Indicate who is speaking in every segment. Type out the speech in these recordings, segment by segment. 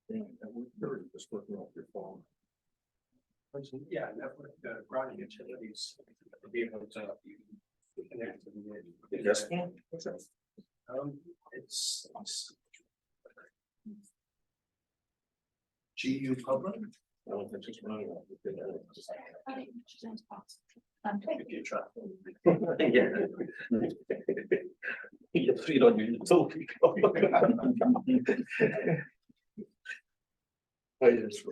Speaker 1: We're just working off your phone.
Speaker 2: Yeah, and that would, Groton utilities to be able to connect to the.
Speaker 1: Yes. What's that?
Speaker 2: It's.
Speaker 1: GU public? I don't think it's running. If you try. Yeah. You feed on your utility. I just.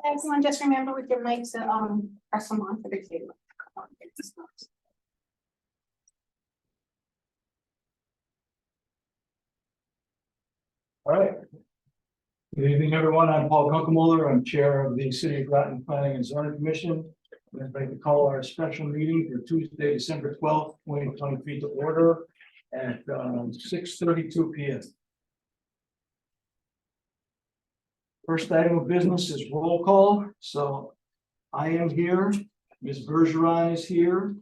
Speaker 3: Everyone just remember with your mics to press them on for the table.
Speaker 4: All right. Good evening, everyone. I'm Paul Kunkelmuller. I'm Chair of the City of Groton Planning and Zoning Commission. I'd like to call our special meeting for Tuesday, December 12th, 2023 to order at 6:32 p.m. First item of business is roll call. So I am here, Ms. Bergeron is here,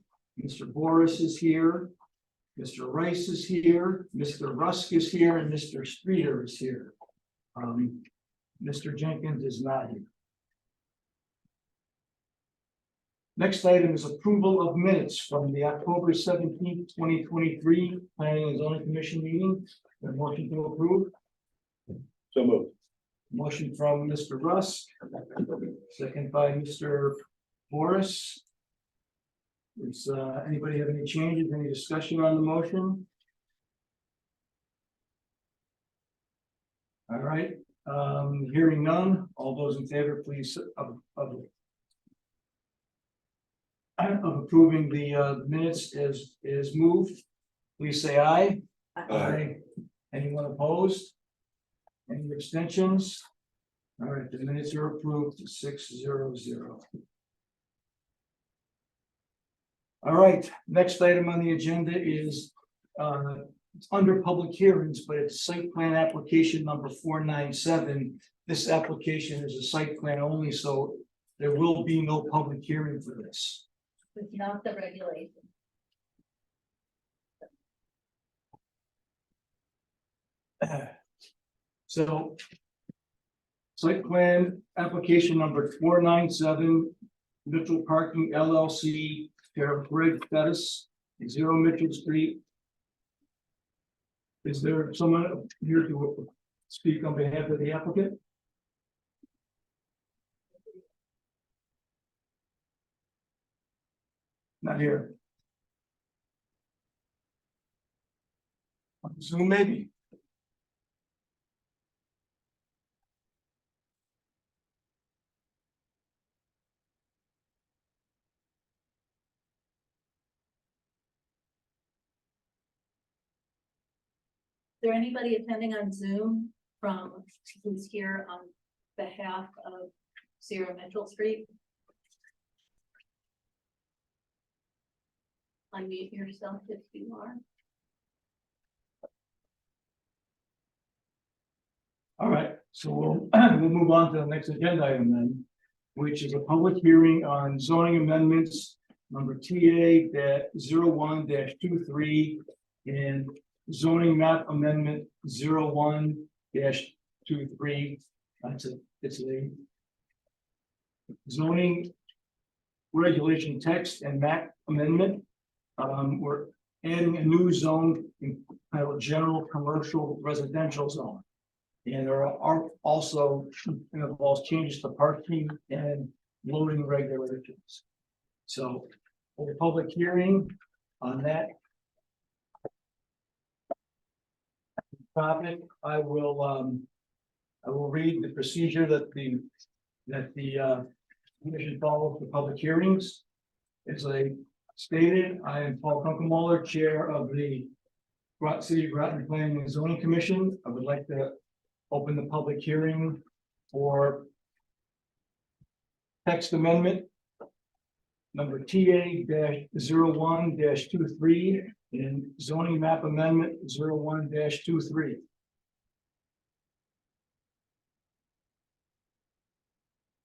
Speaker 4: Mr. Boris is here, Mr. Rice is here, Mr. Rusk is here, and Mr. Streeter is here. Mr. Jenkins is not here. Next item is approval of minutes from the October 17th, 2023 Planning and Zoning Commission meeting. A motion to approve.
Speaker 1: So moved.
Speaker 4: Motion from Mr. Rusk, second by Mr. Boris. Does anybody have any changes, any discussion on the motion? All right, hearing none, all those in favor, please, of approving the minutes is moved, please say aye.
Speaker 1: Aye.
Speaker 4: Anyone opposed? Any abstentions? All right, the minutes are approved 6-0-0. All right, next item on the agenda is it's under public hearings, but it's site plan application number 497. This application is a site plan only, so there will be no public hearing for this.
Speaker 5: It's not the regulation.
Speaker 4: So site plan application number 497, Mitchell Parking LLC, care of Greg Bettis, 0 Mitchell Street. Is there someone here to speak on behalf of the applicant? Not here. On Zoom, maybe.
Speaker 5: Is there anybody attending on Zoom from who's here on behalf of 0 Mitchell Street? Unmute yourself if you are.
Speaker 4: All right, so we'll move on to the next agenda item then, which is a public hearing on zoning amendments number TA-01-23 and zoning map amendment 01-23. It's a zoning regulation text and map amendment. We're adding a new zone entitled general commercial residential zone. And there are also involves changes to parking and loading regulations. So for the public hearing on that topic, I will read the procedure that the commission follows for public hearings. As I stated, I am Paul Kunkelmuller, chair of the City of Groton Planning and Zoning Commission. I would like to open the public hearing for text amendment number TA-01-23 and zoning map amendment 01-23.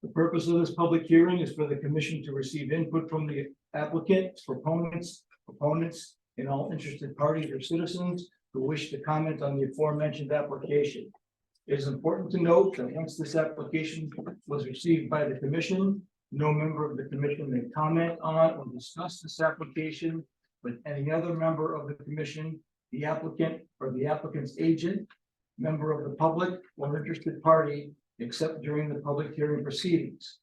Speaker 4: The purpose of this public hearing is for the commission to receive input from the applicant, proponents, and all interested parties or citizens who wish to comment on the aforementioned application. It is important to note that once this application was received by the commission, no member of the commission may comment on or discuss this application with any other member of the commission, the applicant or the applicant's agent, member of the public or interested party, except during the public hearing proceedings.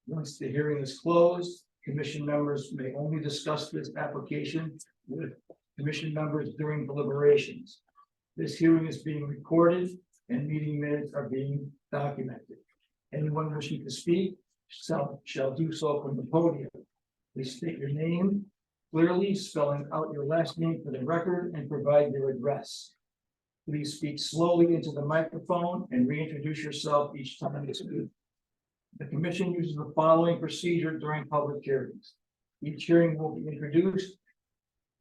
Speaker 4: Once the hearing is closed, commission members may only discuss this application with commission members during deliberations. This hearing is being recorded and meeting minutes are being documented. Anyone wishing to speak shall do so from the podium. Please state your name clearly, spelling out your last name for the record and provide your address. Please speak slowly into the microphone and reintroduce yourself each time you speak. The commission uses the following procedure during public hearings. Each hearing will be introduced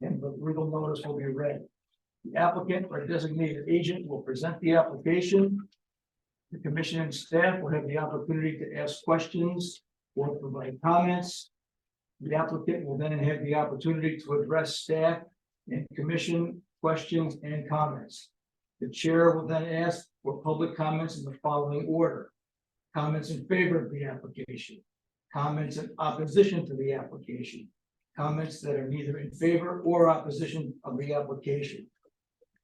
Speaker 4: and the legal notice will be read. The applicant or designated agent will present the application. The commission and staff will have the opportunity to ask questions or provide comments. The applicant will then have the opportunity to address staff and commission questions and comments. The chair will then ask for public comments in the following order: comments in favor of the application, comments in opposition to the application, comments that are neither in favor or opposition of the application.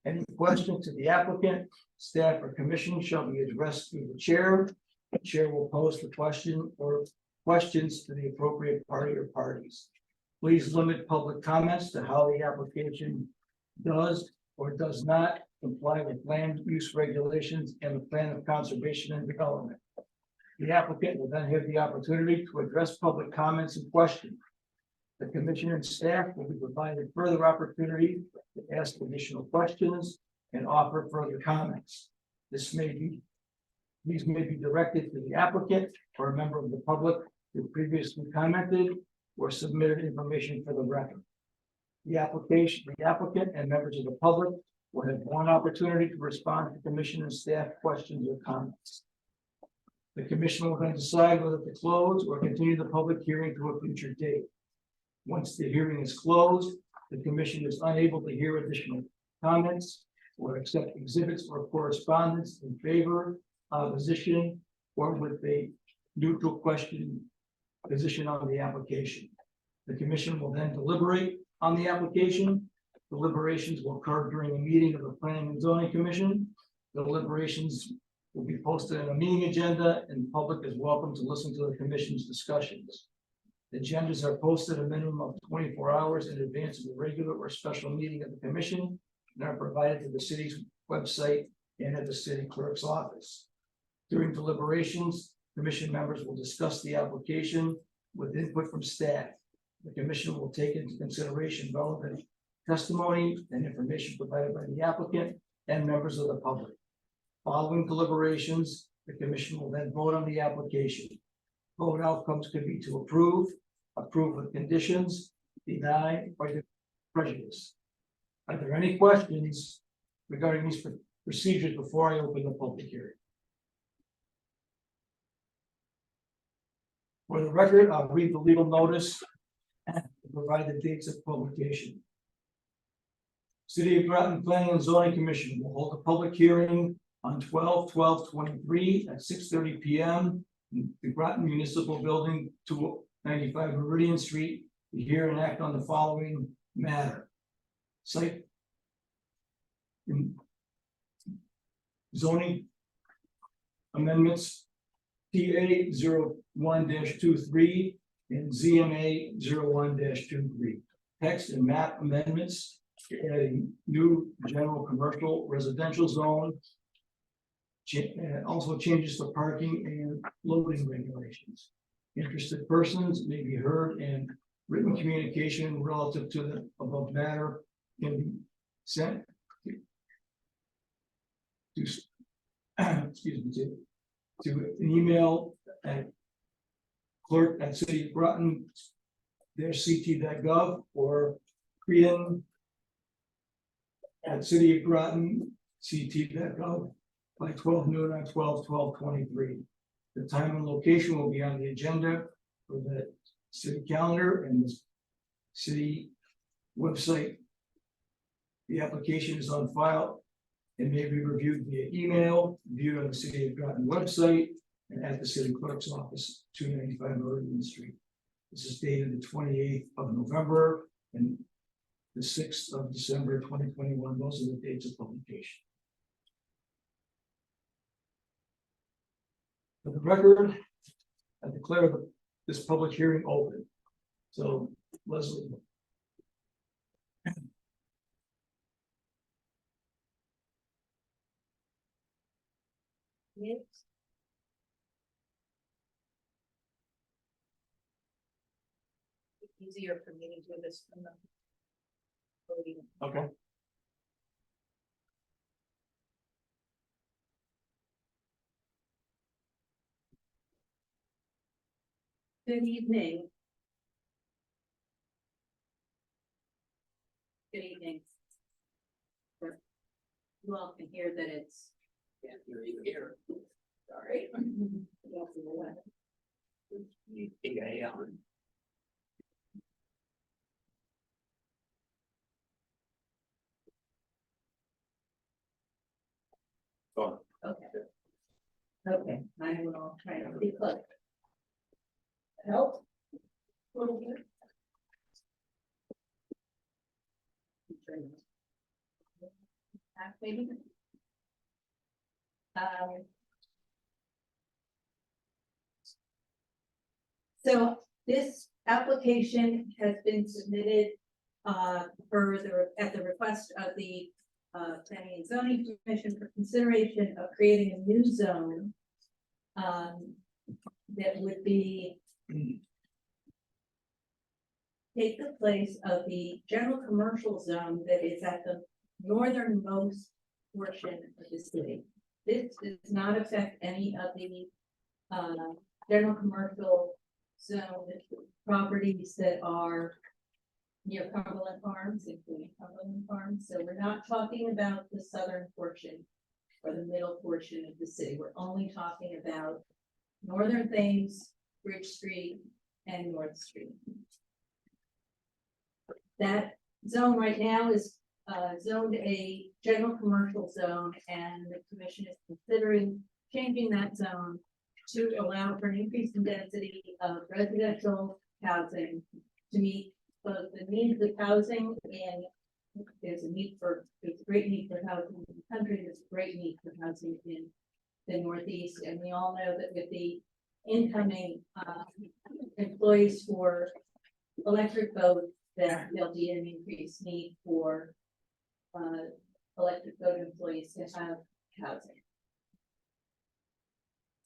Speaker 4: Any questions to the applicant, staff, or commission shall be addressed through the chair. The chair will pose the question or questions to the appropriate party or parties. Please limit public comments to how the application does or does not comply with land use regulations and the plan of conservation and development. The applicant will then have the opportunity to address public comments and questions. The commission and staff will be provided further opportunity to ask additional questions and offer further comments. These may be directed to the applicant or a member of the public who previously commented or submitted information for the record. The applicant and members of the public will have one opportunity to respond to commission and staff questions or comments. The commission will then decide whether to close or continue the public hearing to a future date. Once the hearing is closed, the commission is unable to hear additional comments or accept exhibits or correspondence in favor, opposition, or with a neutral position on the application. The commission will then deliberate on the application. Deliberations will occur during a meeting of the Planning and Zoning Commission. The deliberations will be posted in a meeting agenda, and the public is welcome to listen to the commission's discussions. Agendas are posted a minimum of 24 hours in advance of the regular or special meeting of the commission and are provided to the city's website and at the city clerk's office. During deliberations, commission members will discuss the application with input from staff. The commission will take into consideration relevant testimony and information provided by the applicant and members of the public. Following deliberations, the commission will then vote on the application. Vote outcomes could be to approve with conditions, deny, or prejudice. Are there any questions regarding these procedures before I open the public hearing? For the record, I'll read the legal notice and provide the dates of publication. City of Groton Planning and Zoning Commission will hold a public hearing on 12/12/23 at 6:30 p.m. in the Groton Municipal Building, 295 Meridian Street, to hear and act on the following matter. Site zoning amendments PA 01-23 and ZMA 01-23. Text and map amendments, adding new general commercial residential zone. Also changes to parking and loading regulations. Interested persons may be heard, and written communication relative to the above matter can be sent to to an email at clerk@cityofgroton-ct.gov or crean@cityofgroton-ct.gov by 12 noon on 12/12/23. The time and location will be on the agenda for the city calendar and the city website The application is on file and may be reviewed via email, viewed on the City of Groton website, and at the city clerk's office, 295 Meridian Street. This is dated the 28th of November and the 6th of December 2021. Those are the dates of publication. For the record, I declare this public hearing open. So, Leslie.
Speaker 5: Yes. Easier for me to do this from the podium.
Speaker 4: Okay.
Speaker 5: Good evening. Good evening. You all can hear that it's. Yeah, you're here. Sorry.
Speaker 1: Fine.
Speaker 5: Okay. Okay, I will try to be close. Help? A little bit. Maybe. So this application has been submitted at the request of the Planning and Zoning Commission for consideration of creating a new zone that would be take the place of the general commercial zone that is at the northernmost portion of the city. This does not affect any of the general commercial zone properties that are near Cumberland Farms, including Cumberland Farms. So we're not talking about the southern portion or the middle portion of the city. We're only talking about Northern Thames, Bridge Street, and North Street. That zone right now is zoned a general commercial zone, and the commission is considering changing that zone to allow for an increase in density of residential housing to meet both the needs of housing, and there's a great need for housing in the country. There's a great need for housing in the Northeast, and we all know that with the incoming employees for electric boat, that there'll be an increased need for electric boat employees to have housing.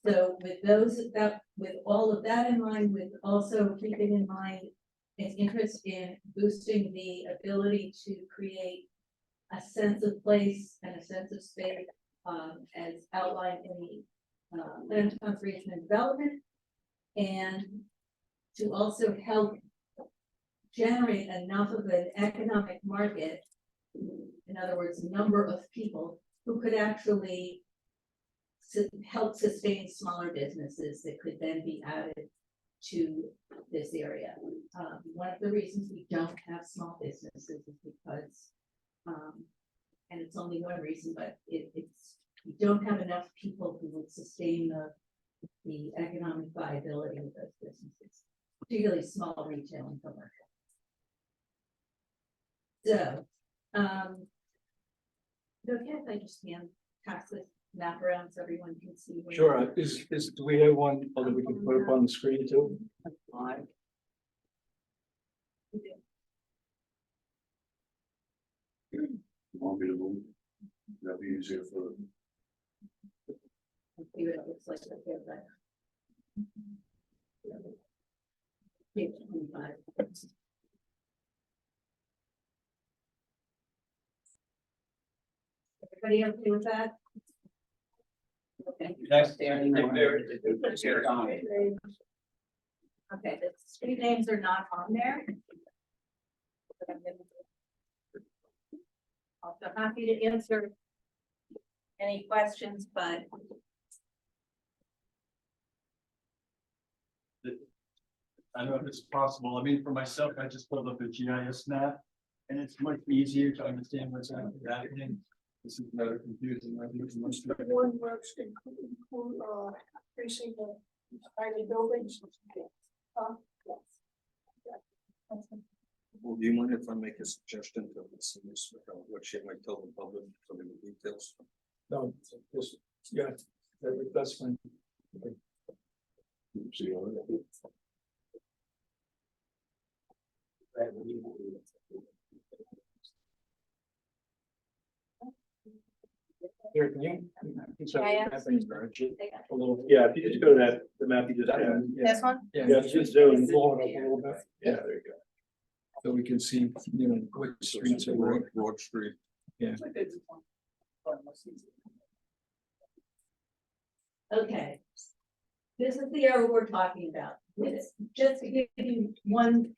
Speaker 5: So with all of that in mind, with also keeping in mind its interest in boosting the ability to create a sense of place and a sense of space, as outlined in the land conservation and development, and to also help generate enough of an economic market, in other words, number of people who could actually help sustain smaller businesses that could then be added to this area. One of the reasons we don't have small businesses is because, and it's only one reason, but it's we don't have enough people who would sustain the economic viability of those businesses, particularly small retail and commercial. So, okay, if I just pass this map around so everyone can see.
Speaker 4: Sure. Do we have one that we can put up on the screen too?
Speaker 5: Fine.
Speaker 1: Want me to move? That'd be easier for.
Speaker 5: Let's see what it looks like right here, but. Page 25. Everybody okay with that? Okay. Okay, the street names are not on there. Also happy to answer any questions, but
Speaker 6: I don't know if it's possible. I mean, for myself, I just pulled up a GIS map
Speaker 4: and it's much easier to understand what's happening.
Speaker 1: This is not a confusing, I think it's much.
Speaker 3: One works include, increasing the height of buildings. Yes.
Speaker 1: Well, do you mind if I make a suggestion to this, what she might tell the public, some of the details?
Speaker 4: No, just, yeah, that's fine.
Speaker 1: See, all right.
Speaker 4: Here, can you?
Speaker 3: Yeah,
Speaker 4: A little.
Speaker 2: Yeah, if you just go to that, the map you just had.
Speaker 3: This one?
Speaker 4: Yeah,
Speaker 2: just zoom.
Speaker 4: blow it up a little bit.
Speaker 2: Yeah, there you go.
Speaker 4: So we can see, you know, which streets are where.
Speaker 1: Broad Street.
Speaker 5: Okay. This is the area we're talking about. Just to give you one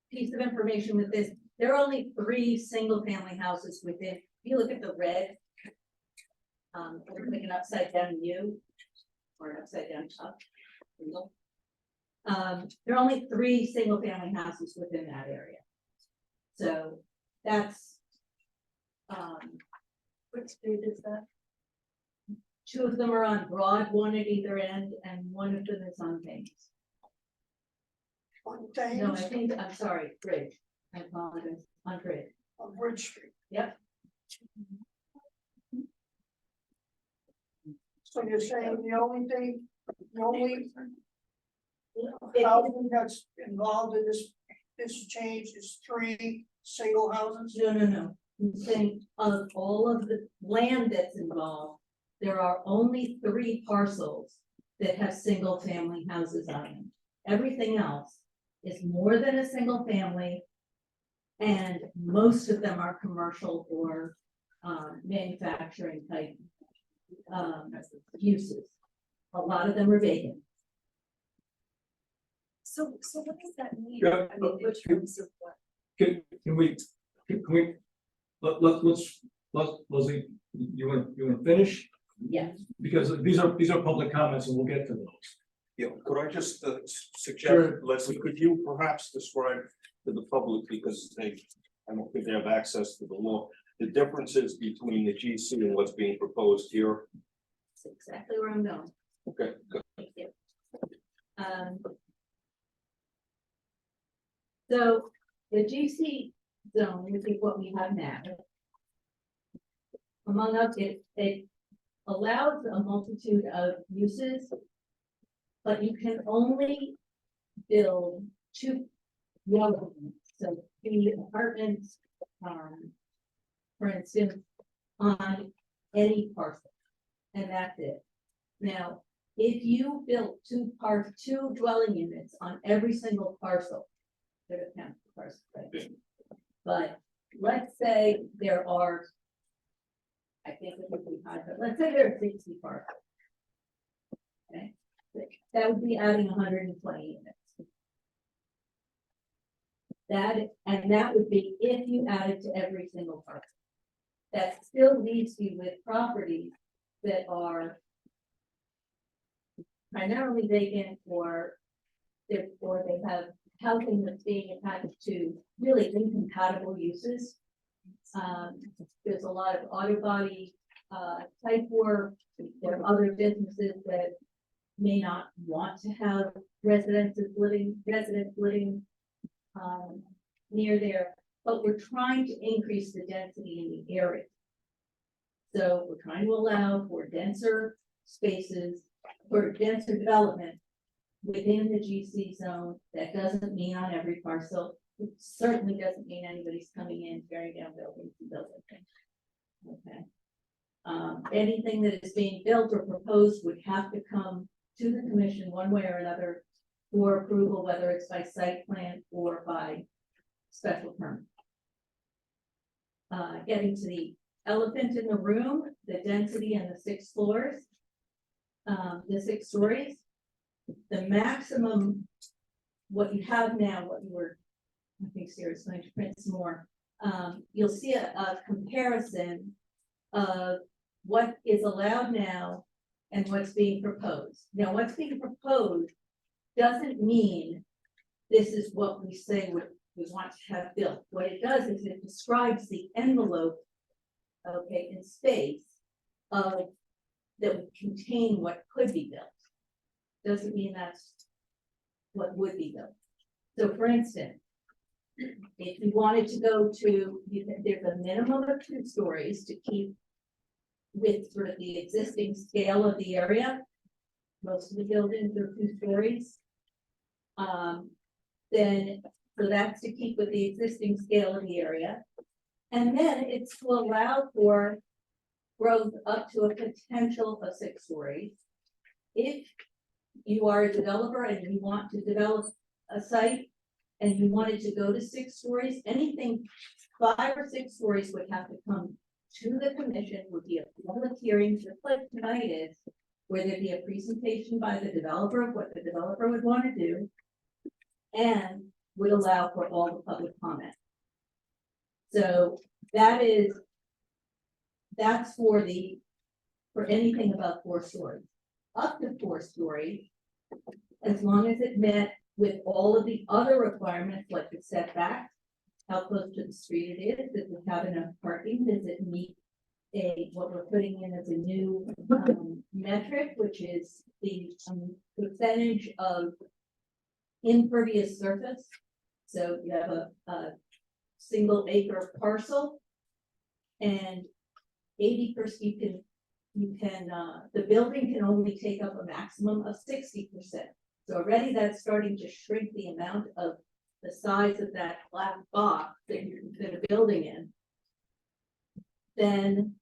Speaker 5: piece of information with this, there are only 3 single-family houses within, if you look at the red, we're like an upside down U, or an upside down up. There are only 3 single-family houses within that area. So that's, what street is that? 2 of them are on Broad, one at either end, and one of them is on Thames.
Speaker 3: On
Speaker 5: No, I think, I'm sorry, Bridge. I apologize, on Bridge.
Speaker 3: on Bridge Street.
Speaker 5: Yep.
Speaker 3: So you're saying the only thing, the only
Speaker 5: It-
Speaker 3: housing that's involved in this change is 3 single houses?
Speaker 5: No. I'm saying of all of the land that's involved, there are only 3 parcels that have single family houses on them. Everything else is more than a single family. And most of them are commercial or manufacturing type uses. A lot of them are vacant.
Speaker 6: So what does that mean?
Speaker 4: Yeah,
Speaker 6: I mean, in terms of what?
Speaker 4: Can we, let's, Leslie, you wanna finish?
Speaker 5: Yes.
Speaker 4: Because these are public comments and we'll get to those.
Speaker 1: Yeah, could I just suggest,
Speaker 4: Sure.
Speaker 1: Leslie, could you perhaps describe to the public, because I don't think they have access to the law, the differences between the GC and what's being proposed here?
Speaker 5: That's exactly where I'm going.
Speaker 1: Okay, good.
Speaker 5: Thank you. So the GC zone would be what we have now. Among us, it allows a multitude of uses. But you can only build 2 dwellings, so 3 apartments, for instance, on any parcel, and that's it. Now, if you built 2 dwelling units on every single parcel, there are 10 parcels, right? But let's say there are, I think it would be high, but let's say there are 60 parcels. Okay, that would be adding 120 units. That would be if you added to every single parcel. That still leaves you with properties that are primarily vacant or they have housing that's being attached to really incompatible uses. There's a lot of auto body type work. There are other businesses that may not want to have residents living near there, but we're trying to increase the density in the area. So we're trying to allow for denser spaces, for denser development within the GC zone. That doesn't mean on every parcel. It certainly doesn't mean anybody's coming in, tearing down buildings and building things. Okay. Anything that is being built or proposed would have to come to the commission one way or another for approval, whether it's by site plan or by special permit. Getting to the elephant in the room, the density and the 6 floors, the 6 stories, the maximum, what you have now, what you were, I think Sarah's going to print some more. You'll see a comparison of what is allowed now and what's being proposed. Now, what's being proposed doesn't mean this is what we say we want to have built. What it does is it describes the envelope, okay, in space of, that would contain what could be built. Doesn't mean that's what would be built. So for instance, if you wanted to go to, there's a minimum of 2 stories to keep with sort of the existing scale of the area. Most of the buildings are 2 stories. Then, so that's to keep with the existing scale of the area. And then it's to allow for growth up to a potential of 6 stories. If you are a developer and you want to develop a site and you wanted to go to 6 stories, anything 5 or 6 stories would have to come to the commission, would be a public hearing, just like tonight is, where there'd be a presentation by the developer of what the developer would want to do, and would allow for all the public comment. So that's for anything above 4 stories. Up to 4 stories, as long as it met with all of the other requirements, like the setback, how close to the street it is, does it have enough parking, does it meet what we're putting in as a new metric, which is the percentage of impervious surface. So you have a single acre parcel, and 80% the building can only take up a maximum of 60%. So already that's starting to shrink the amount of the size of that black box that you can fit a building in. Then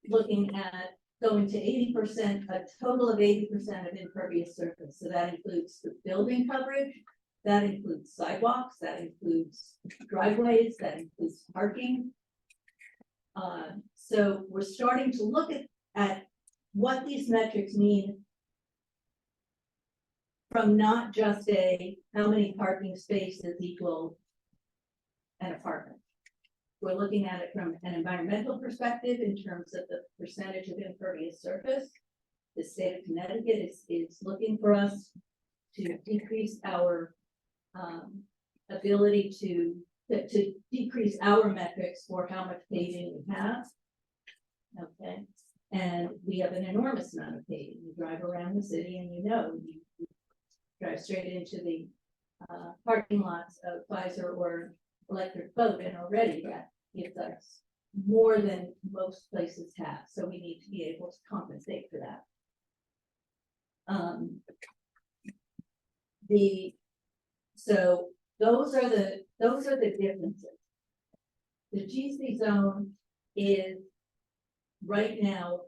Speaker 5: looking at going to 80%, a total of 80% of impervious surface. So that includes the building coverage, that includes sidewalks, that includes driveways, that includes parking. So we're starting to look at what these metrics mean from not just how many parking spaces equal an apartment. We're looking at it from an environmental perspective in terms of the percentage of impervious surface. The state of Connecticut is looking for us to decrease our ability to decrease our metrics for how much paving we have. Okay, and we have an enormous amount of paving. You drive around the city and you drive straight into the parking lots of Pfizer or Electric Boat, and already that gives us more than most places have. So we need to be able to compensate for that. So those are the differences. The GC zone is right now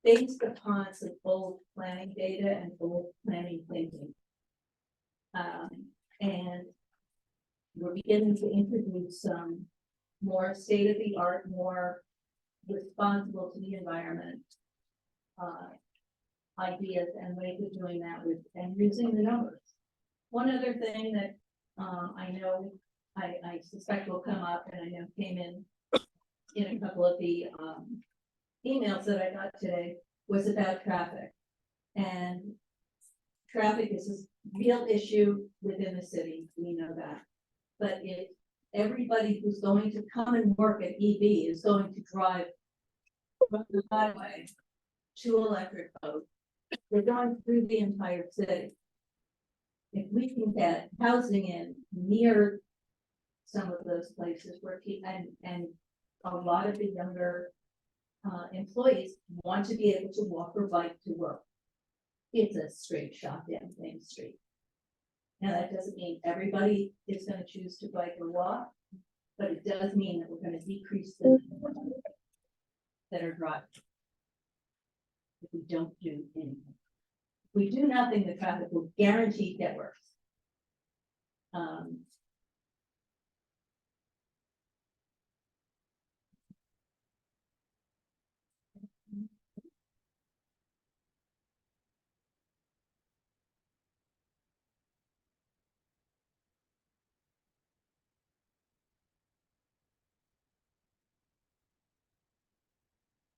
Speaker 5: based upon some old planning data and old planning thinking. And we're beginning to introduce some more state-of-the-art, more responsible to the environment ideas and ways of doing that and using the numbers. One other thing that I know I suspect will come up, and I know came in a couple of the emails that I got today, was about traffic. And traffic is a real issue within the city, we know that. But if everybody who's going to come and work at EB is going to drive from the highway to Electric Boat, we're going through the entire city. If we can get housing in near some of those places where people, and a lot of the younger employees want to be able to walk or bike to work. It's a straight shot down Main Street. Now that doesn't mean everybody is going to choose to bike or walk, but it does mean that we're going to decrease the that are driving. If we don't do anything. If we do nothing, the traffic will guaranteed get worse.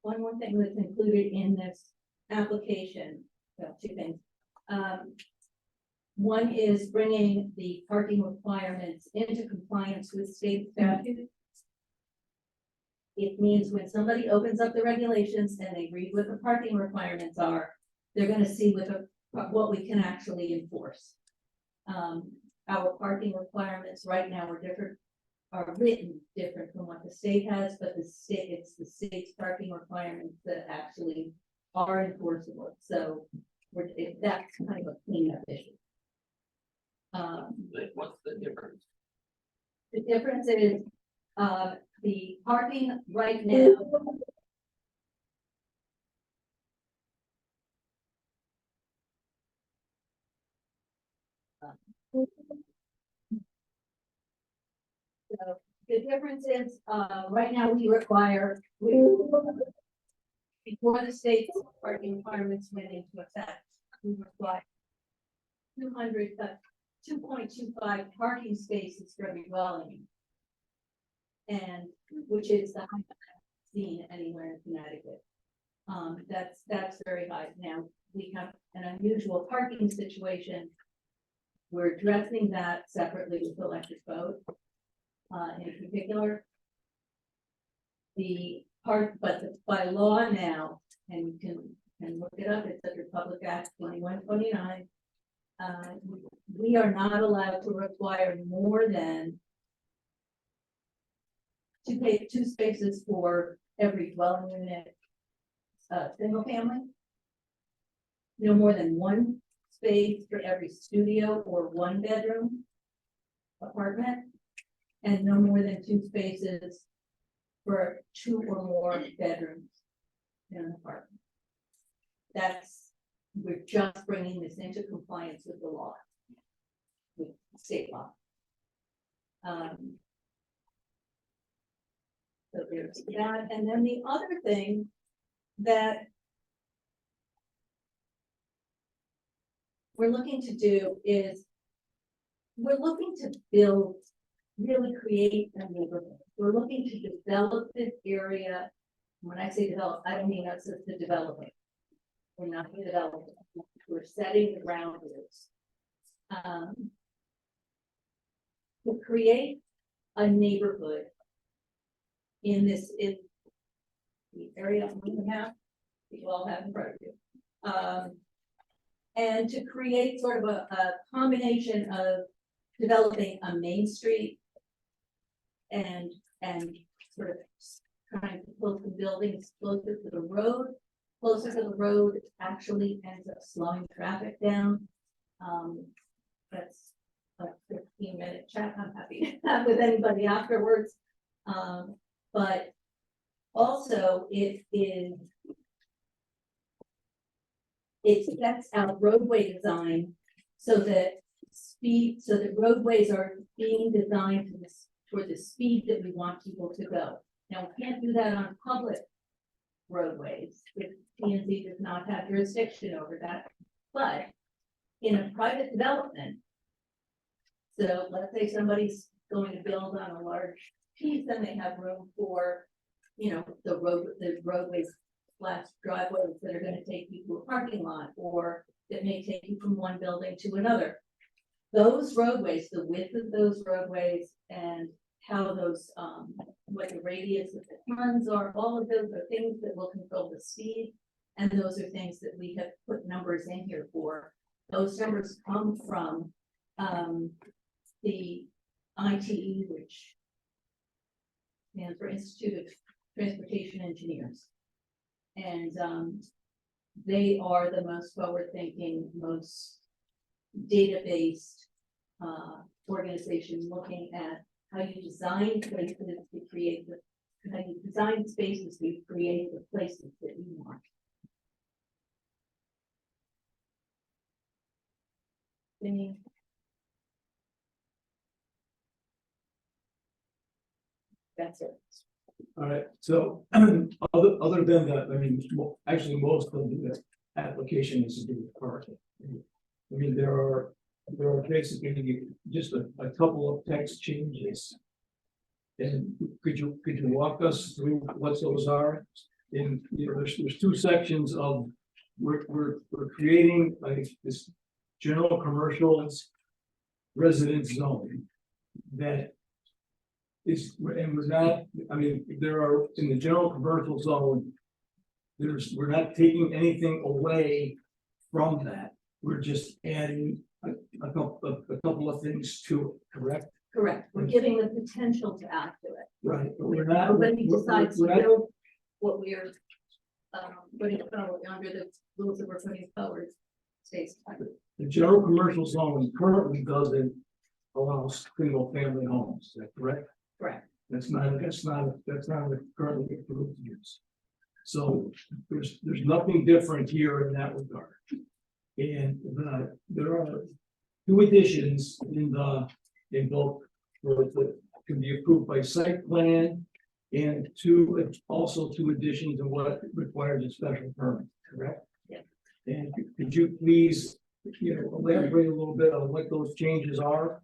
Speaker 5: One more thing that's included in this application, well, 2 things. One is bringing the parking requirements into compliance with state statute. It means when somebody opens up the regulations and they read what the parking requirements are, they're gonna see what we can actually enforce. Our parking requirements right now are written different from what the state has, but it's the state's parking requirements that actually are enforceable, so that's kind of a cleanup issue.
Speaker 2: What's the difference?
Speaker 5: The difference is, the parking right now. So the difference is, right now we require, before the state's parking requirements went into effect, we require 2.25 parking spaces for every dwelling. And which is the highest seen anywhere in Connecticut. That's very high. Now, we have an unusual parking situation. We're addressing that separately with electric boat. In particular, by law now, and you can look it up, it's under Public Act 2129. We are not allowed to require more than two spaces for every dwelling unit, single family. No more than one space for every studio or one bedroom apartment, and no more than two spaces for two or more bedrooms in an apartment. We're just bringing this into compliance with the law, with state law. So there's that, and then the other thing that we're looking to do is we're looking to build, really create a neighborhood. We're looking to develop this area. When I say develop, I don't mean us as the developer. We're not the developer. We're setting the ground rules. To create a neighborhood in the area on the map that you all have in front of you. And to create sort of a combination of developing a main street and sort of trying to build the buildings closer to the road. Closer to the road actually ends up slowing traffic down. That's a 15-minute chat. I'm happy to have with anybody afterwards. But also it sets out roadway design so that roadways are being designed for the speed that we want people to go. Now, we can't do that on public roadways. The PNC does not have jurisdiction over that, but in a private development, so let's say somebody's going to build on a large piece, and they have room for, the roadways / driveways that are going to take you to a parking lot, or that may take you from one building to another. Those roadways, the width of those roadways, and how those, what the radius of the turns are, all of those are things that will control the speed. And those are things that we have put numbers in here for. Those numbers come from the ITE, which stands for Institute of Transportation Engineers. And they are the most forward-thinking, most data-based organization looking at how you design places to create how you design spaces to create the places that you want. That's it.
Speaker 4: All right, so other than that, actually most of the application is to do with parking. There are basically just a couple of text changes. And could you walk us through what those are? And there's two sections of we're creating this general commercial residence zone that is, and we're not, I mean, there are, in the general commercial zone, we're not taking anything away from that. We're just adding a couple of things to it, correct?
Speaker 5: Correct, we're giving the potential to add to it.
Speaker 4: Right, but we're not.
Speaker 5: But when we decide to
Speaker 4: we're not-
Speaker 5: build what we are, putting forward under the rules that we're putting forward, stays.
Speaker 4: The general commercial zone currently doesn't allow single family homes, is that correct?
Speaker 5: Correct.
Speaker 4: That's not a currently approved use. So there's nothing different here in that regard. And there are two additions in both, that can be approved by site plan. And also two additions in what requires a special permit, correct?
Speaker 5: Yeah.
Speaker 4: And could you please, elaborate a little bit on what those changes are?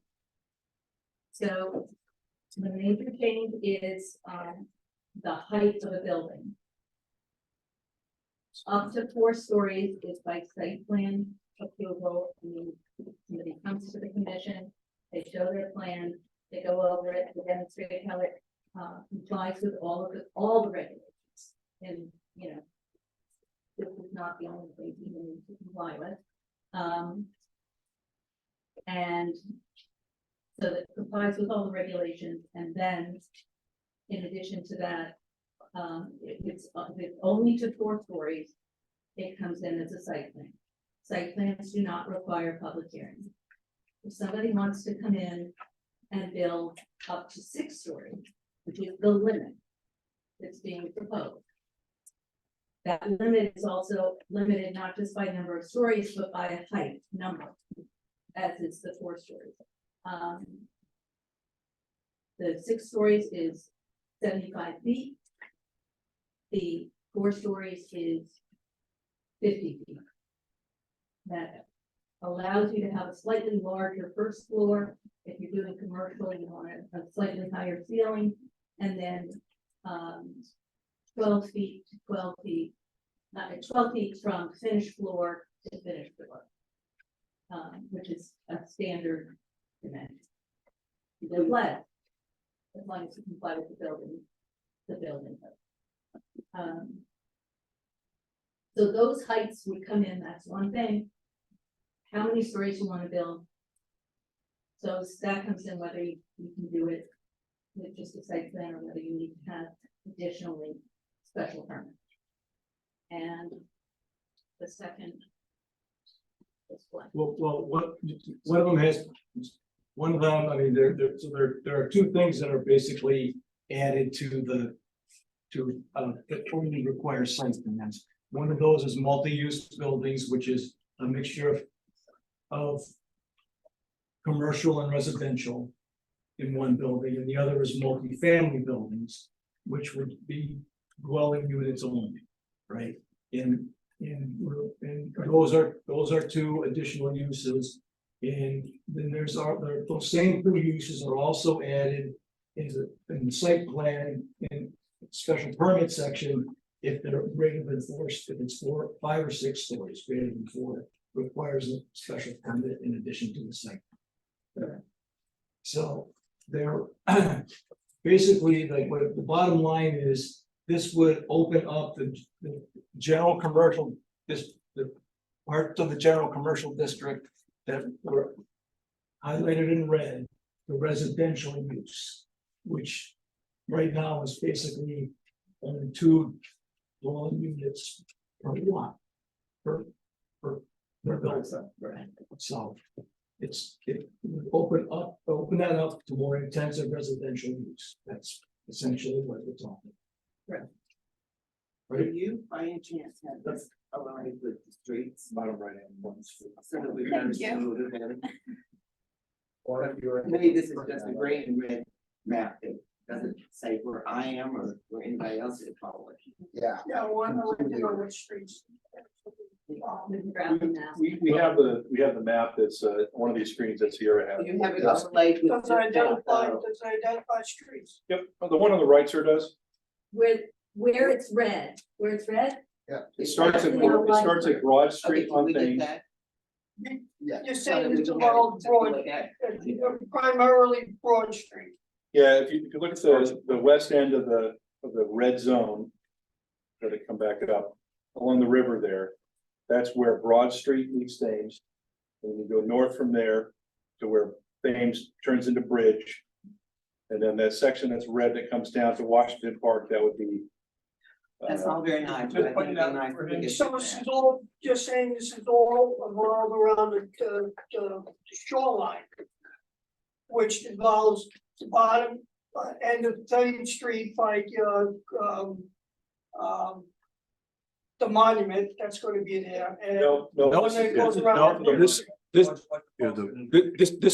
Speaker 5: So the major change is the height of a building. Up to 4 stories is by site plan approval. I mean, somebody comes to the commission, they show their plan, they go over it, they demonstrate how it complies with all the regulations. And, this is not the only thing you need to comply with. And so that it complies with all the regulations, and then in addition to that, if it's only to 4 stories, it comes in as a site plan. Site plans do not require public hearing. If somebody wants to come in and build up to 6 stories, which is the limit that's being proposed, that limit is also limited not just by number of stories, but by a height number, as is the 4 stories. The 6 stories is 75 feet. The 4 stories is 50 feet. That allows you to have a slightly larger first floor. If you're doing commercial, you want a slightly higher ceiling, and then 12 feet to 12 feet, 12 feet from finished floor to finished floor, which is a standard dimension. They're flat, as long as you comply with the building code. So those heights would come in, that's one thing. How many stories you want to build? So that comes in whether you can do it with just a site plan or whether you need to have additionally special permit. And the second is what?
Speaker 4: Well, one of them has, I mean, there are 2 things that are basically added to that only requires site plans. One of those is multi-use buildings, which is a mixture of commercial and residential in one building, and the other is multi-family buildings, which would be dwelling units only, right? And those are 2 additional uses. And then those same 2 uses are also added in the site plan and special permit section. If they're greater than 4, if it's 4, 5 or 6 stories, greater than 4, requires a special permit in addition to the site. So they're basically, like, what the bottom line is, this would open up the general commercial, the parts of the general commercial district that were highlighted in red, the residential use, which right now is basically only 2 dwelling units per lot, per building. So it would open that up to more intensive residential use. That's essentially what we're talking.
Speaker 7: Do you by any chance have this aligned with the streets?
Speaker 1: Bottom right hand one.
Speaker 7: So that we can
Speaker 3: Yeah.
Speaker 7: or if you're, maybe this is just a gray and red map that doesn't say where I am or where anybody else is following.
Speaker 8: Yeah.
Speaker 3: Yeah, one, I like to know which streets.
Speaker 9: We have the map that's one of these screens that's here. I have.
Speaker 7: You have it overlaid with.
Speaker 3: Does it identify streets?
Speaker 9: Yep, the one on the right, sir, does.
Speaker 5: Where it's red,
Speaker 9: It starts at Broad
Speaker 7: Okay,
Speaker 9: Street
Speaker 7: can
Speaker 9: on
Speaker 7: we get
Speaker 9: Thane.
Speaker 7: that?
Speaker 3: You're saying it's about primarily Broad Street.
Speaker 9: Yeah, if you look at the west end of the red zone. Let it come back up along the river there. That's where Broad Street meets Thames. And you go north from there to where Thames turns into Bridge. And then that section that's red that comes down to Washington Park, that would be.
Speaker 7: That's all very nice. but I think it'd be nice to get
Speaker 3: So
Speaker 7: to
Speaker 3: this
Speaker 7: that.
Speaker 3: is all, just saying this is all around the shoreline. Which involves the bottom end of 30th Street by the monument, that's gonna be there, and
Speaker 9: No,
Speaker 3: when it goes around.
Speaker 4: No, this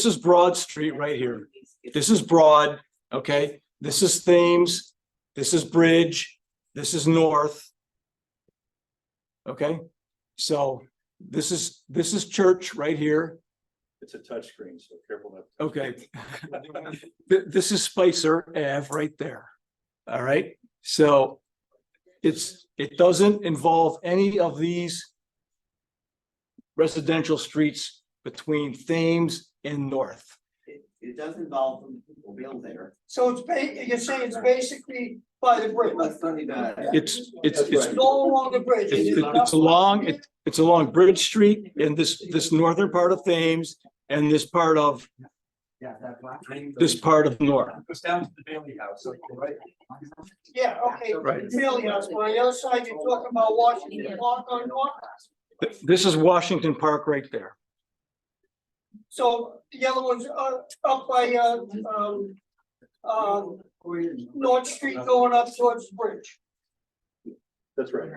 Speaker 4: is Broad Street right here. This is Broad, okay? This is Thames, this is Bridge, this is North. Okay, so this is Church right here.
Speaker 9: it's a touchscreen, so careful not.
Speaker 4: Okay. This is Spicer Ave right there. All right, so it doesn't involve any of these residential streets between Thames and North.
Speaker 7: It does involve when people build there.
Speaker 3: So it's you're saying it's basically by the bridge.
Speaker 7: It's funny that.
Speaker 4: It's
Speaker 3: It's all along the bridge.
Speaker 4: it's along Bridge Street in this northern part of Thames and this part of North.
Speaker 2: Goes down to the Bailey House, so you're right.
Speaker 3: Yeah, okay,
Speaker 4: Right.
Speaker 3: Bailey House, but on the other side, you're talking about Washington Park on North.
Speaker 4: This is Washington Park right there.
Speaker 3: So the other one's up by North Street going up towards the bridge.
Speaker 9: That's right.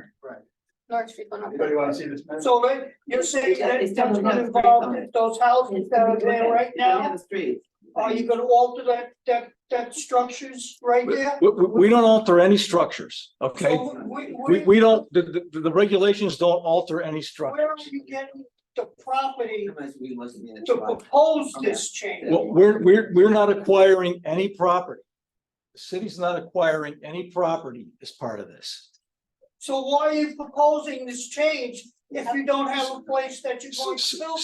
Speaker 3: North Street going up.
Speaker 2: Anybody want to see this? map?
Speaker 3: So then you're saying that
Speaker 7: It's
Speaker 3: that's
Speaker 7: definitely
Speaker 3: gonna
Speaker 7: has street
Speaker 3: involve
Speaker 7: on it.
Speaker 3: those houses that are there right
Speaker 7: We have
Speaker 3: now?
Speaker 7: a street.
Speaker 3: Are you gonna alter that structures right there?
Speaker 4: We don't alter any structures, okay?
Speaker 3: So
Speaker 4: We don't, the regulations don't alter any
Speaker 3: Where are
Speaker 4: structures.
Speaker 3: you getting the property
Speaker 7: How much we wasn't in it.
Speaker 3: to propose this change?
Speaker 4: Well, we're not acquiring any property. The city's not acquiring any property as part of this.
Speaker 3: So why are you proposing this change if you don't have a place that you're going to build?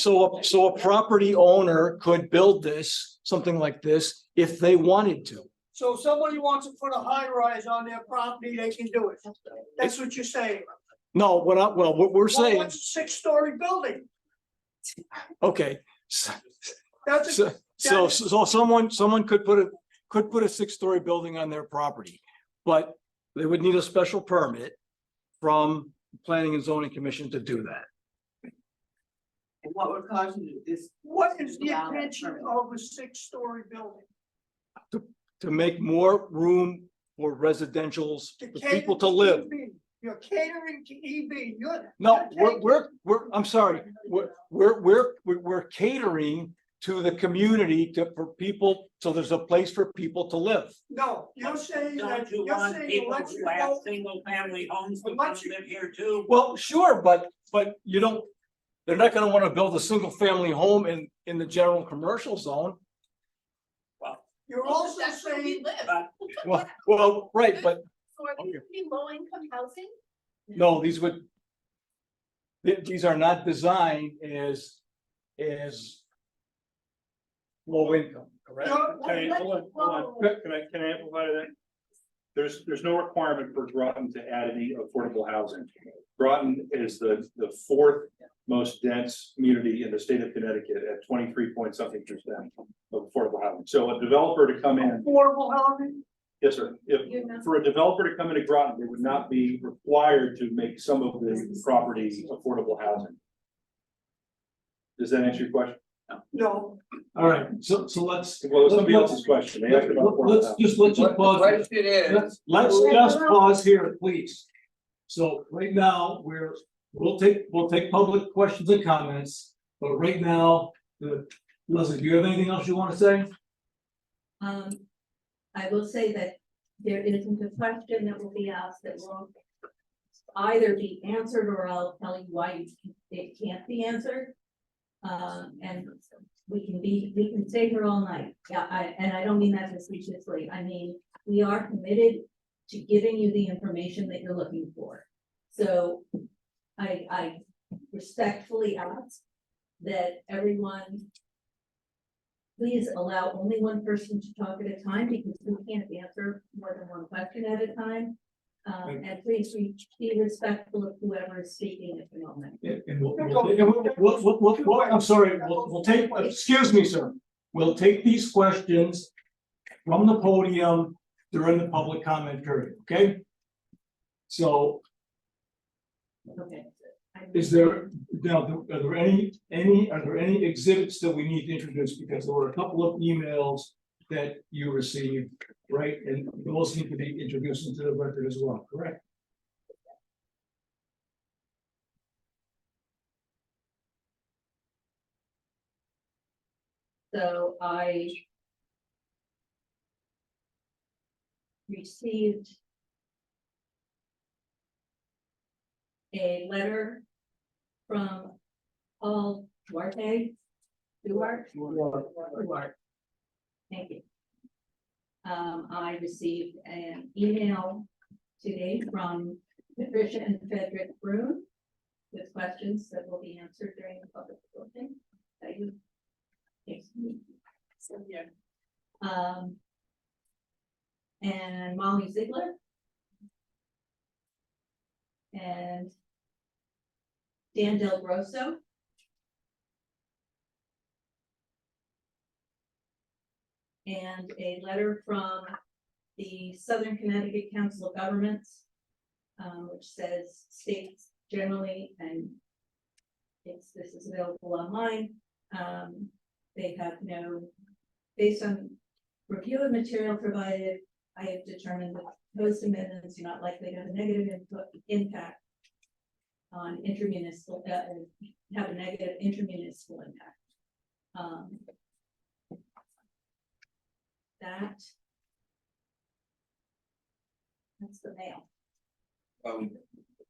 Speaker 4: So a property owner could build this, something like this, if they wanted to.
Speaker 3: So if somebody wants to put a high rise on their property, they can do it. That's what you're saying.
Speaker 4: No, what we're
Speaker 3: Well,
Speaker 4: saying,
Speaker 3: what's a 6-story building?
Speaker 4: okay. So,
Speaker 3: That's a,
Speaker 4: so someone could put a 6-story building on their property, but they would need a special permit from Planning and Zoning Commission to do that.
Speaker 7: And what would cause you to this?
Speaker 3: what is the intention of a 6-story building?
Speaker 4: To make more room for residentials,
Speaker 3: To
Speaker 4: for
Speaker 3: cater
Speaker 4: people to live.
Speaker 3: EV. You're catering to EV,
Speaker 4: No, we're, I'm sorry, we're catering to the community for people, so there's a place for people to live.
Speaker 3: No, you're saying that,
Speaker 8: Don't you
Speaker 3: you're
Speaker 8: want
Speaker 3: saying
Speaker 8: people
Speaker 3: electric
Speaker 8: who have
Speaker 3: boat,
Speaker 8: single family homes to come
Speaker 3: Electric-
Speaker 8: live here too?
Speaker 4: Well, sure, but you don't, they're not gonna wanna build a single family home in the general commercial zone.
Speaker 3: you're also saying,
Speaker 4: Well, right, but
Speaker 6: So are these be low income housing?
Speaker 4: no, these are not designed as low income, correct?
Speaker 3: you're-
Speaker 9: Hold on. Can I amplify that? There's no requirement for Groton to add any affordable housing. Groton is the fourth most dense community in the state of Connecticut at 23-point-something% of affordable housing. So a developer to come in,
Speaker 3: affordable housing,
Speaker 9: yes, sir,
Speaker 5: You're not-
Speaker 9: if for a developer to come into Groton, they would not be required to make some of the property affordable housing. Does that answer your question?
Speaker 3: no,
Speaker 4: All right, so let's.
Speaker 9: Well, it's somebody else's question. They asked about affordable housing.
Speaker 4: Let's just pause.
Speaker 7: Question is.
Speaker 4: Let's just pause here, please. So right now, we'll take public questions and comments, but right now, Leslie, do you have anything else you want to say?
Speaker 5: I will say that there isn't a question that will be asked that will either be answered or I'll tell you why it can't be answered. And we can stay here all night. Yeah, I don't mean that facetiously. I mean, we are committed to giving you the information that you're looking for. So I respectfully ask that everyone please allow only one person to talk at a time, because we can't answer more than one question at a time. And please be respectful of whoever is speaking at the moment.
Speaker 4: I'm sorry, we'll take, excuse me, sir. We'll take these questions from the podium during the public comment period, okay? So
Speaker 5: Okay.
Speaker 4: is there, now, are there any exhibits that we need to introduce? Because there were a couple of emails that you received, right? And those need to be introduced into the record as well, correct?
Speaker 5: So I received a letter from Paul Duarte. Duarte. Thank you. I received an email today from Patricia and Frederick Brune with questions that will be answered during the public portion. Thank you. Yes. So, yeah. And Molly Ziegler. And Dan Del Grosso. And a letter from the Southern Connecticut Council of Governments, which says states generally, and this is available online. They have no, based on review of material provided, I have determined that proposed amendments do not likely to have a negative impact on intermunicipal, have a negative intermunicipal impact. That's the mail.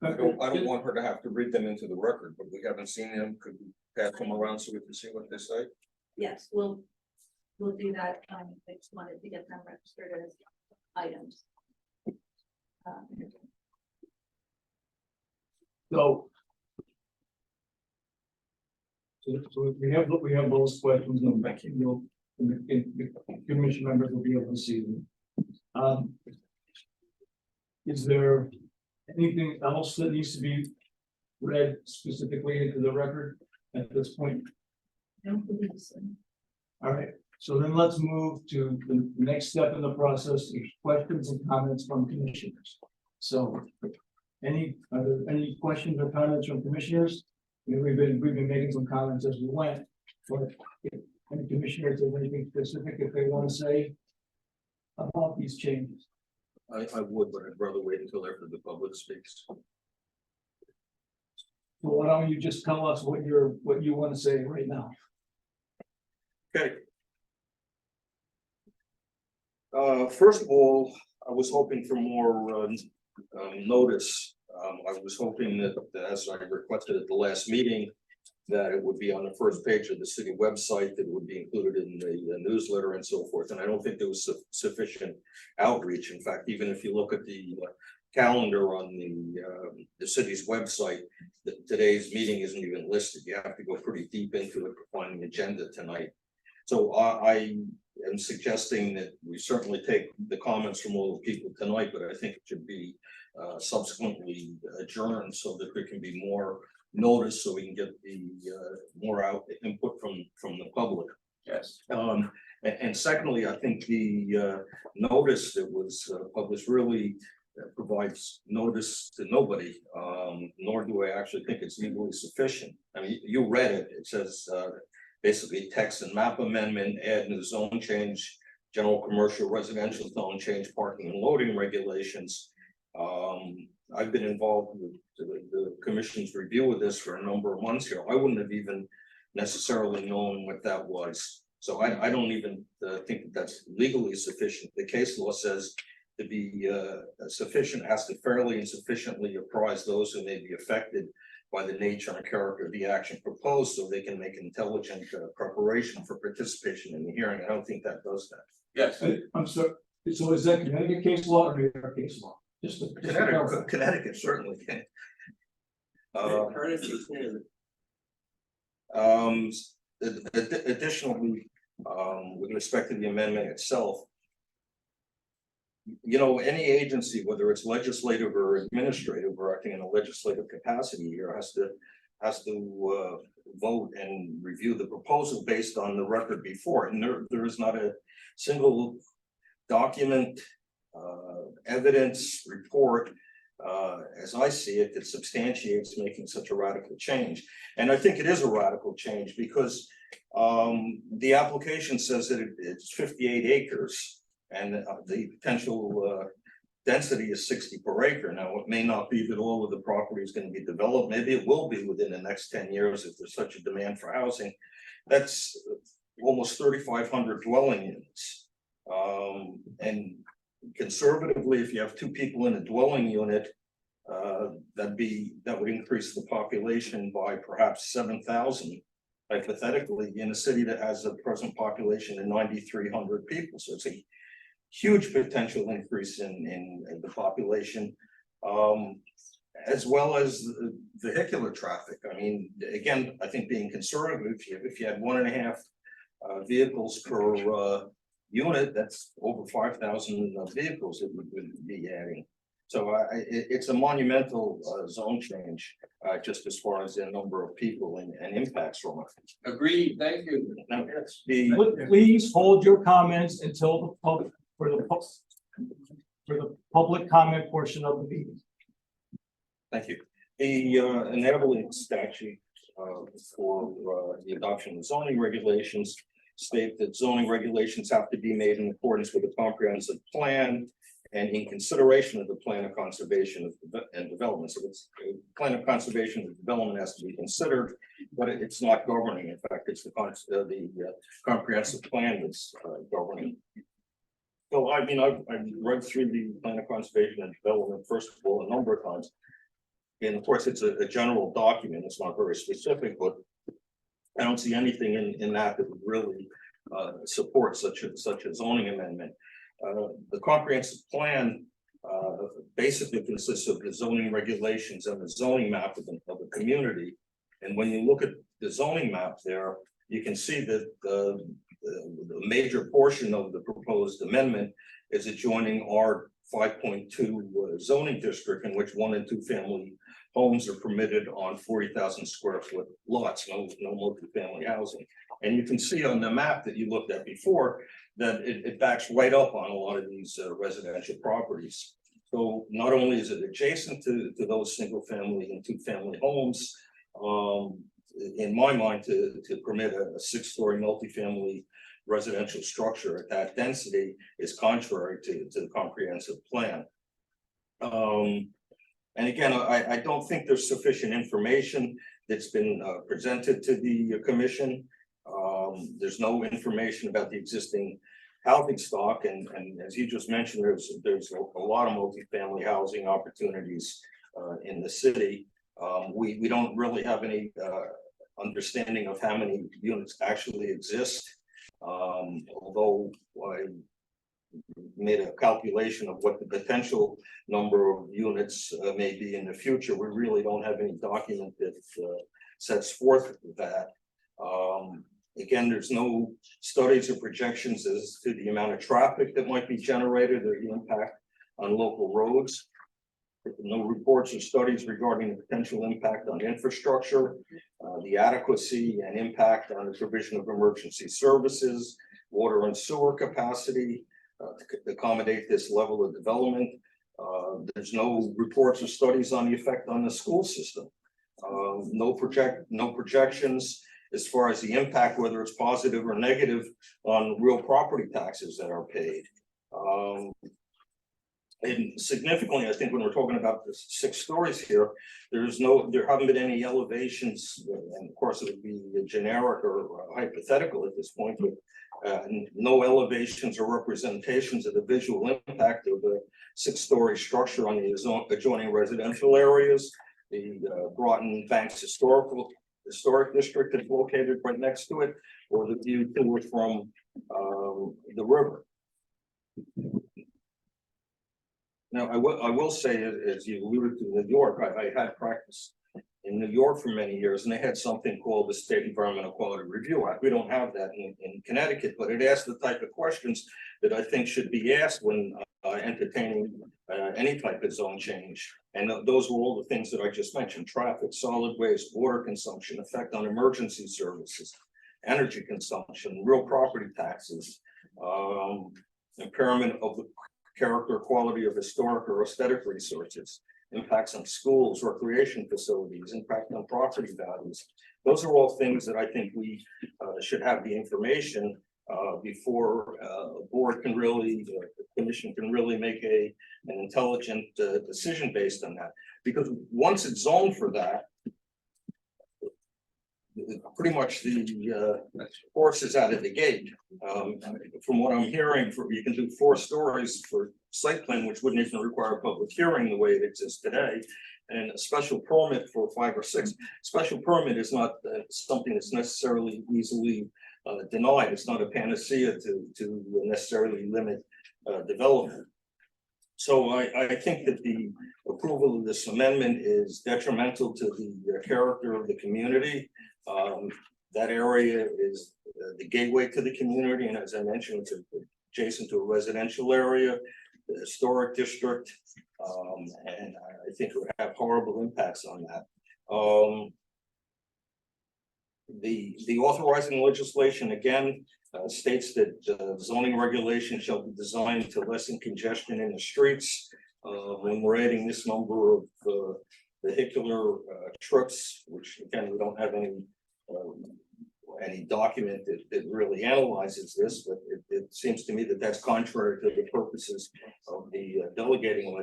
Speaker 1: I don't want her to have to read them into the record, but we haven't seen them. Could we pass them around so we can see what they say?
Speaker 5: Yes, we'll do that. I just wanted to get them registered as items.
Speaker 4: So we have those questions, and the commission members will be able to see them. Is there anything else that needs to be read specifically into the record at this point?
Speaker 5: I don't believe so.
Speaker 4: All right, so then let's move to the next step in the process, is questions and comments from commissioners. So are there any questions or comments from commissioners? We've been making some comments as we went, but if any commissioners have anything specific that they want to say about these changes?
Speaker 1: I would, but I'd rather wait until after the public speaks.
Speaker 4: So why don't you just tell us what you want to say right now?
Speaker 1: Okay. First of all, I was hoping for more notice. I was hoping that, as I requested at the last meeting, that it would be on the first page of the city website, that it would be included in the newsletter and so forth. And I don't think there was sufficient outreach. In fact, even if you look at the calendar on the city's website, today's meeting isn't even listed. You have to go pretty deep into it to find the agenda tonight. So I am suggesting that we certainly take the comments from all the people tonight, but I think it should be subsequently adjourned so that there can be more notice, so we can get the more input from the public.
Speaker 9: Yes.
Speaker 1: And secondly, I think the notice that was published really provides notice to nobody, nor do I actually think it's legally sufficient. I mean, you read it. It says basically text and map amendment, add new zone change, general commercial residential zone change, parking and loading regulations. I've been involved with the commission's review of this for a number of months here. I wouldn't have even necessarily known what that was. So I don't even think that that's legally sufficient. The case law says to be sufficient has to fairly and sufficiently apprise those who may be affected by the nature and character of the action proposed, so they can make intelligent preparation for participation in the hearing. I don't think that does that.
Speaker 9: Yes.
Speaker 4: I'm sorry, so is that Connecticut case law or New York case law?
Speaker 1: Connecticut certainly can.
Speaker 7: Courtesy too.
Speaker 1: Additionally, with respect to the amendment itself. You know, any agency, whether it's legislative or administrative, or acting in a legislative capacity here, has to vote and review the proposal based on the record before it. And there is not a single document, evidence, report, as I see it, that substantiates making such a radical change. And I think it is a radical change because the application says that it's 58 acres. And the potential density is 60 per acre. Now, it may not be that all of the property is going to be developed. Maybe it will be within the next 10 years if there's such a demand for housing. That's almost 3,500 dwelling units. And conservatively, if you have 2 people in a dwelling unit, that would increase the population by perhaps 7,000. Hypothetically, in a city that has a present population of 9,300 people. So it's a huge potential increase in the population, as well as vehicular traffic. I mean, again, I think being conservative, if you had 1.5 vehicles per unit, that's over 5,000 vehicles that would be adding. So it's a monumental zone change, just as far as the number of people and impacts from it.
Speaker 7: Agreed, thank you.
Speaker 1: Now,
Speaker 4: Please hold your comments until the public, for the public comment portion of the meeting.
Speaker 1: Thank you. The enabling statute for the adoption of zoning regulations state that zoning regulations have to be made in accordance with the comprehensive plan and in consideration of the plan of conservation and development. So it's plan of conservation and development has to be considered, but it's not governing. In fact, it's the comprehensive plan that's governing. So I mean, I've read through the plan of conservation and development, first of all, a number of times. And of course, it's a general document. It's not very specific, but I don't see anything in that that would really support such a zoning amendment. The comprehensive plan basically consists of the zoning regulations and the zoning map of the community. And when you look at the zoning map there, you can see that the major portion of the proposed amendment is adjoining our 5.2 zoning district, in which 1 and 2 family homes are permitted on 40,000 square foot lots, no multifamily housing. And you can see on the map that you looked at before that it backs right up on a lot of these residential properties. So not only is it adjacent to those single family and 2 family homes, in my mind, to permit a 6-story multifamily residential structure at that density is contrary to the comprehensive plan. And again, I don't think there's sufficient information that's been presented to the commission. There's no information about the existing housing stock, and as you just mentioned, there's a lot of multifamily housing opportunities in the city. We don't really have any understanding of how many units actually exist. Although I made a calculation of what the potential number of units may be in the future, we really don't have any document that sets forth that. Again, there's no studies or projections as to the amount of traffic that might be generated or the impact on local roads. No reports or studies regarding the potential impact on infrastructure, the adequacy and impact on the provision of emergency services, water and sewer capacity to accommodate this level of development. There's no reports or studies on the effect on the school system. No projections as far as the impact, whether it's positive or negative, on real property taxes that are paid. And significantly, I think when we're talking about the 6 stories here, there haven't been any elevations, and of course it would be generic or hypothetical at this point, but no elevations or representations of the visual impact of the 6-story structure on the adjoining residential areas. The Groton Banks Historic District is located right next to it, or the view to it from the river. Now, I will say, as you alluded to New York, I had practice in New York for many years, and they had something called the State Environmental Quality Review Act. We don't have that in Connecticut, but it asked the type of questions that I think should be asked when entertaining any type of zone change. And those were all the things that I just mentioned: traffic, solid waste, water consumption, effect on emergency services, energy consumption, real property taxes, impairment of the character or quality of historic or aesthetic resources, impacts on schools, recreation facilities, impact on property values. Those are all things that I think we should have the information before a board can really, the commission can really make an intelligent decision based on that. Because once it's zoned for that, pretty much the horse is out of the gate. From what I'm hearing, you can do 4 stories for site plan, which wouldn't even require a public hearing the way it exists today. And a special permit for 5 or 6. Special permit is not something that's necessarily easily denied. It's not a panacea to necessarily limit development. So I think that the approval of this amendment is detrimental to the character of the community. That area is the gateway to the community, and as I mentioned, it's adjacent to a residential area, the historic district, and I think it would have horrible impacts on that. The authorizing legislation again states that zoning regulations shall be designed to lessen congestion in the streets. When we're adding this number of vehicular trips, which again we don't have any document that really analyzes this, but it seems to me that that's contrary to the purposes of the delegating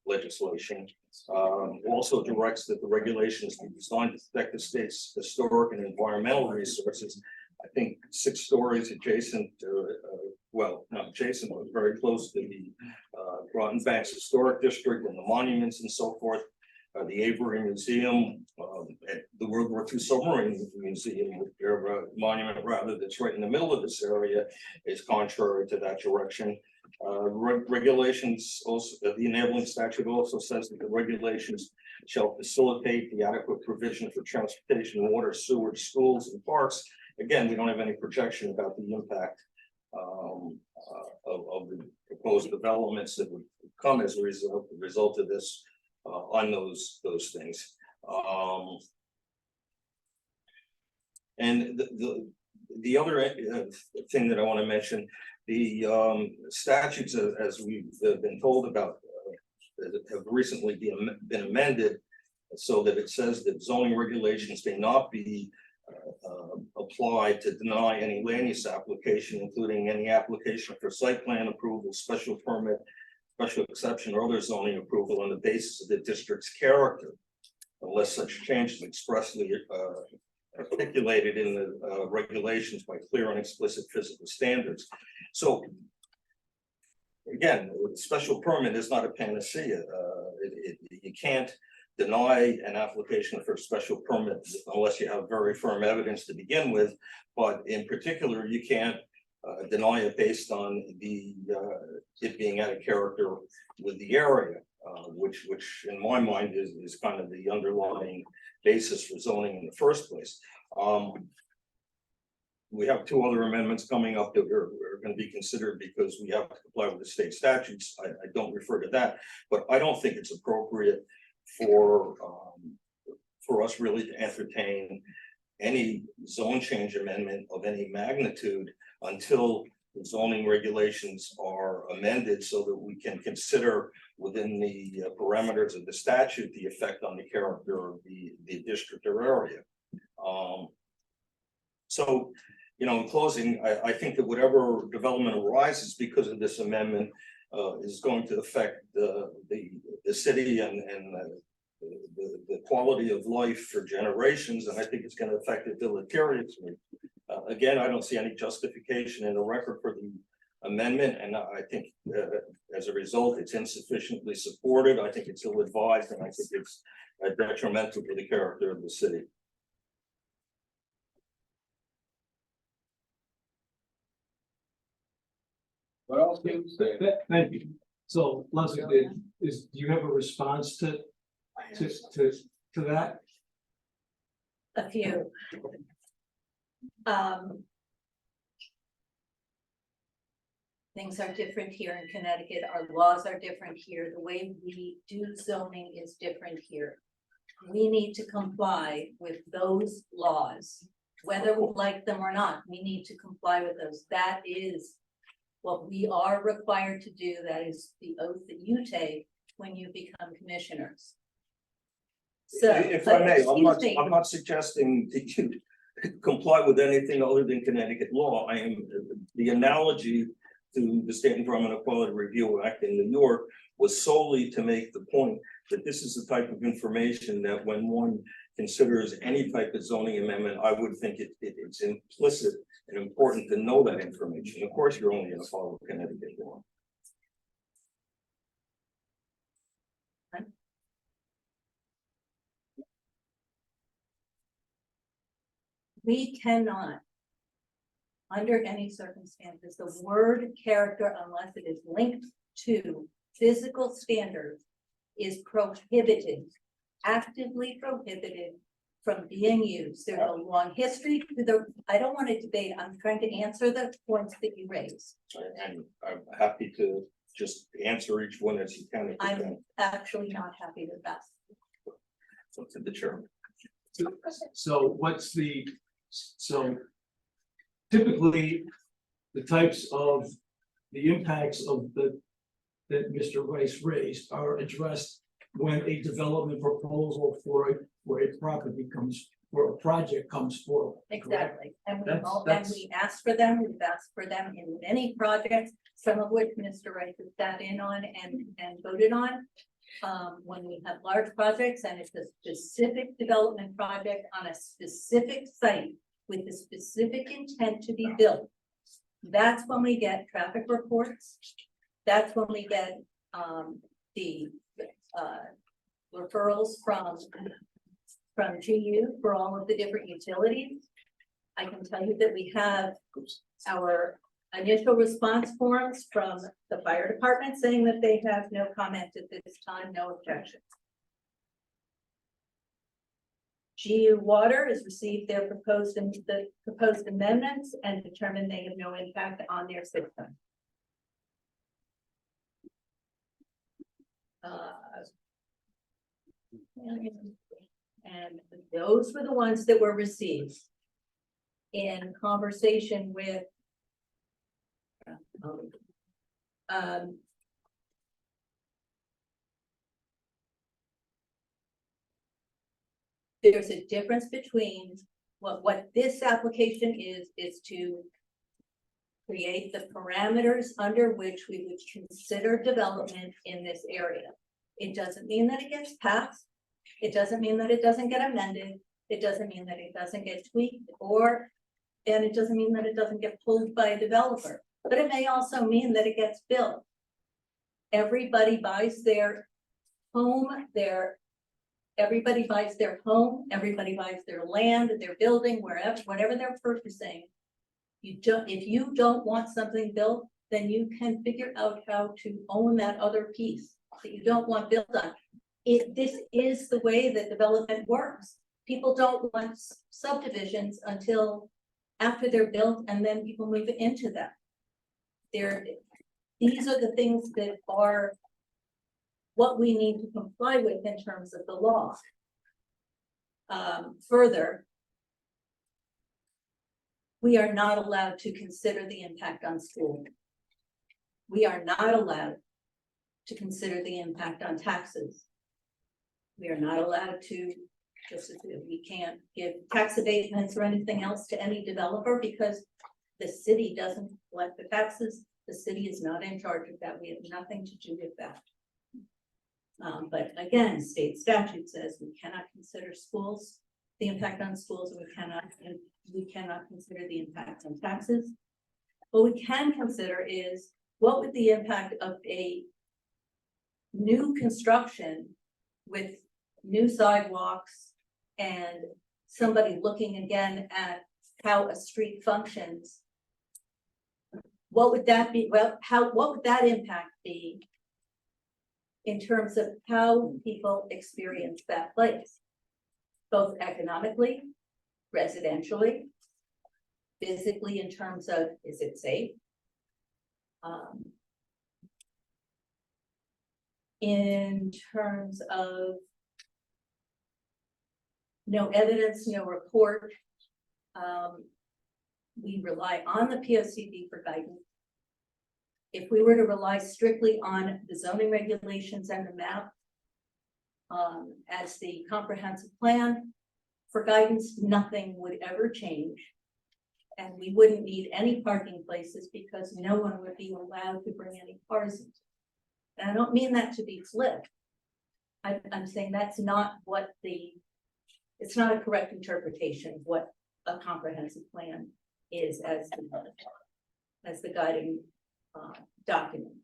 Speaker 1: legislation. Also directs that the regulations be designed to protect the state's historic and environmental resources. I think 6 stories adjacent, well, not adjacent, but very close to the Groton Banks Historic District and the monuments and so forth. The Avery Museum, the World War II Submarine Museum, their monument rather, that's right in the middle of this area, is contrary to that direction. Regulations also, the enabling statute also says that the regulations shall facilitate the adequate provision for transportation, water, sewage, schools, and parks. Again, we don't have any projection about the impact of the proposed developments that would come as a result of this. On those things, and the other thing that I want to mention, the statutes, as we've been told about, have recently been amended so that it says that zoning regulations may not be applied to deny any land use application, including any application for site plan approval, special permit, special exception, or other zoning approval on the basis of the district's character, unless such change is expressly articulated in the regulations by clear and explicit physical standards. So again, special permit is not a panacea. You can't deny an application for a special permit unless you have very firm evidence to begin with, but in particular, you can't deny it based on the it being out of character with the area, which in my mind is kind of the underlying basis for zoning in the first place. We have 2 other amendments coming up that are going to be considered because we have to comply with the state statutes. I don't refer to that, but I don't think it's appropriate for us really to entertain any zone change amendment of any magnitude until the zoning regulations are amended so that we can consider within the parameters of the statute the effect on the character of the district or area. So, you know, in closing, I think that whatever development arises because of this amendment is going to affect the city and the quality of life for generations, and I think it's going to affect it deleteriously. Again, I don't see any justification in the record for the amendment, and I think as a result, it's insufficiently supported. I think it's ill-advised, and I think it's detrimental to the character of the city.
Speaker 2: What else can you say?
Speaker 4: Thank you. So Leslie, do you have a response to that?
Speaker 5: a few. Things are different here in Connecticut, our laws are different here, the way we do zoning is different here. We need to comply with those laws, whether we like them or not, we need to comply with those. That is what we are required to do, that is the oath that you take when you become commissioners. So,
Speaker 1: If I may,
Speaker 5: excuse me.
Speaker 1: I'm not suggesting that you comply with anything other than Connecticut law. I am, the analogy to the State Environmental Quality Review Act in New York was solely to make the point that this is the type of information that when one considers any type of zoning amendment, I would think it's implicit and important to know that information. Of course, you're only gonna follow Connecticut law.
Speaker 5: We cannot, under any circumstances, the word character, unless it is linked to physical standards, is prohibited, actively prohibited from being used. There's a long history to the, I don't want to debate, I'm trying to answer the points that you raised.
Speaker 1: And I'm happy to just answer each one as you can. If you
Speaker 5: I'm
Speaker 1: can.
Speaker 5: actually not happy with that.
Speaker 1: So to the chairman.
Speaker 4: So what's the, so typically, the types of, the impacts of the, that Mr. Rice raised are addressed when a development proposal for a property comes, for a project comes forward. correct?
Speaker 5: Exactly, and we
Speaker 4: That's-
Speaker 5: all, and
Speaker 4: that's-
Speaker 5: we asked for them, we've asked for them in many projects, some of which Mr. Rice has sat in on and voted on. When we have large projects and it's a specific development project on a specific site with a specific intent to be built. That's when we get traffic reports, that's when we get, the, referrals from GU for all of the different utilities. I can tell you that we have our initial response forms from the fire department saying that they have no comment at this time, no objection. GU Water has received their proposed amendments and determined they have no impact on their system. And those were the ones that were received in conversation with there's a difference between what this application is to create the parameters under which we would consider development in this area. It doesn't mean that it gets passed. It doesn't mean that it doesn't get amended. It doesn't mean that it doesn't get tweaked and it doesn't mean that it doesn't get pulled by a developer, but it may also mean that it gets built. Everybody buys their home, everybody buys their home, everybody buys their land, their building, wherever, whatever they're purchasing. If you don't want something built, then you can figure out how to own that other piece that you don't want built on. This is the way that development works. People don't want subdivisions until after they're built and then people move into them. These are the things that are what we need to comply with in terms of the law. Further, we are not allowed to consider the impact on school. We are not allowed to consider the impact on taxes. We are not allowed to, we can't give tax abatements or anything else to any developer because the city doesn't collect the taxes. The city is not in charge of that. We have nothing to do with that. But again, state statute says we cannot consider schools, the impact on schools, and we cannot consider the impact on taxes. What we can consider is what would the impact of a new construction with new sidewalks and somebody looking again at how a street functions. What would that be? Well, what would that impact be in terms of how people experience that place, both economically residentially. Physically, in terms of, is it safe? In terms of no evidence, no report. We rely on the POCD for guidance. If we were to rely strictly on the zoning regulations and the map as the comprehensive plan for guidance, nothing would ever change. And we wouldn't need any parking places because no one would be allowed to bring any cars into. And I don't mean that to be flip. I'm saying that's not what it's not a correct interpretation of what a comprehensive plan is as the guiding document.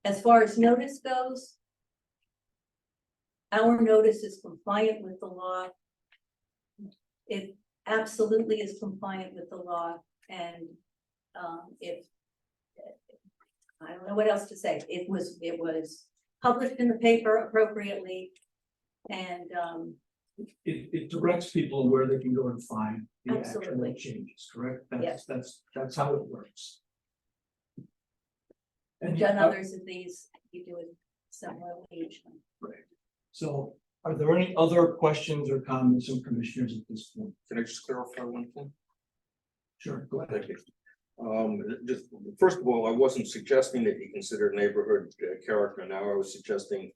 Speaker 5: As far as notice goes, our notice is compliant with the law. It absolutely is compliant with the law, and if I don't know what else to say, it was published in the paper appropriately, and
Speaker 4: It directs people where they can go and find the actual
Speaker 5: Absolutely.
Speaker 4: changes, correct?
Speaker 5: Yes.
Speaker 4: That's how it works.
Speaker 5: we've done others of these, you do it similarly each time.
Speaker 4: Right. So are there any other questions or comments from commissioners at this point?
Speaker 1: Can I just clarify one thing?
Speaker 4: Sure, go ahead.
Speaker 1: Thank you. Just, first of all, I wasn't suggesting that you consider neighborhood character. Now I was suggesting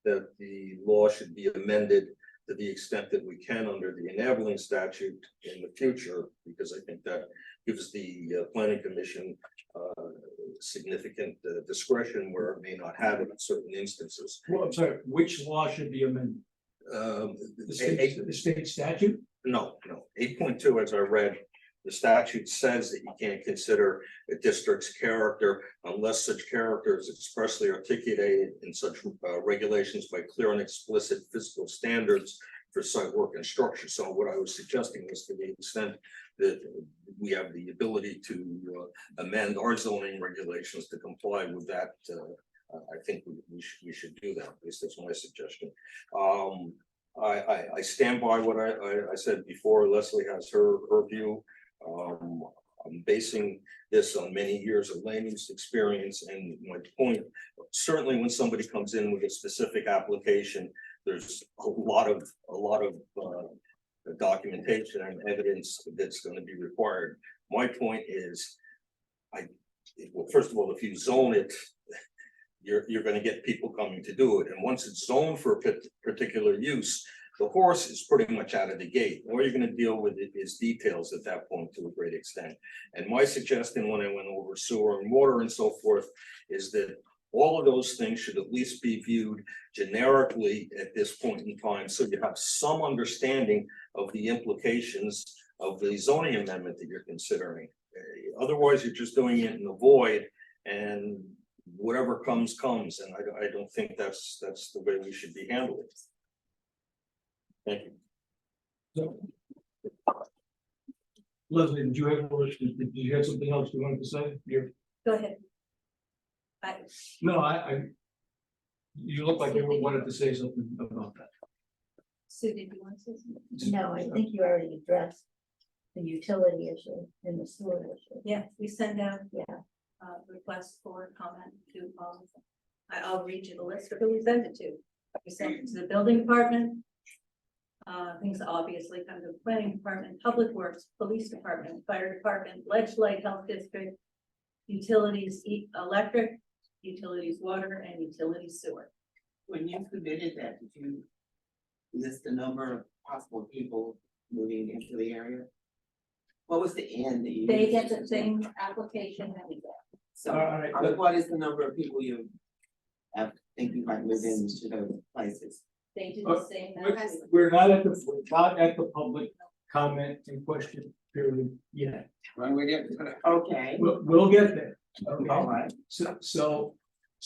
Speaker 1: that the law should be amended to the extent that we can under the enabling statute in the future, because I think that gives the planning commission significant discretion where it may not have it in certain instances.
Speaker 4: Well, I'm sorry, which law should be amended? The state statute?
Speaker 1: No, 8.2, as I read, the statute says that you can't consider a district's character unless such character is expressly articulated in such regulations by clear and explicit physical standards for site work and structure. So what I was suggesting was, to the extent that we have the ability to amend our zoning regulations to comply with that, I think we should do that. At least that's my suggestion. I stand by what I said before. Leslie has her view. I'm basing this on many years of land use experience, and my point, certainly when somebody comes in with a specific application, there's a lot of documentation and evidence that's going to be required. My point is, well, first of all, if you zone it, you're going to get people coming to do it, and once it's zoned for a particular use, the horse is pretty much out of the gate. All you're going to deal with is details at that point to a great extent. And my suggestion when I went over sewer and water and so forth is that all of those things should at least be viewed generically at this point in time, so you have some understanding of the implications of the zoning amendment that you're considering. Otherwise, you're just doing it in the void, and whatever comes, and I don't think that's the way we should be handling it. Thank you.
Speaker 4: So, Leslie, did you have something else you wanted to say?
Speaker 5: Go ahead.
Speaker 4: You look like you wanted to say something about that.
Speaker 5: Sue, did you want to say something?
Speaker 6: No, I think you already addressed the utility issue and the sewer issue.
Speaker 5: Yeah, we send out
Speaker 6: Yeah.
Speaker 5: requests for comment to all of them. I'll read you the list of who we sent it to. We sent it to the building department. Things obviously come to the planning department, public works, police department, fire department, Ledgelight Health District, utilities, electric, utilities, water, and utilities sewer.
Speaker 7: When you submitted that, did you list the number of possible people moving into the area? What was the end that you?
Speaker 5: They
Speaker 7: used?
Speaker 5: get the same application that we get.
Speaker 7: So,
Speaker 4: All right.
Speaker 7: what is the number of people you think you might move into those places?
Speaker 5: They do the same.
Speaker 4: We're not at the public comment and question period yet.
Speaker 7: When we get, okay.
Speaker 4: We'll get there. Okay.
Speaker 7: All right.
Speaker 4: So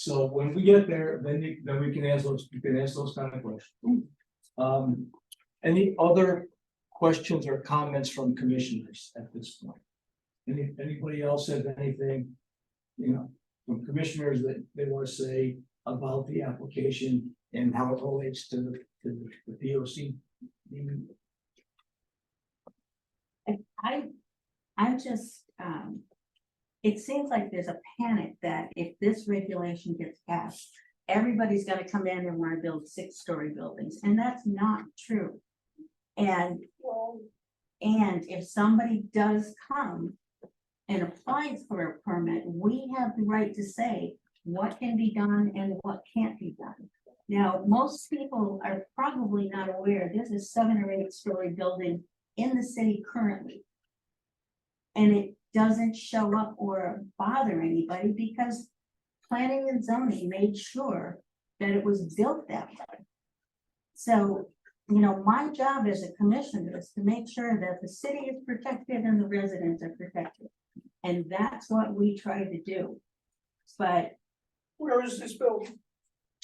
Speaker 4: when we get there, then we can ask those, kind of questions. Any other questions or comments from commissioners at this point? Anybody else have anything, from commissioners that they want to say about the application and how it relates to the POC?
Speaker 6: I'm just, it seems like there's a panic that if this regulation gets passed, everybody's gonna come in and wanna build 6-story buildings, and that's not true. And
Speaker 3: Well,
Speaker 6: if somebody does come and applies for a permit, we have the right to say what can be done and what can't be done. Now, most people are probably not aware, there's a 7 or 8-story building in the city currently. And it doesn't show up or bother anybody because planning and zoning made sure that it was built that way. So, you know, my job as a commissioner is to make sure that the city is protected and the residents are protected. And that's what we try to do. But
Speaker 3: where is this building?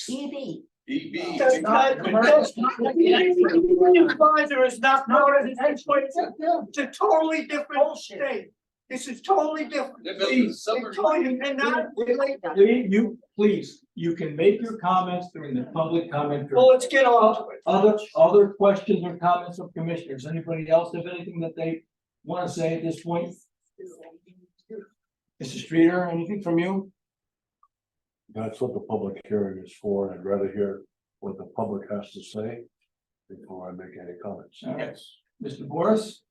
Speaker 6: EB,
Speaker 3: That's not, that's not, the advisor is not, it's a totally different state. This is totally different.
Speaker 4: Please,
Speaker 3: They totally cannot relate that.
Speaker 4: please, you can make your comments during the public comment.
Speaker 3: Well, let's get on to it.
Speaker 4: Other questions or comments of commissioners? Anybody else have anything that they want to say at this point? Mr. Streeter, anything from you?
Speaker 8: That's what the public hearing is for, and I'd rather hear what the public has to say before I make any comments.
Speaker 4: All right, Mr. Boris?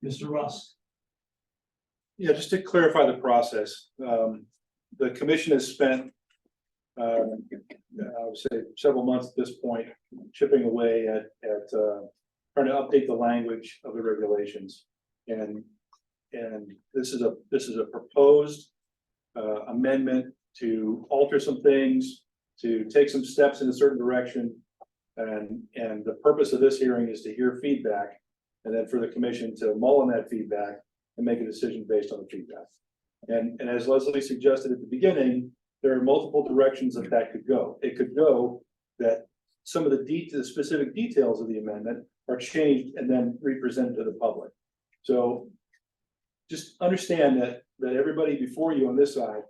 Speaker 4: Mr. Russ?
Speaker 9: Yeah, just to clarify the process, the commission has spent, I would say, several months at this point, chipping away at trying to update the language of the regulations. And this is a proposed amendment to alter some things, to take some steps in a certain direction. And the purpose of this hearing is to hear feedback, and then for the commission to mull on that feedback and make a decision based on the feedback. And as Leslie suggested at the beginning, there are multiple directions that could go. It could go that some of the specific details of the amendment are changed and then represented to the public. So just understand that everybody before you on this side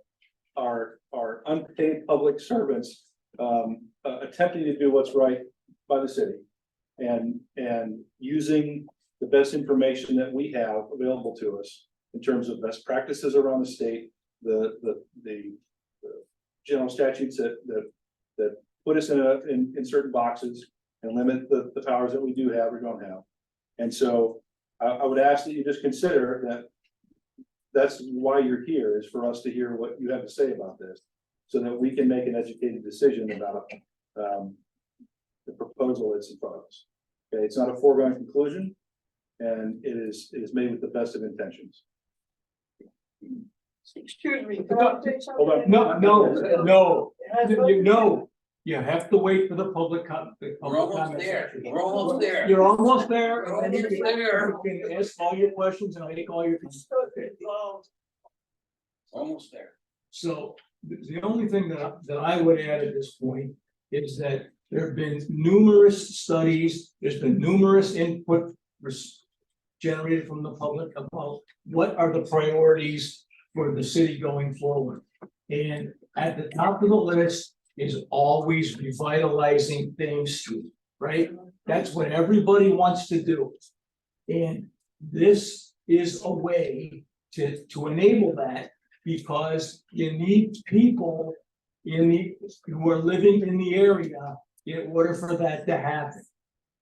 Speaker 9: are unpaid public servants attempting to do what's right by the city and using the best information that we have available to us in terms of best practices around the state, the general statutes that put us in certain boxes and limit the powers that we do have or don't have. And so I would ask that you just consider that that's why you're here, is for us to hear what you have to say about this, so that we can make an educated decision about the proposal that's in front of us. Okay, it's not a foregone conclusion, and it is made with the best of intentions.
Speaker 3: Excuse me. Can I say something?
Speaker 9: Hold on.
Speaker 4: No,
Speaker 3: It has nothing-
Speaker 4: no, you have to wait for the public comment.
Speaker 10: We're almost there. We're almost there.
Speaker 4: You're almost there.
Speaker 10: We're
Speaker 4: and then
Speaker 10: almost
Speaker 4: you
Speaker 10: there.
Speaker 4: can ask all your questions and make all your.
Speaker 10: Almost there.
Speaker 4: So the only thing that I would add at this point is that there have been numerous studies, there's been numerous input generated from the public about what are the priorities for the city going forward. And at the top of the list is always revitalizing Thames Street, right? That's what everybody wants to do. And this is a way to enable that, because you need people who are living in the area in order for that to happen.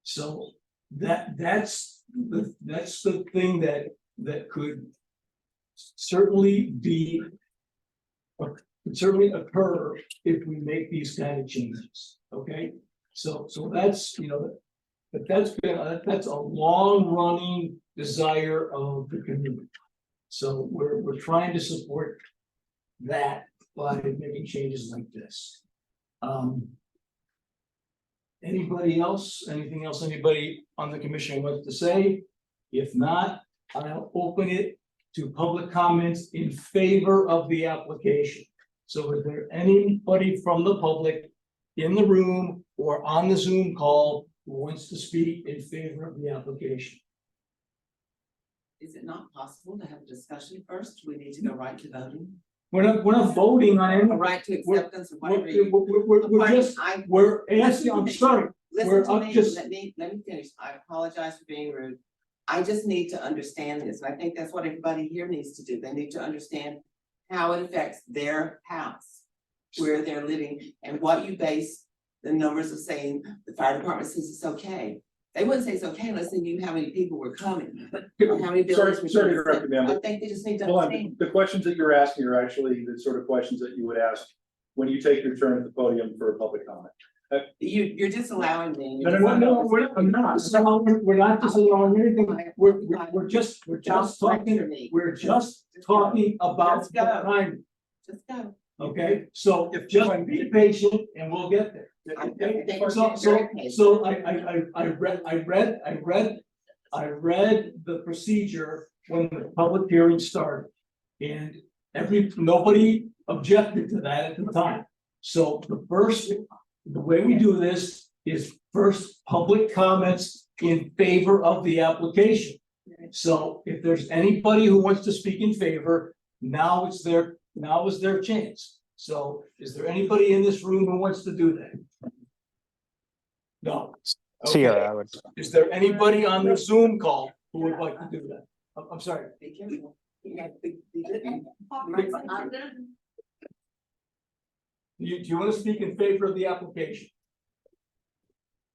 Speaker 4: So that's the thing that could certainly occur if we make these kind of changes. Okay, so that's, but that's a long running desire of the community. So we're trying to support that by making changes like this. Anybody else, anything else anybody on the commission wants to say? If not, I'll open it to public comments in favor of the application. So is there anybody from the public in the room or on the Zoom call who wants to speak in favor of the application?
Speaker 7: Is it not possible to have a discussion first? We need to go right to voting.
Speaker 4: We're not voting on
Speaker 7: A
Speaker 4: any.
Speaker 7: right to acceptance of whatever
Speaker 4: We're just, we're asking, I'm sorry,
Speaker 7: Listen
Speaker 4: we're
Speaker 7: to
Speaker 4: up
Speaker 7: me,
Speaker 4: just.
Speaker 7: let me finish. I apologize for being rude. I just need to understand this, and I think that's what everybody here needs to do. They need to understand how it affects their house, where they're living, and what you base the numbers of saying the fire department says it's okay. They wouldn't say it's okay unless they knew how many people were coming, or how many buildings were.
Speaker 9: Sorry to interrupt you, ma'am,
Speaker 7: I
Speaker 9: but-
Speaker 7: think they just need to
Speaker 9: Well,
Speaker 7: understand.
Speaker 9: the questions that you're asking are actually the sort of questions that you would ask when you take your turn at the podium for a public comment.
Speaker 7: You're just allowing me.
Speaker 4: No, I'm not. So we're not disallowing anything. We're just talking, we're just talking about
Speaker 7: Let's
Speaker 4: the
Speaker 7: go.
Speaker 4: time,
Speaker 7: Just go.
Speaker 4: okay? So if just be patient and we'll get there.
Speaker 7: I think we're
Speaker 4: So,
Speaker 7: very patient.
Speaker 4: so I read the procedure when the public hearing started. And nobody objected to that at the time. So the way we do this is first public comments in favor of the application. So if there's anybody who wants to speak in favor, now is their chance. So is there anybody in this room who wants to do that? No.
Speaker 11: Sierra,
Speaker 4: Okay.
Speaker 11: I would.
Speaker 4: Is there anybody on the Zoom call who would like to do that? I'm sorry.
Speaker 7: Be careful. Be good.
Speaker 4: Do you want to speak in favor of the application?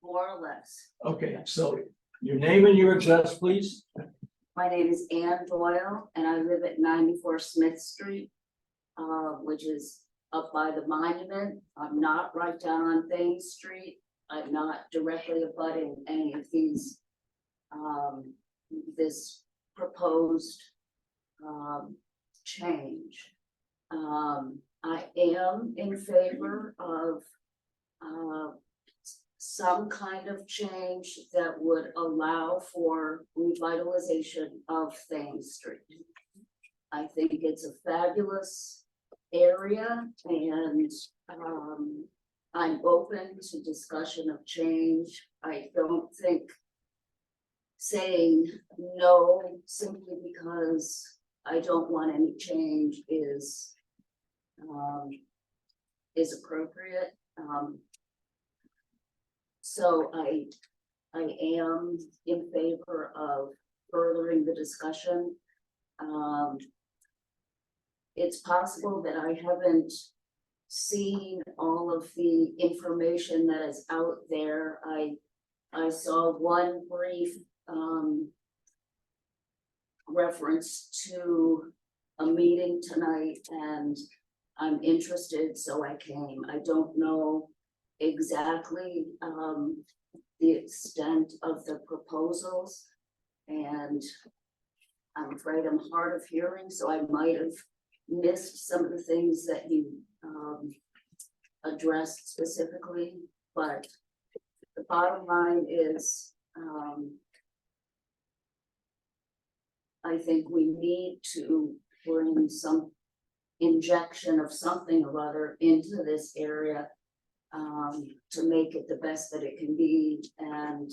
Speaker 12: More or less.
Speaker 4: Okay, so your name and your address, please.
Speaker 12: My name is Ann Doyle and I live at 94 Smith Street, which is up by the monument. I'm not right down on Thames Street. I'm not directly abutting any of these, this proposed, change. I am in favor of, some kind of change that would allow for revitalization of Thames Street. I think it's a fabulous area and I'm open to discussion of change. I don't think saying no simply because I don't want any change is appropriate. So I am in favor of furthering the discussion. It's possible that I haven't seen all of the information that is out there. I saw one brief reference to a meeting tonight and I'm interested, so I came. I don't know exactly the extent of the proposals. And I'm afraid I'm hard of hearing, so I might have missed some of the things that you addressed specifically, but the bottom line is I think we need to bring some injection of something or other into this area to make it the best that it can be, and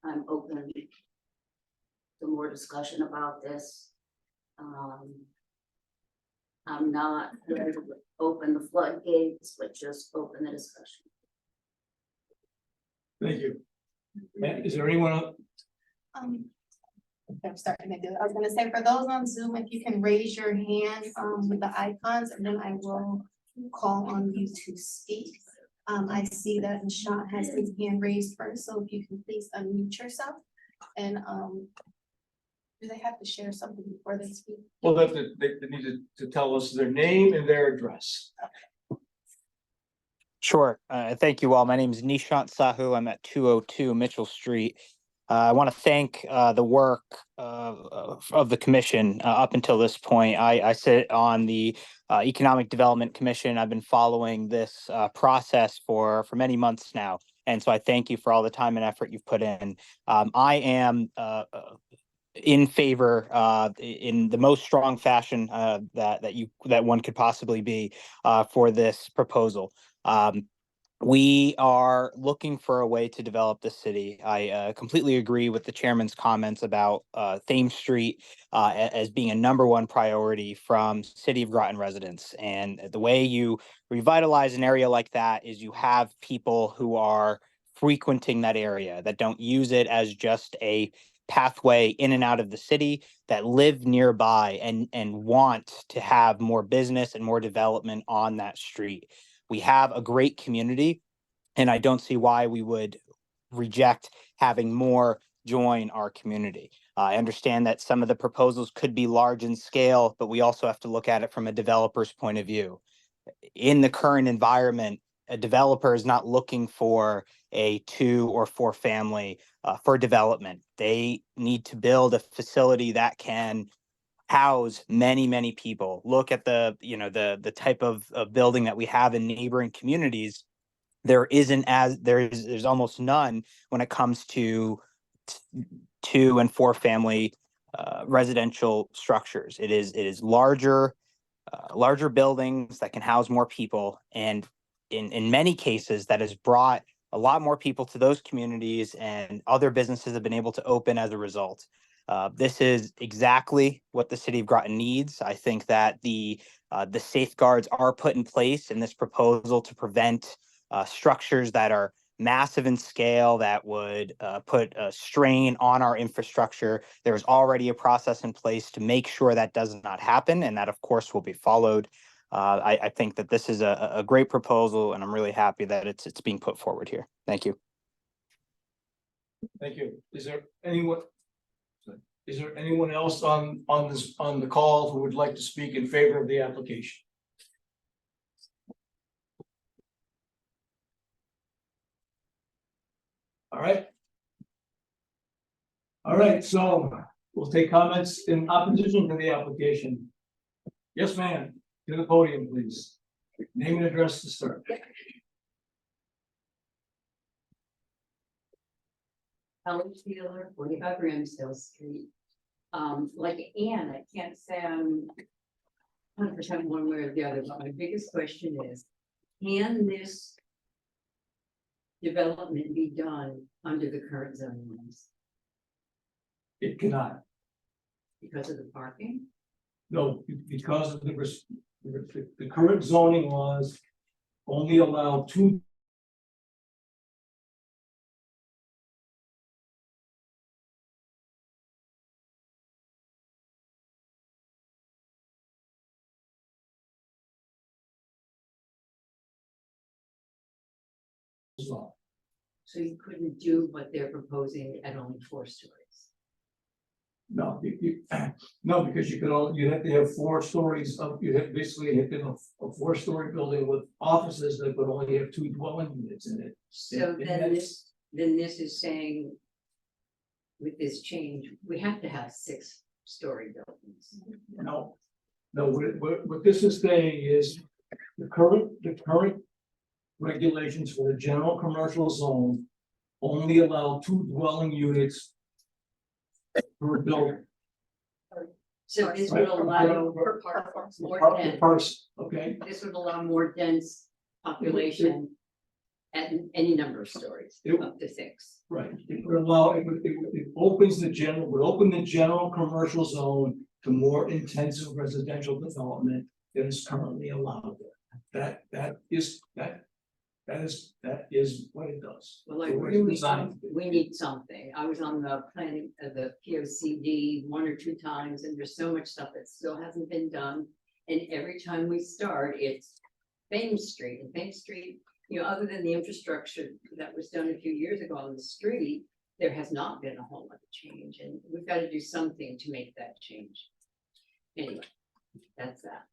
Speaker 12: I'm open to more discussion about this. I'm not ready to open the floodgates, but just open the discussion.
Speaker 4: Thank you. Is there anyone else?
Speaker 13: I'm starting to do it. I was gonna say, for those on Zoom, if you can raise your hand with the icons, and then I will call on you to speak. I see that Nishant has his hand raised first, so if you can please unmute yourself. And do they have to share something before they speak?
Speaker 4: Well, they need to tell us their name and their address.
Speaker 11: Sure. Thank you all. My name is Nishant Sahu. I'm at 202 Mitchell Street. I want to thank the work of the commission up until this point. I sit on the Economic Development Commission. I've been following this process for many months now. And so I thank you for all the time and effort you've put in. I am in favor in the most strong fashion that one could possibly be for this proposal. We are looking for a way to develop the city. I completely agree with the chairman's comments about Thames Street as being a #1 priority from City of Groton residents. And the way you revitalize an area like that is you have people who are frequenting that area, that don't use it as just a pathway in and out of the city, that live nearby and want to have more business and more development on that street. We have a great community, and I don't see why we would reject having more join our community. I understand that some of the proposals could be large in scale, but we also have to look at it from a developer's point of view. In the current environment, a developer is not looking for a 2 or 4 family for development. They need to build a facility that can house many people. Look at the type of building that we have in neighboring communities. There's almost none when it comes to 2 and 4 family residential structures. It is larger buildings that can house more people, and in many cases that has brought a lot more people to those communities, and other businesses have been able to open as a result. This is exactly what the city of Groton needs. I think that the safeguards are put in place in this proposal to prevent structures that are massive in scale, that would put a strain on our infrastructure. There's already a process in place to make sure that does not happen, and that, of course, will be followed. I think that this is a great proposal, and I'm really happy that it's being put forward here. Thank you.
Speaker 4: Thank you. Is there anyone else on the call who would like to speak in favor of the application? All right, so we'll take comments in opposition to the application. Yes, ma'am, to the podium, please. Name and address to start.
Speaker 14: Helen Taylor, 45 Ramsdale Street. Like Ann, I can't say I'm 100% one way or the other, but my biggest question is, can this development be done under the current zoning laws
Speaker 4: It cannot.
Speaker 14: because of the parking?
Speaker 4: No, because of the current zoning laws only allow 2.
Speaker 14: So you couldn't do what they're proposing at only 4 stories?
Speaker 4: No, no, because you have to have 4 stories of, you have basically a 4-story building with offices that would only have 2 dwelling units in it.
Speaker 14: So then this is saying, with this change, we have to have 6-story buildings.
Speaker 4: No, what this is saying is the current regulations for the general commercial zone only allow 2 dwelling units per building.
Speaker 14: So this would allow more dense,
Speaker 4: okay?
Speaker 14: This would allow more dense population at any number of stories, up to 6.
Speaker 4: Right, it would allow, it opens the general, would open the general commercial zone to more intensive residential development than is currently allowed there. That is what it does.
Speaker 14: Well, I really, we need something. I was on the planning of the POCD 1 or 2 times, and there's so much stuff that still hasn't been done. And every time we start, it's Thames Street, and Thames Street, you know, other than the infrastructure that was done a few years ago on the street, there has not been a whole lot of change, and we've got to do something to make that change. Anyway, that's that.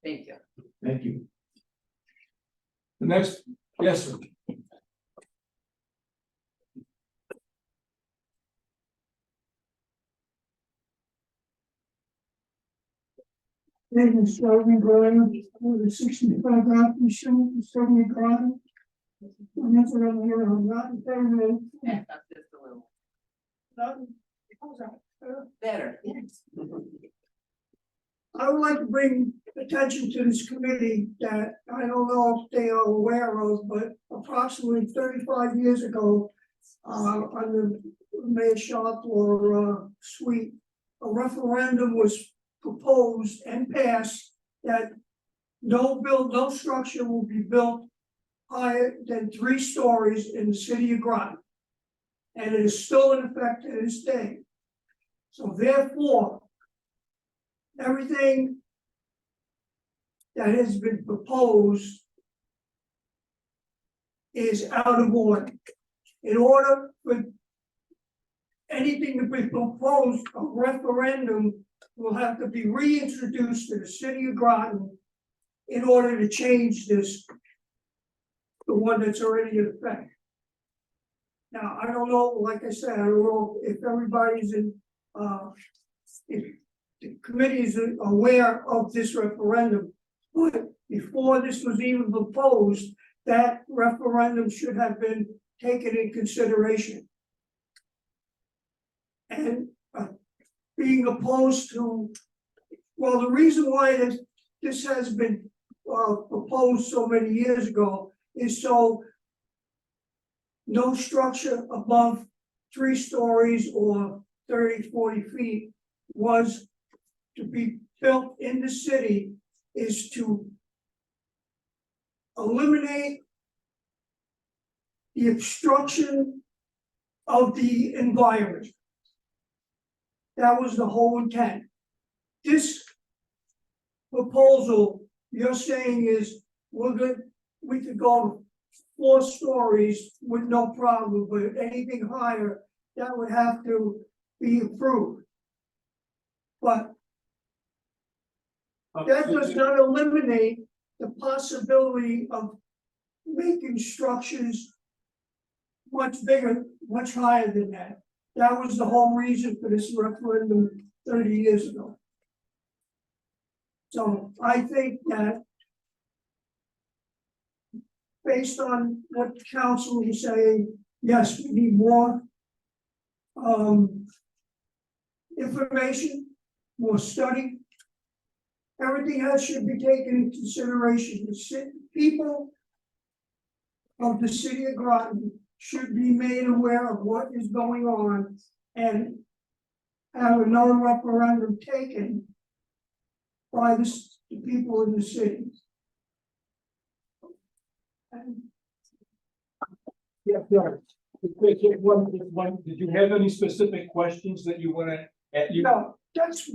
Speaker 14: Thank you.
Speaker 4: Thank you. The next, yes, sir.
Speaker 3: Name is Sheldon Graham, 65 Groton Street, Sheldon Graham. I'm not around here, I'm not in favor.
Speaker 14: Yeah, that's just a little
Speaker 7: Better.
Speaker 3: I would like to bring attention to this committee that I don't know if they are aware of, but approximately 35 years ago, under Mayor Sharp or Sweet, a referendum was proposed and passed that no structure will be built higher than 3 stories in the city of Groton. And it is still in effect to this day. So therefore, everything that has been proposed is out of order. In order for anything to be proposed, a referendum will have to be reintroduced to the city of Groton in order to change this, the one that's already in effect. Now, I don't know, like I said, I don't know if everybody's if the committee is aware of this referendum, but before this was even proposed, that referendum should have been taken in consideration. And being opposed to, well, the reason why this has been proposed so many years ago is so no structure above 3 stories or 30, 40 feet was to be built in the city, is to eliminate the obstruction of the environment. That was the whole intent. This proposal you're saying is we could go 4 stories with no problem, but anything higher, that would have to be approved. But that does not eliminate the possibility of making structures much bigger, much higher than that. That was the whole reason for this referendum 30 years ago. So I think that based on what the council is saying, yes, we need more information, more study. Everything else should be taken into consideration. The people of the city of Groton should be made aware of what is going on and have a non-referendum taken by the people in the city.
Speaker 4: Yeah, sure. Did you have any specific questions that you want to add?
Speaker 3: No, that's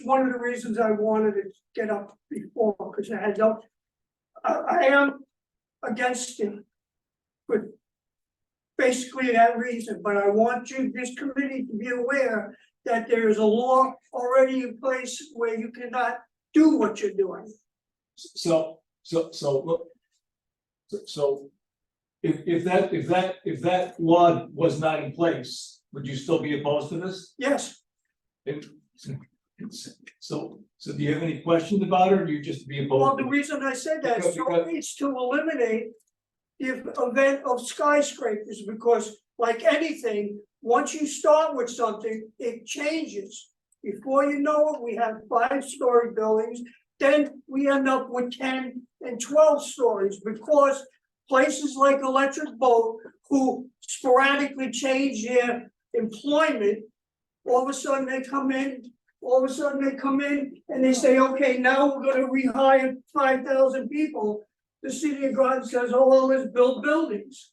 Speaker 3: one of the reasons I wanted to get up before, because I am against it. But basically that reason, but I want this committee to be aware that there is a law already in place where you cannot do what you're doing.
Speaker 4: So look. So if that law was not in place, would you still be opposed to this?
Speaker 3: Yes.
Speaker 4: So do you have any questions about it, or do you just be opposed?
Speaker 3: Well, the reason I said that is to eliminate the event of skyscrapers, because like anything, once you start with something, it changes. Before you know it, we have 5-story buildings, then we end up with 10 and 12 stories, because places like Electric Boat, who sporadically change their employment, all of a sudden they come in and they say, okay, now we're gonna rehire 5,000 people. The city of Groton says, oh, well, let's build buildings.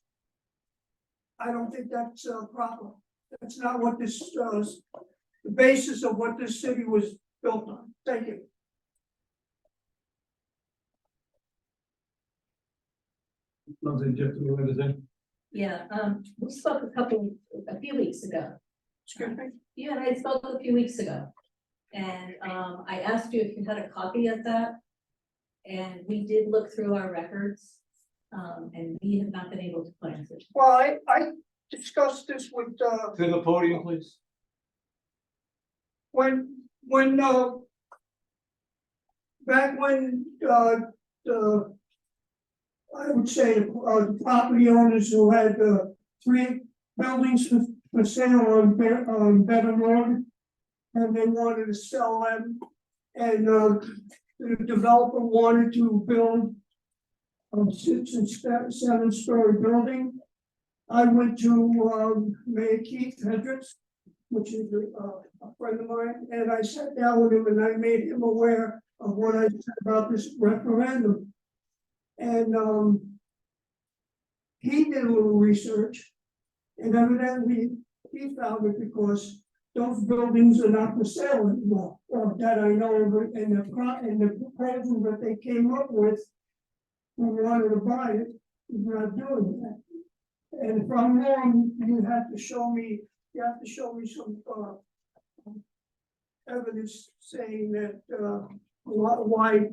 Speaker 3: I don't think that's a problem. That's not what this does. The basis of what this city was built on. Thank you.
Speaker 5: Yeah, we spoke a few weeks ago.
Speaker 3: Excuse me?
Speaker 5: You and I spoke a few weeks ago. And I asked you if you had a copy of that. And we did look through our records. And we have not been able to find it.
Speaker 3: Well, I discussed this with
Speaker 4: To the podium, please.
Speaker 3: when back when the I would say the property owners who had 3 buildings for sale on Better Road, and they wanted to sell them, and the developer wanted to build a 6 and 7-story building. I went to Mayor Keith Hendricks, which is a friend of mine, and I sat down with him and I made him aware of what I said about this referendum. And he did a little research, and evidently he found it because those buildings are not for sale anymore, or that I know of, and the proposal that they came up with. Who wanted to buy it, is not doing that. And if I'm wrong, you have to show me some, evidence saying that, why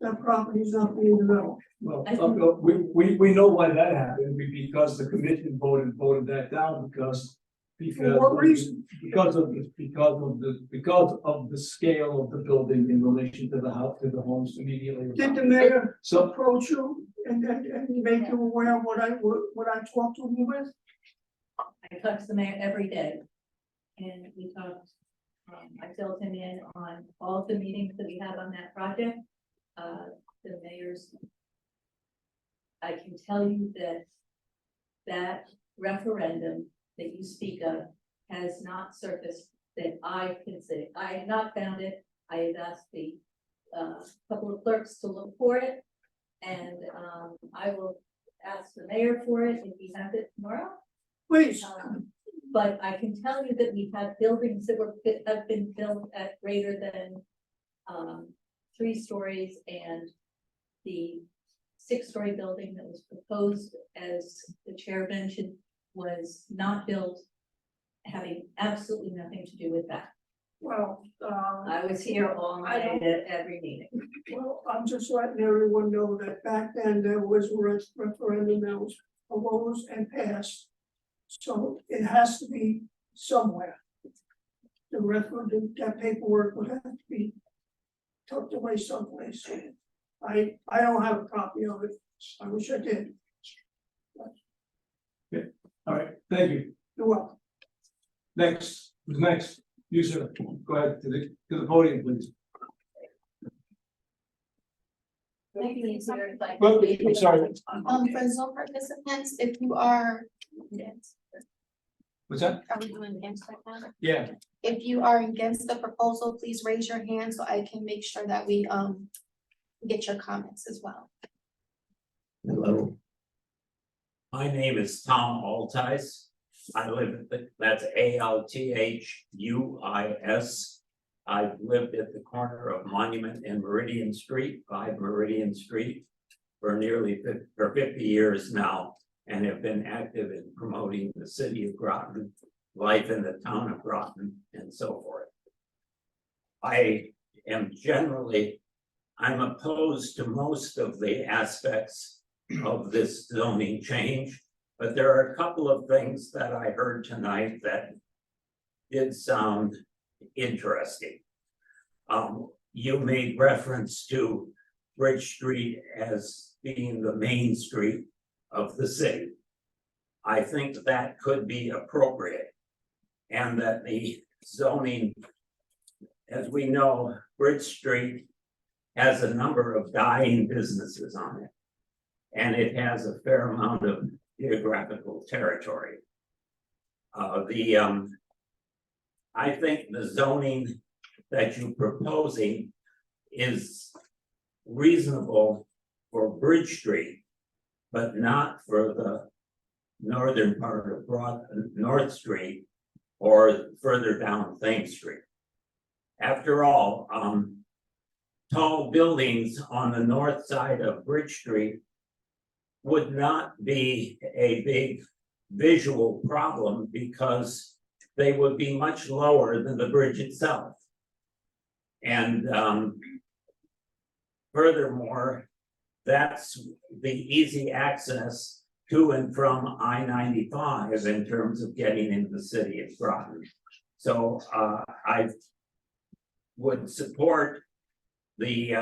Speaker 3: that property is not being developed.
Speaker 4: Well, we know why that happened, because the commission voted that down
Speaker 3: For what reason?
Speaker 4: because of the scale of the building in relation to the house, to the homes immediately.
Speaker 3: Did the mayor
Speaker 4: So-
Speaker 3: approach you and make you aware of what I talked to him with?
Speaker 5: I talk to the mayor every day. And we talked, I filled him in on all of the meetings that we had on that project. The mayor's. I can tell you that that referendum that you speak of has not surfaced that I can see. I have not found it. I have asked the couple of clerks to look for it. And I will ask the mayor for it if he has it tomorrow.
Speaker 3: Please.
Speaker 5: But I can tell you that we have buildings that have been built at greater than 3 stories, and the 6-story building that was proposed, as the chair mentioned, was not built, having absolutely nothing to do with that.
Speaker 3: Well,
Speaker 5: I was here all night at every meeting.
Speaker 3: well, I'm just letting everyone know that back then there was a referendum that was proposed and passed. So it has to be somewhere. The referendum, that paperwork would have to be tucked away someplace. I don't have a copy of it. I wish I did.
Speaker 4: All right, thank you.
Speaker 3: You're welcome.
Speaker 4: Next, who's next? You, sir, go ahead to the podium, please.
Speaker 5: Maybe easier if I.
Speaker 4: Well, I'm sorry,
Speaker 13: For Zoom participants, if you are.
Speaker 4: what's that?
Speaker 13: Are we doing against right now?
Speaker 4: Yeah,
Speaker 13: If you are against the proposal, please raise your hand so I can make sure that we get your comments as well.
Speaker 10: Hello. My name is Tom Altice. I live, that's Althus. I've lived at the corner of Monument and Meridian Street, 5 Meridian Street, for nearly 50 years now, and have been active in promoting the city of Groton, life in the town of Groton, and so forth. I'm opposed to most of the aspects of this zoning change, but there are a couple of things that I heard tonight that did sound interesting. You made reference to Bridge Street as being the main street of the city. I think that could be appropriate, and that the zoning, as we know, Bridge Street has a number of dying businesses on it, and it has a fair amount of geographical territory. I think the zoning that you're proposing is reasonable for Bridge Street, but not for the northern part of North Street or further down Thames Street. After all, tall buildings on the north side of Bridge Street would not be a big visual problem because they would be much lower than the bridge itself. And furthermore, that's the easy access to and from I-95 in terms of getting into the city of Groton. So I would support the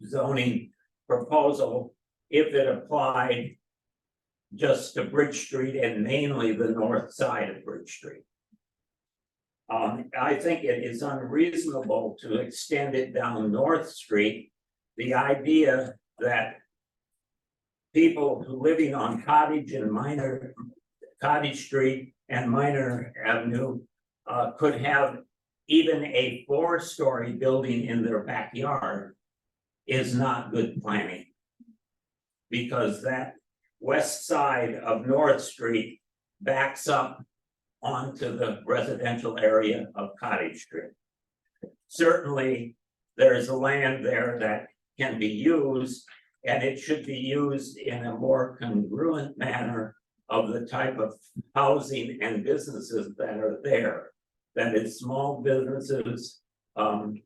Speaker 10: zoning proposal if it applied just to Bridge Street and mainly the north side of Bridge Street. I think it is unreasonable to extend it down North Street. The idea that people living on Cottage Street and Minor Avenue could have even a 4-story building in their backyard is not good planning. Because that west side of North Street backs up onto the residential area of Cottage Street. Certainly, there is land there that can be used, and it should be used in a more congruent manner of the type of housing and businesses that are there. That is small businesses, 2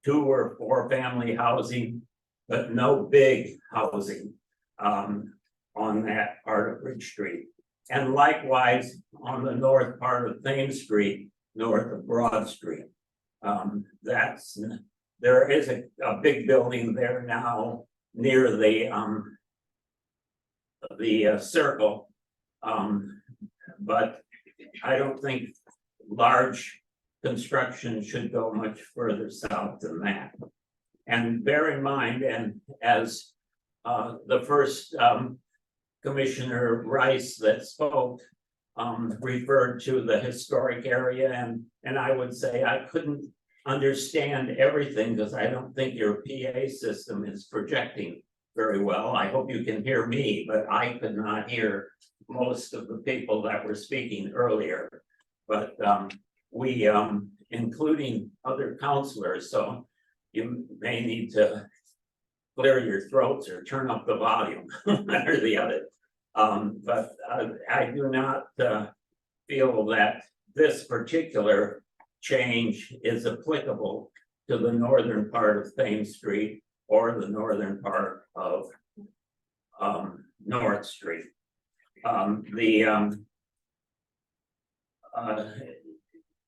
Speaker 10: or 4 family housing, but no big housing on that part of Bridge Street. And likewise, on the north part of Thames Street, north of Broad Street. There is a big building there now near the circle. But I don't think large construction should go much further south than that. And bear in mind, and as the first Commissioner Rice that spoke referred to the historic area, and I would say I couldn't understand everything because I don't think your PA system is projecting very well. I hope you can hear me, but I could not hear most of the people that were speaking earlier. But we, including other counselors, so you may need to clear your throats or turn up the volume, one or the other. But I do not feel that this particular change is applicable to the northern part of Thames Street or the northern part of North Street.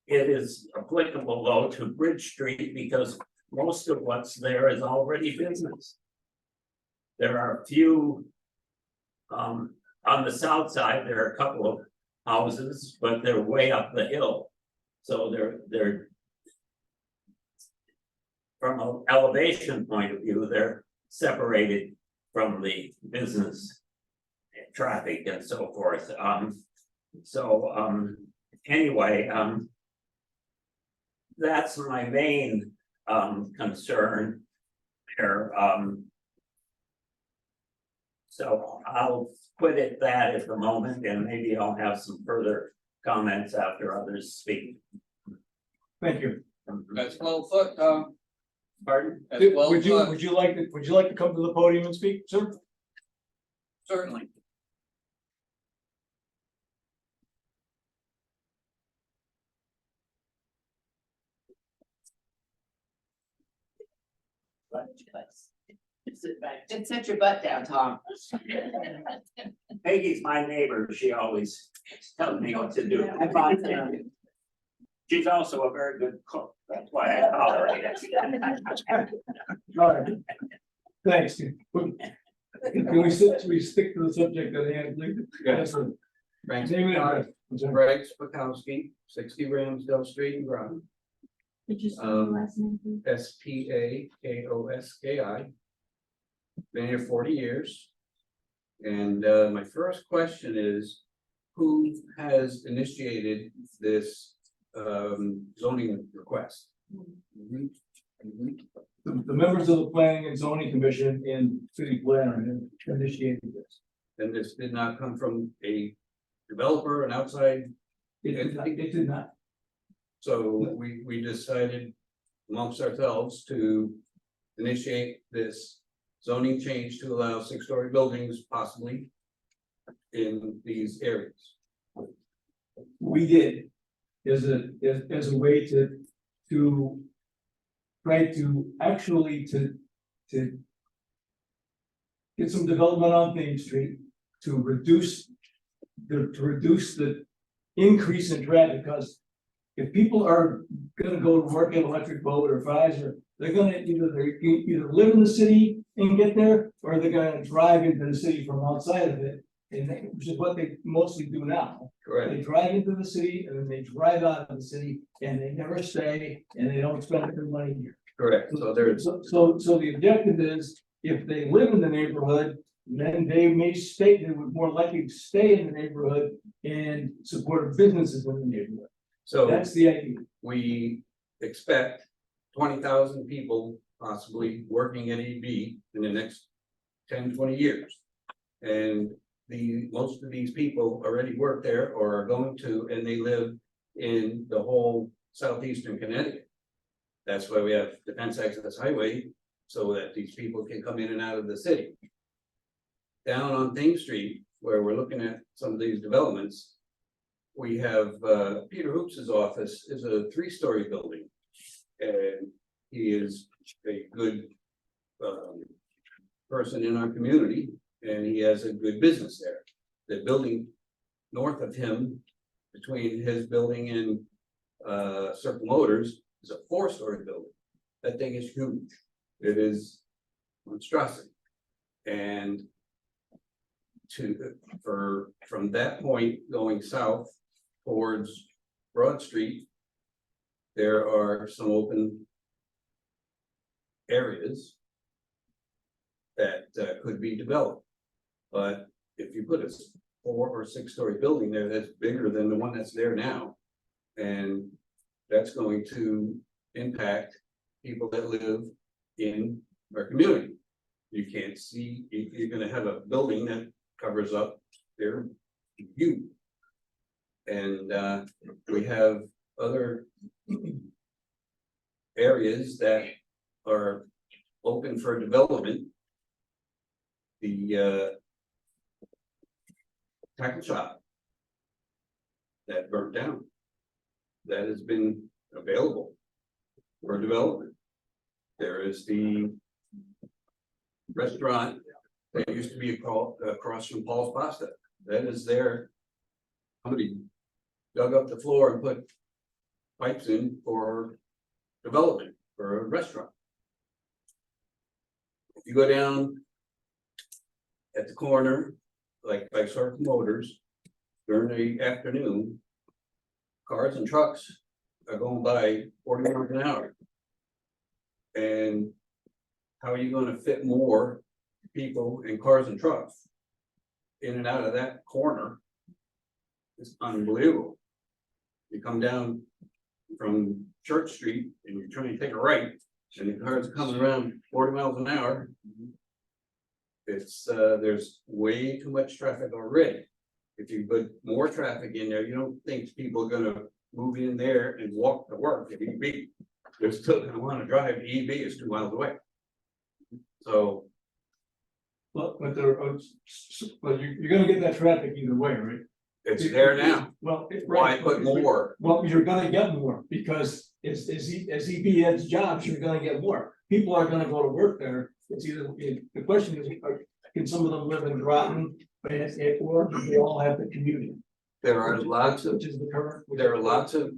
Speaker 10: It is applicable though to Bridge Street because most of what's there is already business. There are a few, on the south side, there are a couple of houses, but they're way up the hill. So they're from an elevation point of view, they're separated from the business traffic and so forth. Anyway, that's my main concern there. So I'll put it that at the moment, and maybe I'll have some further comments after others speak.
Speaker 4: Thank you.
Speaker 2: That's well put, Tom. Pardon? That's well
Speaker 4: Would
Speaker 2: put.
Speaker 4: you like to come to the podium and speak, sir?
Speaker 2: Certainly.
Speaker 10: Sit back.
Speaker 7: Just sit your butt down, Tom.
Speaker 10: Peggy's my neighbor. She always tells me what to do.
Speaker 7: I thought so.
Speaker 10: She's also a very good cook. That's why I tolerate it.
Speaker 4: All right. Thanks. Can we stick to the subject at hand, please? Yes, sir.
Speaker 2: Frank
Speaker 4: Name and address. I'm sorry.
Speaker 2: Greg Spakowski, 60 Ramsdale Street in Groton.
Speaker 6: Did you say the last name, please?
Speaker 2: Spakoski. Been here 40 years. And my first question is, who has initiated this zoning request?
Speaker 4: The members of the Planning and Zoning Commission and City Planner initiated this.
Speaker 2: And this did not come from a developer, an outside?
Speaker 4: It did not.
Speaker 2: So we decided amongst ourselves to initiate this zoning change to allow 6-story buildings possibly in these areas.
Speaker 4: We did, as a way to try to actually to get some development on Main Street, to reduce the increase in traffic, because if people are gonna go to work in electric boat or Pfizer, they're gonna either live in the city and get there, or they're gonna drive into the city from outside of it, which is what they mostly do now.
Speaker 2: Correct.
Speaker 4: They drive into the city and then they drive out of the city and they never stay and they don't spend their money here.
Speaker 2: Correct. So there's
Speaker 4: So the objective is, if they live in the neighborhood, then they would more likely to stay in the neighborhood and support businesses in the neighborhood.
Speaker 2: so
Speaker 4: That's the idea.
Speaker 2: we expect 20,000 people possibly working at EB in the next 10, 20 years. And
Speaker 10: most of these people already work there or are going to, and they live in the whole southeastern Connecticut. That's why we have Defense Access Highway, so that these people can come in and out of the city. Down on Thames Street, where we're looking at some of these developments, we have, Peter Hoops's office is a 3-story building. And he is a good, person in our community, and he has a good business there. The building north of him, between his building and, Circle Motors, is a 4-story building. That thing is huge. It is monstrosity. And from that point going south towards Broad Street, there are some open areas that could be developed. But if you put a 4 or 6-story building there, that's bigger than the one that's there now. And that's going to impact people that live in our community. You can't see, you're gonna have a building that covers up their view. And we have other areas that are open for development. The tackle shop that burnt down, that has been available for development. There is the restaurant that used to be across from Paul's Pasta, that is there. Somebody dug up the floor and put pipes in for development for a restaurant. If you go down at the corner, like by Circle Motors, during the afternoon, cars and trucks are going by 40 miles an hour. And how are you going to fit more people and cars and trucks in and out of that corner? It's unbelievable. You come down from Church Street and you're trying to take a right, and the cars are coming around 40 miles an hour. It's there's way too much traffic already. If you put more traffic in there, you don't think people are gonna move in there and walk to work at EB. They're still gonna wanna drive. EB is 2 miles away. So.
Speaker 4: But you're gonna get that traffic either way, right?
Speaker 10: It's there now.
Speaker 4: Well.
Speaker 10: Why put more?
Speaker 4: Well, you're gonna get more, because as EB adds jobs, you're gonna get more. People are gonna go to work there. It's either, the question is, can some of them live in Groton, or do they all have the community?
Speaker 10: There are lots of,
Speaker 4: Which is the current.
Speaker 10: there are lots of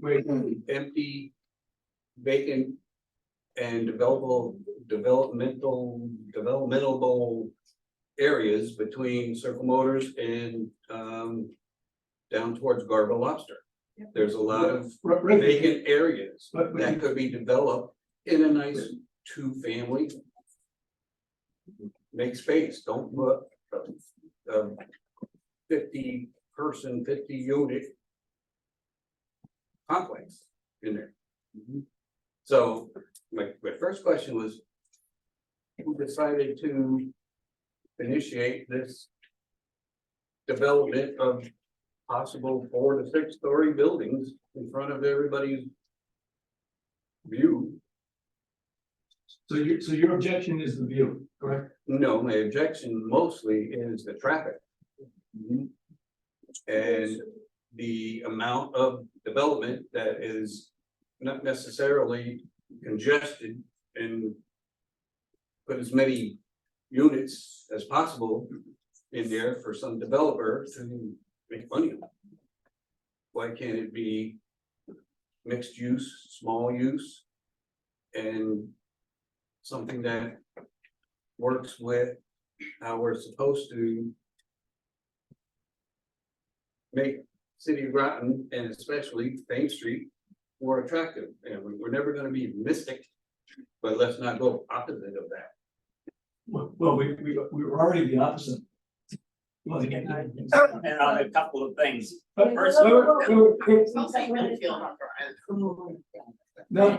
Speaker 10: empty, vacant and developmental areas between Circle Motors and down towards Garbo Lobster. There's a lot of vacant areas that could be developed in a nice 2-family. Make space, don't put a 50-person, 50-unit complex in there. So my first question was, who decided to initiate this development of possible 4 to 6-story buildings in front of everybody's view?
Speaker 4: So your objection is the view, correct?
Speaker 10: No, my objection mostly is the traffic. And the amount of development that is not necessarily congested, and put as many units as possible in there for some developer to make money. Why can't it be mixed use, small use, and something that works with how we're supposed to make City of Groton, and especially Thames Street, more attractive? And we're never gonna be mystic, but let's not go opposite of that.
Speaker 4: Well, we were already the opposite. Well, again,
Speaker 10: And on a couple of things.
Speaker 4: First, no,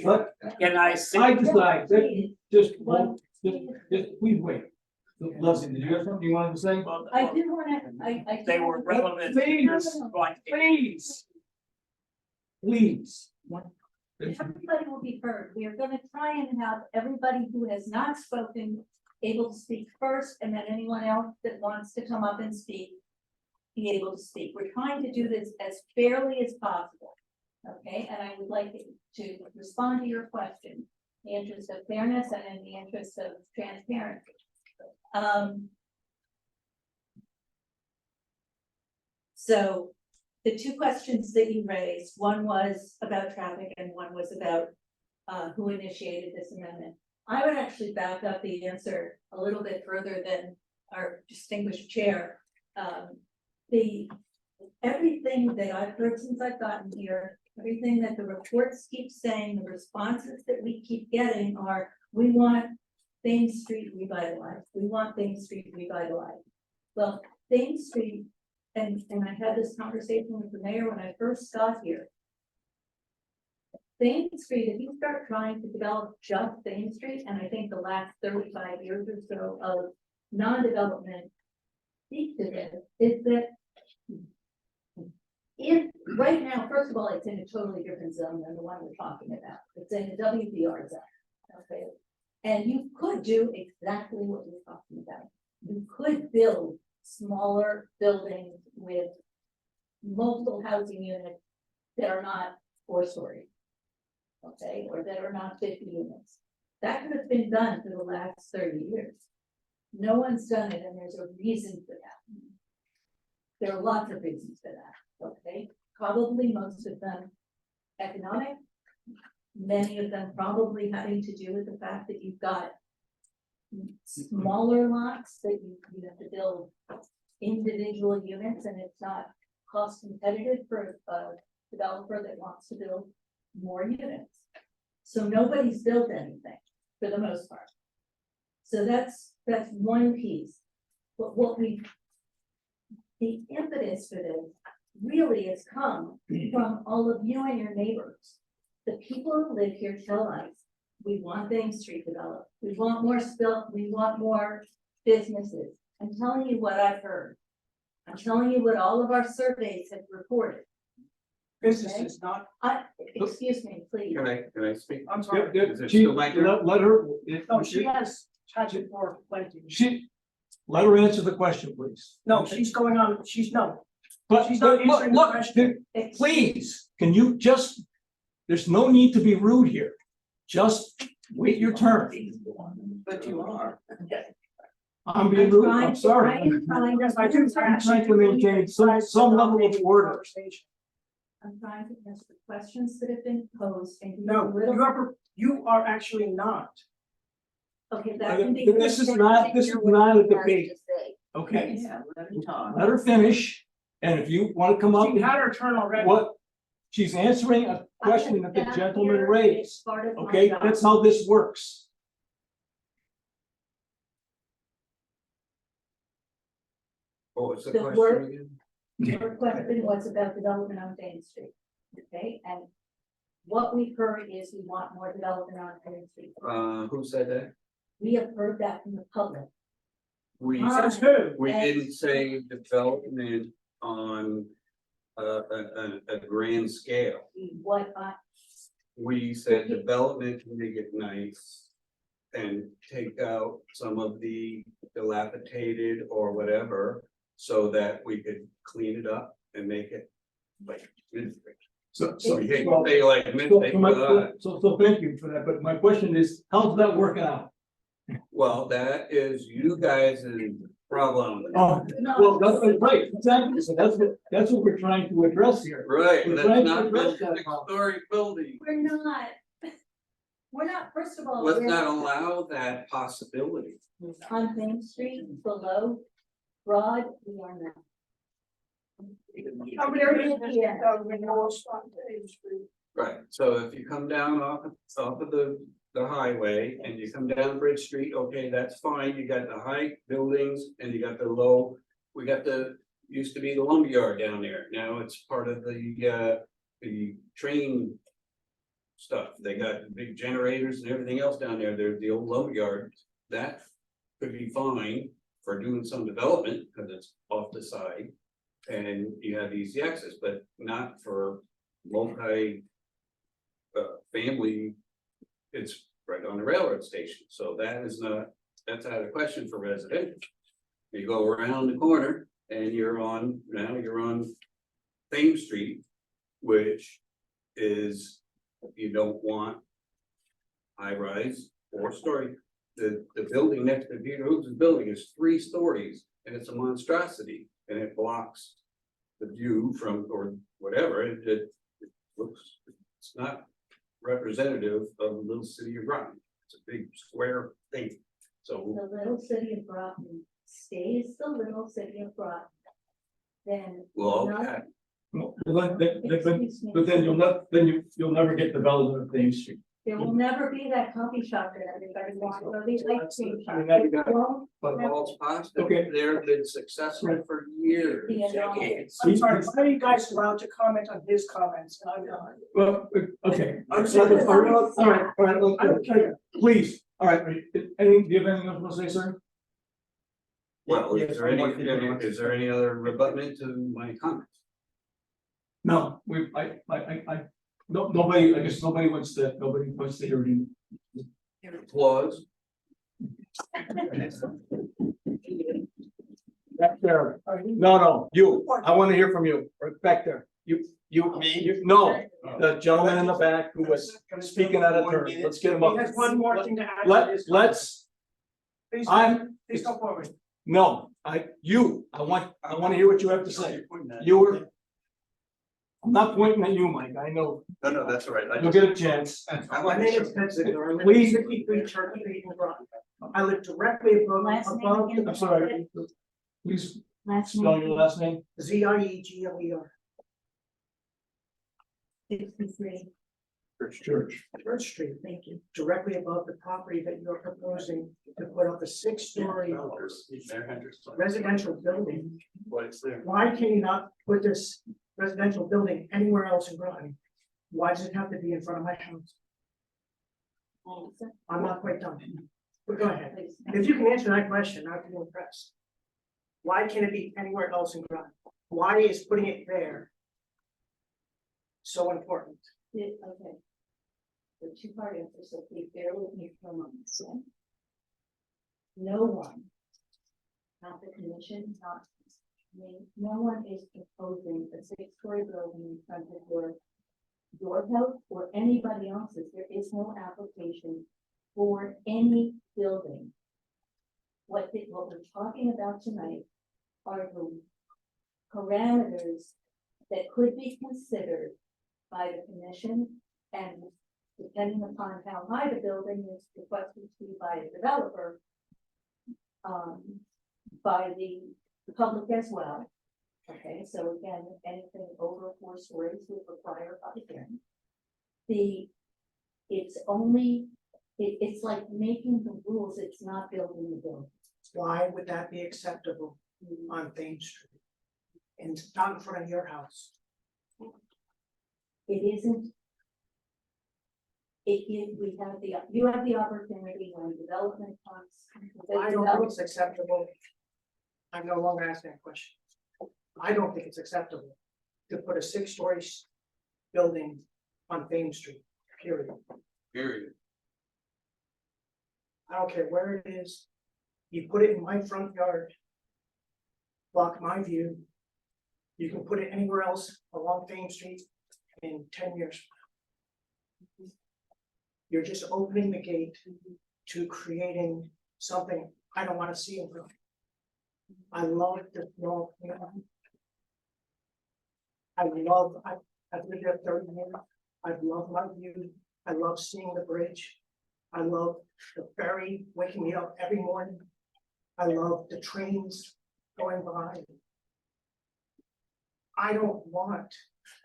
Speaker 4: but
Speaker 10: Can I
Speaker 4: I decide, just please wait. Leslie, did you have something you wanted to say?
Speaker 5: I do wanna, I.
Speaker 2: They were relevant.
Speaker 4: Please, please. Please.
Speaker 5: Everybody will be heard. We are gonna try and have everybody who has not spoken able to speak first, and then anyone else that wants to come up and speak be able to speak. We're trying to do this as fairly as possible. Okay, and I would like to respond to your question in the interest of fairness and in the interest of transparency. So the two questions that you raised, one was about traffic and one was about who initiated this amendment. I would actually back up the answer a little bit further than our distinguished chair. Everything that I've heard since I've gotten here, everything that the reports keep saying, the responses that we keep getting are, we want Thames Street revitalized. We want Thames Street revitalized. Well, Thames Street, and I had this conversation with the mayor when I first got here. Thames Street, if you start trying to develop just Thames Street, and I think the last 35 years or so of non-development speak to this, is that if right now, first of all, it's in a totally different zone than the one we're talking about. It's in the WPR zone. Okay. And you could do exactly what we're talking about. You could build smaller buildings with multiple housing units that are not 4-story. Okay, or that are not 50 units. That could have been done for the last 30 years. No one's done it, and there's a reason for that. There are lots of reasons for that. Okay, probably most of them economic, many of them probably having to do with the fact that you've got smaller lots that you have to build individual units, and it's not cost competitive for a developer that wants to build more units. So nobody's built anything for the most part. So that's one piece. But the impetus for this really has come from all of you and your neighbors. The people who live here tell us, we want Thames Street developed. We want more businesses. I'm telling you what I've heard. I'm telling you what all of our surveys have reported.
Speaker 2: Businesses, not.
Speaker 5: Excuse me, please.
Speaker 10: Can I speak?
Speaker 2: I'm sorry.
Speaker 10: Is it still my turn?
Speaker 4: Let her.
Speaker 2: No, she has it for plenty.
Speaker 4: Let her answer the question, please.
Speaker 2: No, she's going on, she's no.
Speaker 4: But
Speaker 2: She's not
Speaker 4: look,
Speaker 2: answering the
Speaker 4: look,
Speaker 2: question.
Speaker 4: please, can you just, there's no need to be rude here. Just wait your turn.
Speaker 7: But you are.
Speaker 4: I'm being rude, I'm sorry.
Speaker 2: Yes, I do.
Speaker 4: I'm trying to maintain some level of order.
Speaker 5: I'm trying to answer the questions that have been posed and.
Speaker 2: No, you are actually not.
Speaker 5: Okay, that can be.
Speaker 4: This is not a debate, okay?
Speaker 7: Yeah, let her talk.
Speaker 4: Let her finish, and if you want to come up,
Speaker 2: She had her turn already.
Speaker 4: what, she's answering a question that the gentleman raised,
Speaker 5: Part of my
Speaker 4: okay?
Speaker 5: job.
Speaker 4: That's how this works.
Speaker 10: What was the
Speaker 5: The
Speaker 10: question
Speaker 5: work-
Speaker 10: again?
Speaker 5: Your question was about development on Main Street, okay? And what we've heard is we want more development on Main Street.
Speaker 10: Who said that?
Speaker 5: We have heard that from the public.
Speaker 10: We,
Speaker 2: Says who?
Speaker 10: we didn't say development on a grand scale.
Speaker 5: What
Speaker 10: We said development to make it nice and take out some of the dilapidated or whatever, so that we could clean it up and make it like.
Speaker 4: So,
Speaker 10: We hate to say like midnight,
Speaker 4: so thank you for that, but my question is, how's that working out?
Speaker 10: well, that is you guys' problem.
Speaker 4: Oh, well, that's right, exactly, so that's what we're trying to address here.
Speaker 10: Right,
Speaker 4: We're
Speaker 10: that's
Speaker 4: trying to
Speaker 10: not
Speaker 4: address
Speaker 10: building
Speaker 4: that problem.
Speaker 10: 6-story building.
Speaker 5: we're not, first of all.
Speaker 10: Let's
Speaker 5: we're
Speaker 10: not allow that possibility.
Speaker 5: on Main Street below Broad, we are not.
Speaker 3: Over there,
Speaker 10: Right, so if you come down off of the highway and you come down Bridge Street, okay, that's fine, you got the high buildings and you got the low. We got used to be the lumberyard down there, now it's part of the train stuff, they got big generators and everything else down there, there's the old lumberyard. That
Speaker 15: could be fine for doing some development, because it's off the side. And you have easy access, but not for multi. Family, it's right on the railroad station, so that is not, that's out of the question for residential. You go around the corner and you're on Thames Street, which is, you don't want high rise 4-story. The building next to Peter Hoops' building is 3 stories, and it's a monstrosity, and it blocks the view from, or whatever, it looks, it's not representative of the little city of Groton. It's a big square thing, so.
Speaker 5: The little city of Groton stays the little city of Groton. Then.
Speaker 15: Well,
Speaker 5: none-
Speaker 15: okay.
Speaker 4: Well,
Speaker 5: Excuse me.
Speaker 4: but then you'll never get development of Thames Street.
Speaker 5: There will never be that coffee shop that everybody wants, or the ice cream
Speaker 4: I
Speaker 5: shop.
Speaker 4: mean, that'd be
Speaker 5: It
Speaker 4: good.
Speaker 5: won't
Speaker 4: But
Speaker 15: False positive,
Speaker 4: Okay.
Speaker 15: they've been successful for years,
Speaker 5: Yeah.
Speaker 15: decades.
Speaker 3: I'm sorry, why are you guys allowed to comment on his comments? And I'm not.
Speaker 4: well, okay.
Speaker 3: I'm
Speaker 4: All
Speaker 3: sorry.
Speaker 4: right, look,
Speaker 3: Okay.
Speaker 4: please, all right, any, do you have anything else to say, sir?
Speaker 15: Well,
Speaker 4: Yes,
Speaker 15: is there any,
Speaker 4: one more thing.
Speaker 15: is there any other rebutment to my comments?
Speaker 4: No, nobody, I guess nobody wants to hear it.
Speaker 15: Applause.
Speaker 4: Back there. No, you, I want to hear from you, right back there. No, the gentleman in the back who was speaking out of turn. Let's get him up.
Speaker 3: He has one more thing to add. to
Speaker 4: Let's,
Speaker 3: this. Please, please come forward.
Speaker 4: no, I want to hear what you have to say. You were. I'm not pointing at you, Mike, I know,
Speaker 15: No, that's all right.
Speaker 4: you'll get a chance.
Speaker 3: My name is Ted Ziegler. I live at
Speaker 4: Please.
Speaker 3: 63 Church Street in Groton. I live directly
Speaker 6: Last name
Speaker 3: above
Speaker 6: again?
Speaker 4: I'm sorry, please
Speaker 6: Last
Speaker 4: spell
Speaker 6: name.
Speaker 4: your last name.
Speaker 3: ZIEGLER.
Speaker 5: 63.
Speaker 4: Church.
Speaker 3: Church Street,
Speaker 5: Thank you.
Speaker 3: directly above the property that you're proposing to put up a 6-story residential building.
Speaker 15: What's there?
Speaker 3: Why can you not put this residential building anywhere else in Groton? Why does it have to be in front of my house? I'm not quite done. But go ahead. If you can answer that question, I'd be impressed. Why can't it be anywhere else in Groton? Why is putting it there so important?
Speaker 5: Okay. The 2-part answer, so please bear with me for a moment. So, no one, not the commission, not me, no one is proposing a 6-story building in front of your house or anybody else's. There is no application for any building. What we're talking about tonight are the parameters that could be considered by the commission, and depending upon how high the building is requested to be by a developer, by the public as well. Okay, so again, anything over 4 stories would require a public hearing. It's like making the rules, it's not building the building.
Speaker 3: Why would that be acceptable on Thames Street? And not in front of your house?
Speaker 5: It isn't. You have the opportunity when development comes.
Speaker 3: I don't think it's acceptable. I'm no longer asking that question. I don't think it's acceptable to put a 6-story building on Thames Street, period.
Speaker 15: Period.
Speaker 3: I don't care where it is. You put it in my front yard. Block my view. You can put it anywhere else along Thames Street in 10 years. You're just opening the gate to creating something I don't want to see in Groton. I love the small town. I've lived there 30 years. I've loved my view. I love seeing the bridge. I love the ferry waking me up every morning. I love the trains going by. I don't want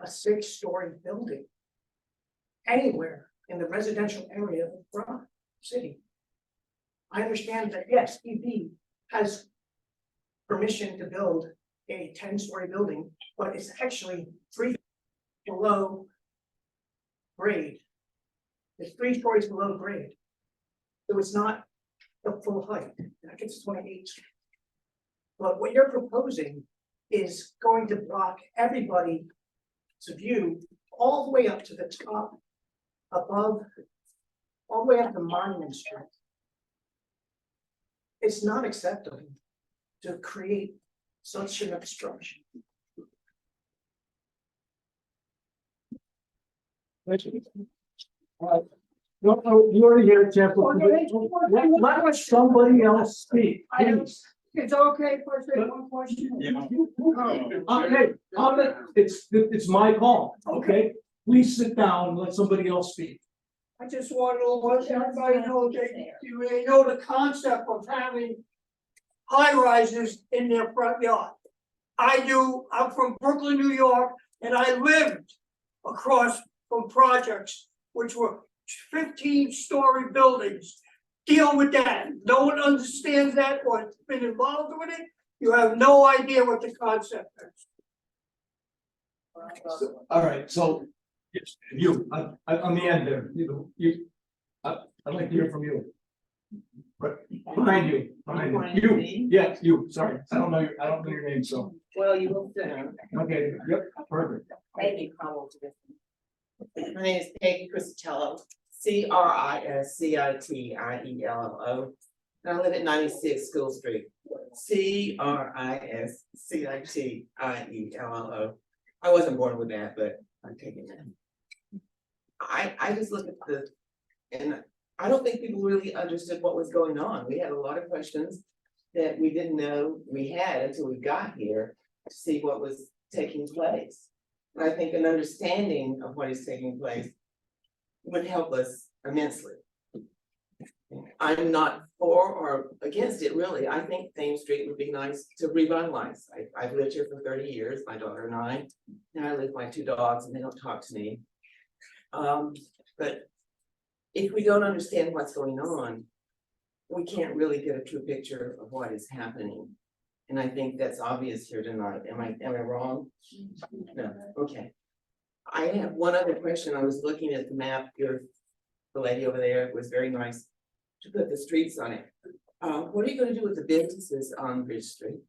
Speaker 3: a 6-story building anywhere in the residential area of Groton City. I understand that, yes, EB has permission to build a 10-story building, but it's actually 3 below grade. It's 3 stories below grade. So it's not
Speaker 2: the full height, that gets 28. But what you're proposing is going to block everybody's view all the way up to the top, above, all the way up to Monument Street. It's not acceptable to create such an obstruction.
Speaker 4: No, you already had a chance. Let somebody else speak, please.
Speaker 3: It's okay if I say one question?
Speaker 4: Okay, it's my call, okay? Please sit down and let somebody else speak.
Speaker 3: I just want to let everybody know that they know the concept of having high rises in their front yard. I do, I'm from Brooklyn, New York, and I lived across from projects which were 15-story buildings. Deal with that. No one understands that or has been involved with it. You have no idea what the concept is.
Speaker 4: All right, so it's you, on the end there, I'd like to hear from you. But behind you, yes, you, sorry, I don't know your name, so.
Speaker 7: Well, you will soon.
Speaker 4: Okay, yep, perfect.
Speaker 7: Maybe probably. My name is Peggy Criscitello, CRISCITIELLO. And I live at 96 School Street. CRISCITIELLO. I wasn't born with that, but I'm taking it. I just look at and I don't think people really understood what was going on. We had a lot of questions that we didn't know we had until we got here to see what was taking place. And I think an understanding of what is taking place would help us immensely. I'm not for or against it, really. I think Thames Street would be nice to revitalize. I've lived here for 30 years, my daughter and I. Now I live with my 2 dogs and they don't talk to me. But if we don't understand what's going on, we can't really get a true picture of what is happening. And I think that's obvious here tonight. Am I wrong? No, okay. I have one other question. I was looking at the map. The lady over there was very nice to put the streets on it. What are you going to do with the businesses on Bridge Street?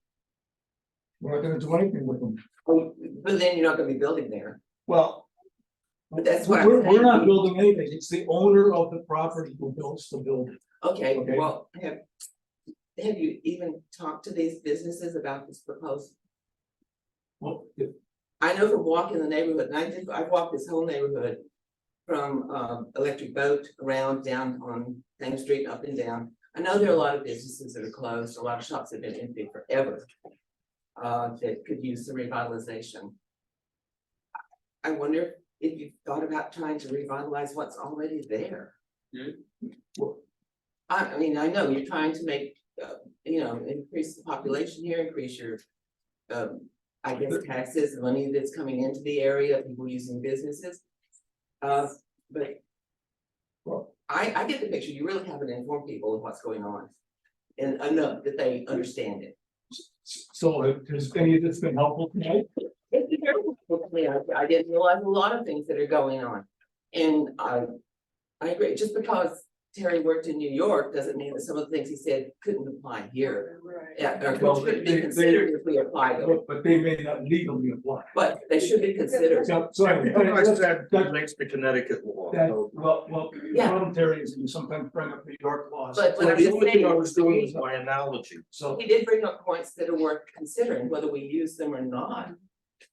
Speaker 4: We're not gonna do anything with them.
Speaker 7: Oh, but then you're not going to be building there.
Speaker 4: Well,
Speaker 7: But that's what I'm
Speaker 4: we're
Speaker 7: saying.
Speaker 4: not building anything. It's the owner of the property who builds the building.
Speaker 7: Okay,
Speaker 4: Okay.
Speaker 7: well, have you even talked to these businesses about this proposal?
Speaker 4: Well,
Speaker 7: I know from walking the neighborhood, and I've walked this whole neighborhood from Electric Boat around down on Thames Street, up and down. I know there are a lot of businesses that are closed, a lot of shops have been empty forever that could use the revitalization. I wonder if you've thought about trying to revitalize what's already there. I mean, I know you're trying to make, increase the population here, increase your, I guess, taxes, the money that's coming into the area, people using businesses. But I get the picture. You really haven't informed people of what's going on and enough that they understand it.
Speaker 4: So has any of this been helpful tonight?
Speaker 7: I didn't realize a lot of things that are going on. And I agree, just because Terry worked in New York doesn't mean that some of the things he said couldn't apply here. Yeah, or couldn't be considered if we apply them.
Speaker 4: But they may not legally apply.
Speaker 7: But they should be considered.
Speaker 4: So
Speaker 1: I said that makes the Connecticut law.
Speaker 4: well, the
Speaker 7: Yeah.
Speaker 4: problem, Terry, is you sometimes bring up New York laws.
Speaker 7: But
Speaker 1: So
Speaker 7: I'm
Speaker 1: the
Speaker 7: just
Speaker 1: only thing I
Speaker 7: saying,
Speaker 1: was doing was my analogy.
Speaker 4: So
Speaker 7: he did bring up points that are worth considering, whether we use them or not.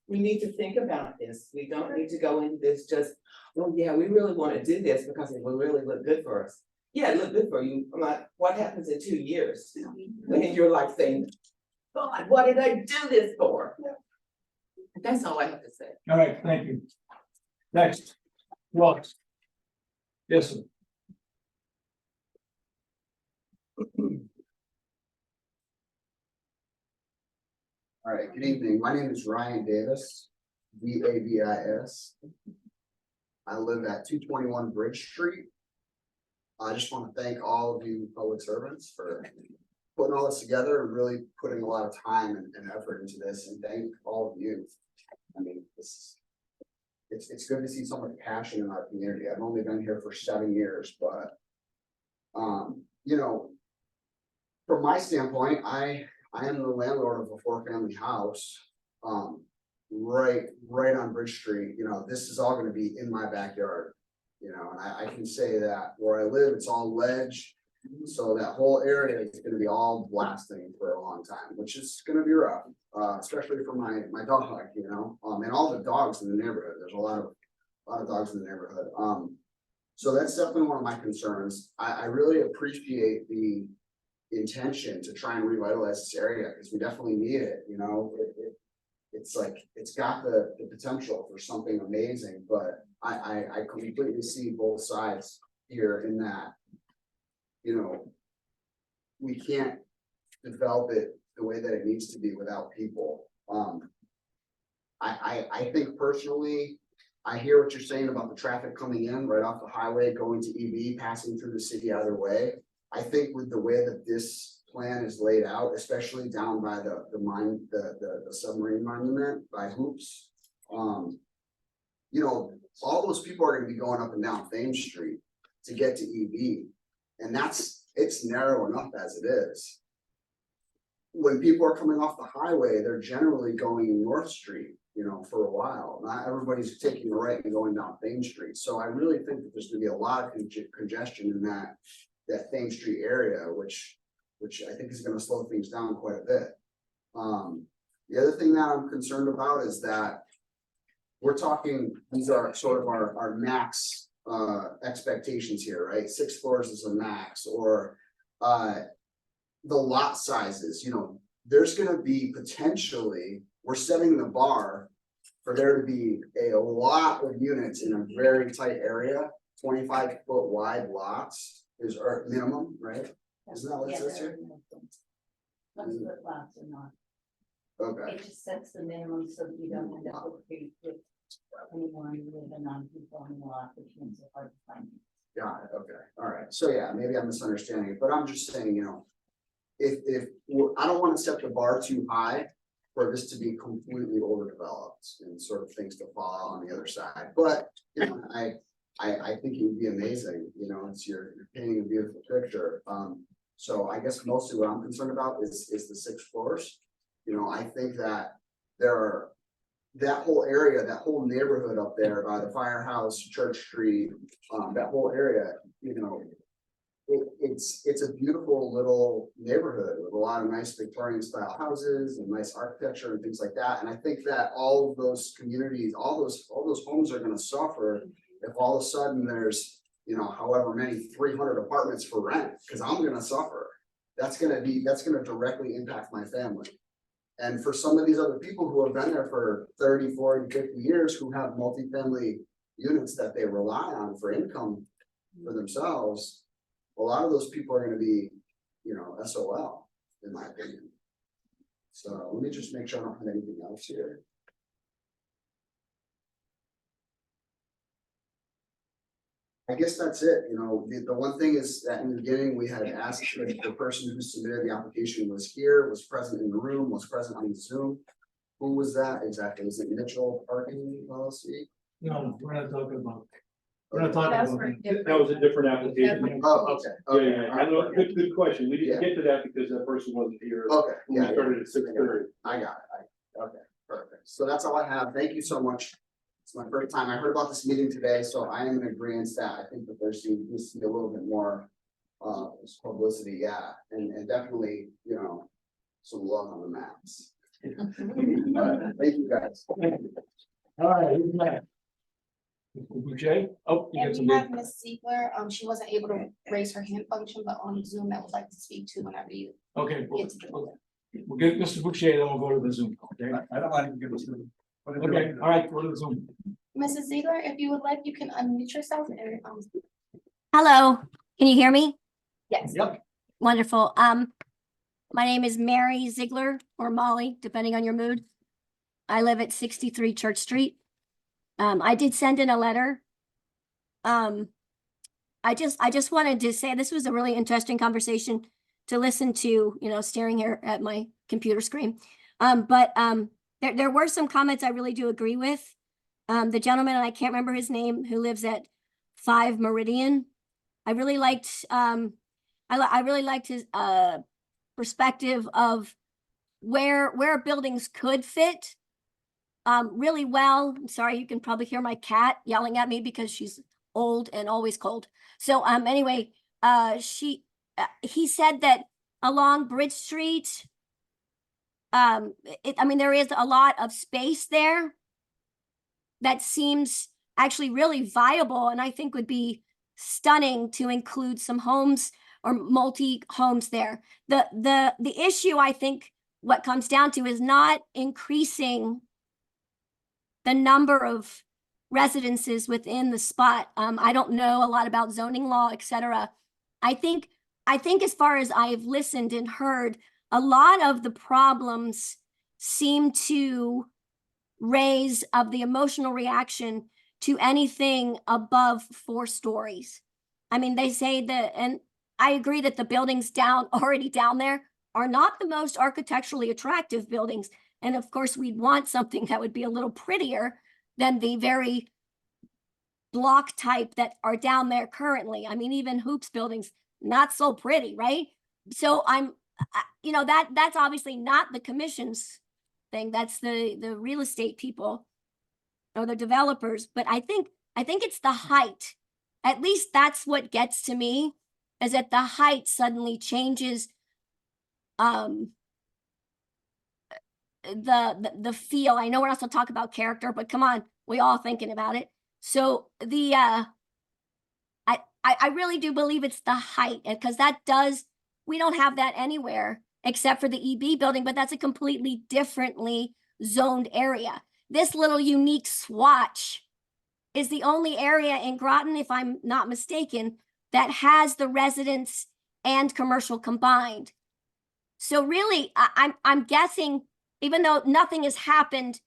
Speaker 7: We need to think about this. We don't need to go into this just, well, yeah, we really want to do this because it will really look good for us. Yeah, it looked good for you. I'm like, what happens in 2 years? And you're like saying, God, what did I do this for? That's all I have to say.
Speaker 4: all right, thank you. Next, Ross. Yes, sir.
Speaker 16: All right, good evening. My name is Ryan Davis, Davis. I live at 221 Bridge Street. I just want to thank all of you public servants for putting all this together and really putting a lot of time and effort into this, and thank all of you. I mean, it's good to see so much passion in our community. I've only been here for 7 years, but from my standpoint, I am the landlord of a 4-family house. Right on Bridge Street, you know, this is all gonna be in my backyard. You know, and I can say that where I live, it's all ledge. So that whole area is gonna be all blasting for a long time, which is gonna be rough, especially for my dog, you know, and all the dogs in the neighborhood. There's a lot of dogs in the neighborhood. So that's definitely one of my concerns. I really appreciate the intention to try and revitalize this area, because we definitely need it, you know, it's like, it's got the potential for something amazing, but I completely see both sides here in that, you know, we can't develop it the way that it needs to be without people. I think personally, I hear what you're saying about the traffic coming in right off the highway, going to EV, passing through the city either way. I think with the way that this plan is laid out, especially down by the submarine monument by Hoops. You know, all those people are gonna be going up and down Thames Street to get to EV. And it's narrow enough as it is. When people are coming off the highway, they're generally going North Street, you know, for a while. Not everybody's taking a right and going down Thames Street. So I really think that there's gonna be a lot of congestion in that Thames Street area, which I think is gonna slow things down quite a bit. The other thing that I'm concerned about is that we're talking, these are sort of our max expectations here, right? 6 floors is a max, or the lot sizes, you know, there's gonna be potentially, we're setting the bar for there to be a lot of units in a very tight area. 25-foot wide lots is our minimum, right? Isn't that what it says here?
Speaker 5: Most of the lots are not.
Speaker 16: Okay,
Speaker 5: It just sets the minimum so that you don't end up with anyone with a non-conforming lot, which makes it hard to find.
Speaker 16: got it, okay, all right, so yeah, maybe I'm misunderstanding it, but I'm just saying, you know, I don't wanna set the bar too high for this to be completely overdeveloped and sort of things to fall out on the other side, but, you know, I think it would be amazing, you know, you're painting a beautiful picture. So I guess mostly what I'm concerned about is the 6 floors. You know, I think that that whole area, that whole neighborhood up there by the firehouse, Church Street, that whole area, you know, it's a beautiful little neighborhood with a lot of nice Victorian style houses and nice architecture and things like that. And I think that all of those communities, all those homes are gonna suffer if all of a sudden there's, you know, however many 300 apartments for rent, because I'm gonna suffer. That's gonna directly impact my family. And for some of these other people who have been there for 30, 40, 50 years, who have multifamily units that they rely on for income for themselves, a lot of those people are gonna be, you know, SOL, in my opinion. So let me just make sure I don't have anything else here. I guess that's it, you know, the one thing is that in the beginning, we had asked if the person who submitted the application was here, was present in the room, was present on the Zoom. Who was that exactly? Is it Mitchell Parking LLC?
Speaker 4: No, we're not talking about. We're not talking about.
Speaker 9: That was a different application.
Speaker 16: Oh, okay.
Speaker 9: Yeah, I know, good question. We didn't get to that because that person wasn't here.
Speaker 16: Okay,
Speaker 9: We
Speaker 16: yeah,
Speaker 9: started at 6:30.
Speaker 16: I got it. Okay, perfect. So that's all I have. Thank you so much. It's my first time. I heard about this meeting today, so I am in agreement that I think that needs to be a little bit more publicity, yeah, and definitely, you know, some love on the maps. Thank you, guys.
Speaker 4: All right, who's next? Mr. Boucher? Oh, you got
Speaker 13: And
Speaker 4: some.
Speaker 13: we have Ms. Ziegler, she wasn't able to raise her hand function, but on Zoom, I would like to speak to whenever you
Speaker 4: Okay,
Speaker 13: get to the.
Speaker 4: we'll get Mr. Boucher, then we'll go to the Zoom, okay?
Speaker 8: I don't mind giving us.
Speaker 4: Okay, all right, go to the Zoom.
Speaker 13: Mrs. Ziegler, if you would like, you can unmute yourself and,
Speaker 17: Hello, can you hear me?
Speaker 13: yes.
Speaker 4: Yep.
Speaker 17: Wonderful. My name is Mary Ziegler or Molly, depending on your mood. I live at 63 Church Street. I did send in a letter. I just wanted to say this was a really interesting conversation to listen to, you know, staring here at my computer screen. There were some comments I really do agree with. The gentleman, and I can't remember his name, who lives at 5 Meridian. I really liked I really liked perspective of where buildings could fit really well. I'm sorry, you can probably hear my cat yelling at me because she's old and always cold. So anyway, he said that along Bridge Street, I mean, there is a lot of space there that seems actually really viable, and I think would be stunning to include some homes or multi homes there. The issue, I think, what comes down to is not increasing the number of residences within the spot. I don't know a lot about zoning law, etc. I think as far as I've listened and heard, a lot of the problems seem to raise of the emotional reaction to anything above 4 stories. I mean, they say that, and I agree that the buildings already down there are not the most architecturally attractive buildings. And of course, we'd want something that would be a little prettier than the very block type that are down there currently. I mean, even Hoops buildings, not so pretty, right? So that's obviously not the commission's thing. That's the real estate people or the developers. But I think it's the height. At least that's what gets to me, is that the height suddenly changes the feel. I know we're not supposed to talk about character, but come on, we all thinking about it. So I really do believe it's the height, because we don't have that anywhere except for the EB building, but that's a completely differently zoned area. This little unique swatch is the only area in Groton, if I'm not mistaken, that has the residence and commercial combined. So really, I'm guessing, even though nothing has happened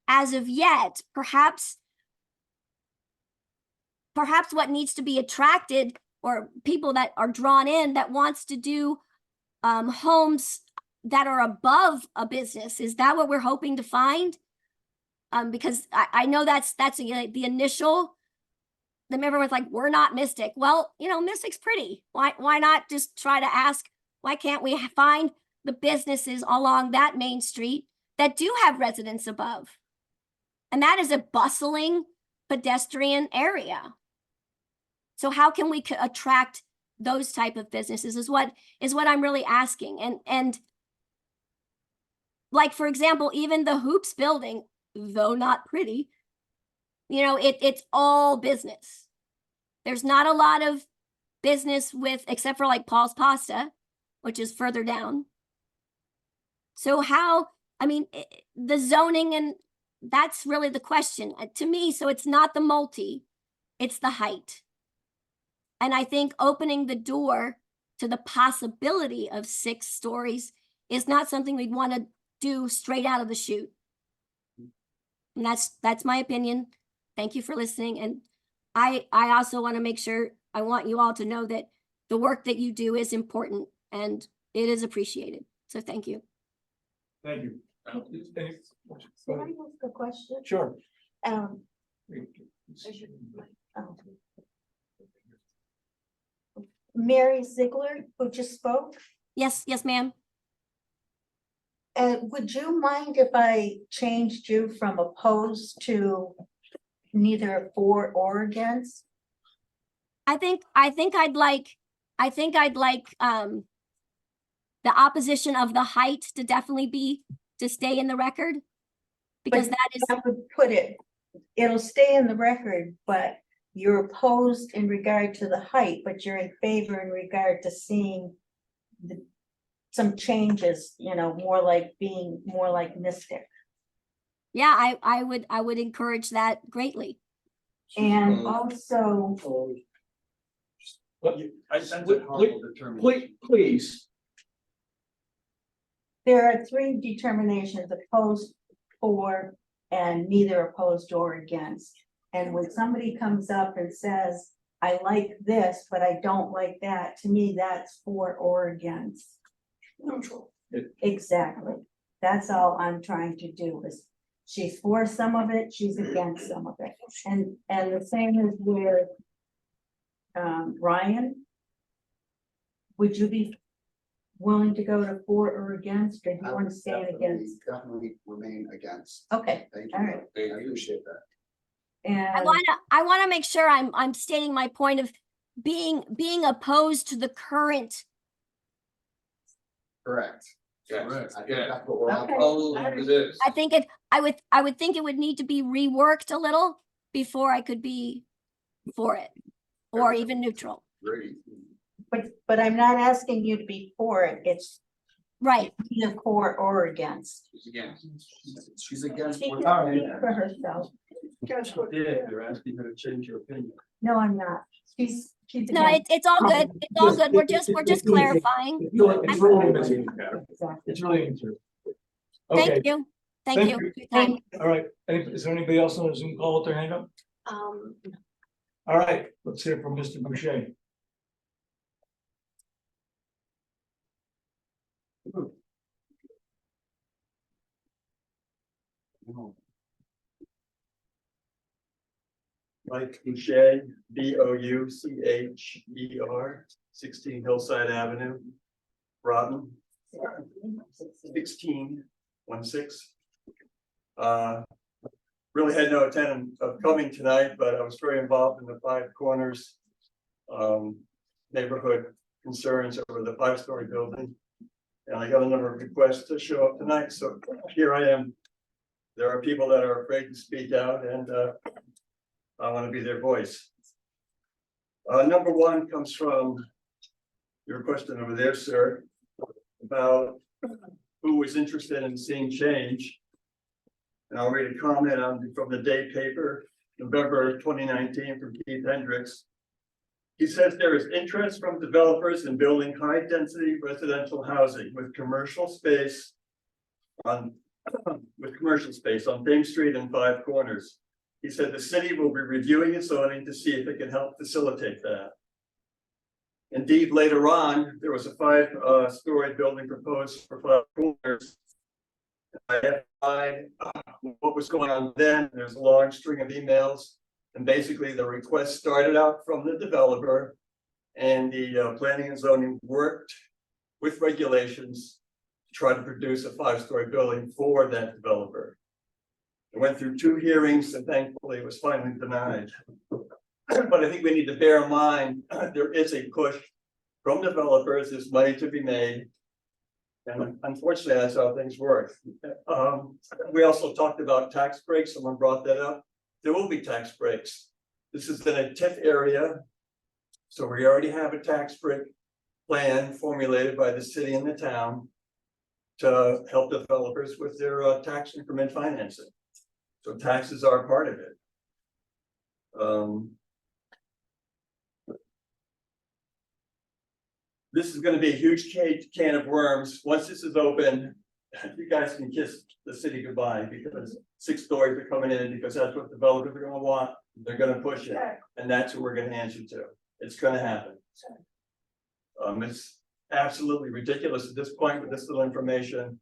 Speaker 17: as of yet, perhaps what needs to be attracted, or people that are drawn in, that wants to do homes that are above a business. Is that what we're hoping to find? Because I know that's the initial. Then everyone's like, we're not Mystic. Well, Mystic's pretty. Why not just try to ask, why can't we find the businesses along that main street that do have residents above? And that is a bustling pedestrian area. So how can we attract those type of businesses is what I'm really asking. And like, for example, even the Hoops building, though not pretty, it's all business. There's not a lot of business except for like Paul's Pasta, which is further down. So the zoning, and that's really the question to me. So it's not the multi, it's the height. And I think opening the door to the possibility of 6 stories is not something we'd want to do straight out of the chute. And that's my opinion. Thank you for listening. And I also want to make sure, I want you all to know that the work that you do is important and it is appreciated. So thank you.
Speaker 4: Thank you.
Speaker 6: Can I ask a question?
Speaker 4: Sure.
Speaker 6: Mary Ziegler, who just spoke.
Speaker 17: Yes, ma'am.
Speaker 6: Would you mind if I changed you from opposed to neither for or against?
Speaker 17: I think I'd like the opposition of the height to definitely to stay in the record, because
Speaker 6: I would put it'll stay in the record, but you're opposed in regard to the height, but you're in favor in regard to seeing some changes, being more like Mystic.
Speaker 17: Yeah, I would encourage that greatly.
Speaker 6: And also,
Speaker 4: Please.
Speaker 6: there are 3 determinations: opposed, for, and neither opposed or against. And when somebody comes up and says, I like this, but I don't like that, to me, that's for or against.
Speaker 4: Neutral.
Speaker 6: Exactly. That's all I'm trying to do, is she's for some of it, she's against some of it. And the same is with Ryan. Would you be willing to go to for or against, or do
Speaker 16: I
Speaker 6: you want
Speaker 16: would
Speaker 6: to stand
Speaker 16: definitely-
Speaker 6: against?
Speaker 16: Definitely remain against.
Speaker 6: Okay,
Speaker 16: Thank
Speaker 6: all
Speaker 16: you.
Speaker 6: right.
Speaker 16: I appreciate that.
Speaker 17: I
Speaker 6: And
Speaker 17: wanna make sure I'm stating my point of being opposed to the current.
Speaker 16: Correct.
Speaker 15: Yes,
Speaker 16: I think
Speaker 15: yeah.
Speaker 16: that's what we're all.
Speaker 6: Okay.
Speaker 15: Oh, it is.
Speaker 17: I think I would think it would need to be reworked a little before I could be for it, or even neutral.
Speaker 16: Great.
Speaker 6: but I'm not asking you to be for it, it's
Speaker 17: Right.
Speaker 6: either for or against.
Speaker 16: She's against.
Speaker 6: She
Speaker 16: what-
Speaker 6: can speak for herself.
Speaker 3: Guess what?
Speaker 9: You're asking her to change your opinion.
Speaker 6: No, I'm not. She's
Speaker 17: No,
Speaker 6: against.
Speaker 17: it's all good. It's all good. We're just clarifying.
Speaker 4: It's really interesting. Okay,
Speaker 17: Thank you. Thank
Speaker 4: Thank
Speaker 17: you.
Speaker 4: you.
Speaker 17: for your time.
Speaker 4: all right. Is there anybody else on the Zoom call with their hand up? All right, let's hear from Mr. Boucher.
Speaker 18: Mike Boucher, Boucher, 16 Hillside Avenue, Groton, 1616. Really had no intent of coming tonight, but I was very involved in the Five Corners neighborhood concerns over the 5-story building. And I got a number of requests to show up tonight, so here I am. There are people that are afraid to speak out, and I want to be their voice. Number one comes from your question over there, sir, about who was interested in seeing change. And I'll read a comment from the Day paper, November 2019, from Keith Hendricks. He says there is interest from developers in building high-density residential housing with commercial space on Thames Street and Five Corners. He said the city will be reviewing its zoning to see if it can help facilitate that. Indeed, later on, there was a 5-story building proposed for Five Corners. I identified what was going on then. There's a long string of emails. And basically the request started out from the developer, and the planning and zoning worked with regulations to try to produce a 5-story building for that developer. It went through 2 hearings, and thankfully it was finally denied. But I think we need to bear in mind, there is a push from developers, there's money to be made. And unfortunately, that's how things work. We also talked about tax breaks, someone brought that up. There will be tax breaks. This is in a TIF area. So we already have a tax break plan formulated by the city and the town to help developers with their tax increment financing. So taxes are part of it. This is going to be a huge can of worms. Once this is open, you guys can kiss the city goodbye, because 6 stories are coming in, because that's what developers are going to want. They're going to push it, and that's who we're going to answer to. It's going to happen. It's absolutely ridiculous at this point with this little information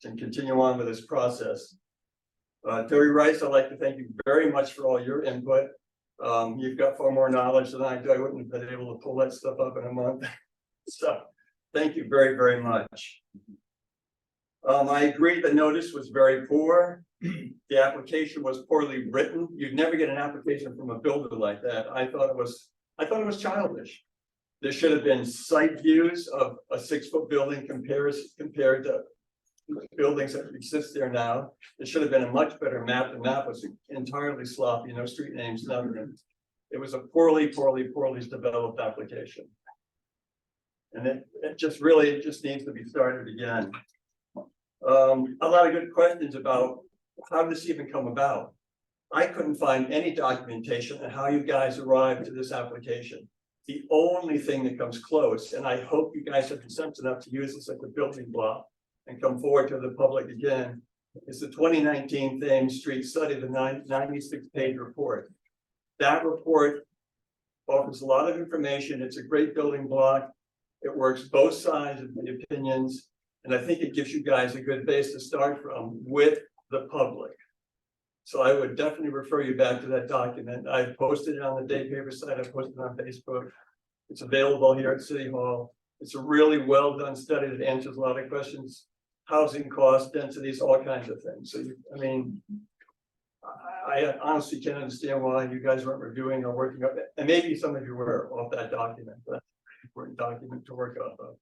Speaker 18: to continue on with this process. Terry Rice, I'd like to thank you very much for all your input. You've got far more knowledge than I do. I wouldn't have been able to pull that stuff up in a month. So thank you very, very much. I agree the notice was very poor. The application was poorly written. You'd never get an application from a builder like that. I thought it was childish. There should have been site views of a 6-foot building compared to buildings that exist there now. It should have been a much better map. The map was entirely sloppy, no street names, nothing. It was a poorly developed application. And it just needs to be started again. A lot of good questions about how did this even come about? I couldn't find any documentation on how you guys arrived to this application. The only thing that comes close, and I hope you guys have the sense enough to use this as a building block and come forward to the public again, is the 2019 Thames Street study, the 96-page report. That report offers a lot of information. It's a great building block. It works both sides of the opinions. And I think it gives you guys a good base to start from with the public. So I would definitely refer you back to that document. I posted it on the Day paper site. I posted it on Facebook. It's available here at City Hall. It's a really well-done study that answers a lot of questions. Housing costs, densities, all kinds of things. So, I mean, I honestly can't understand why you guys weren't reviewing or working up, and maybe some of you were off that document, but that's an important document to work off of.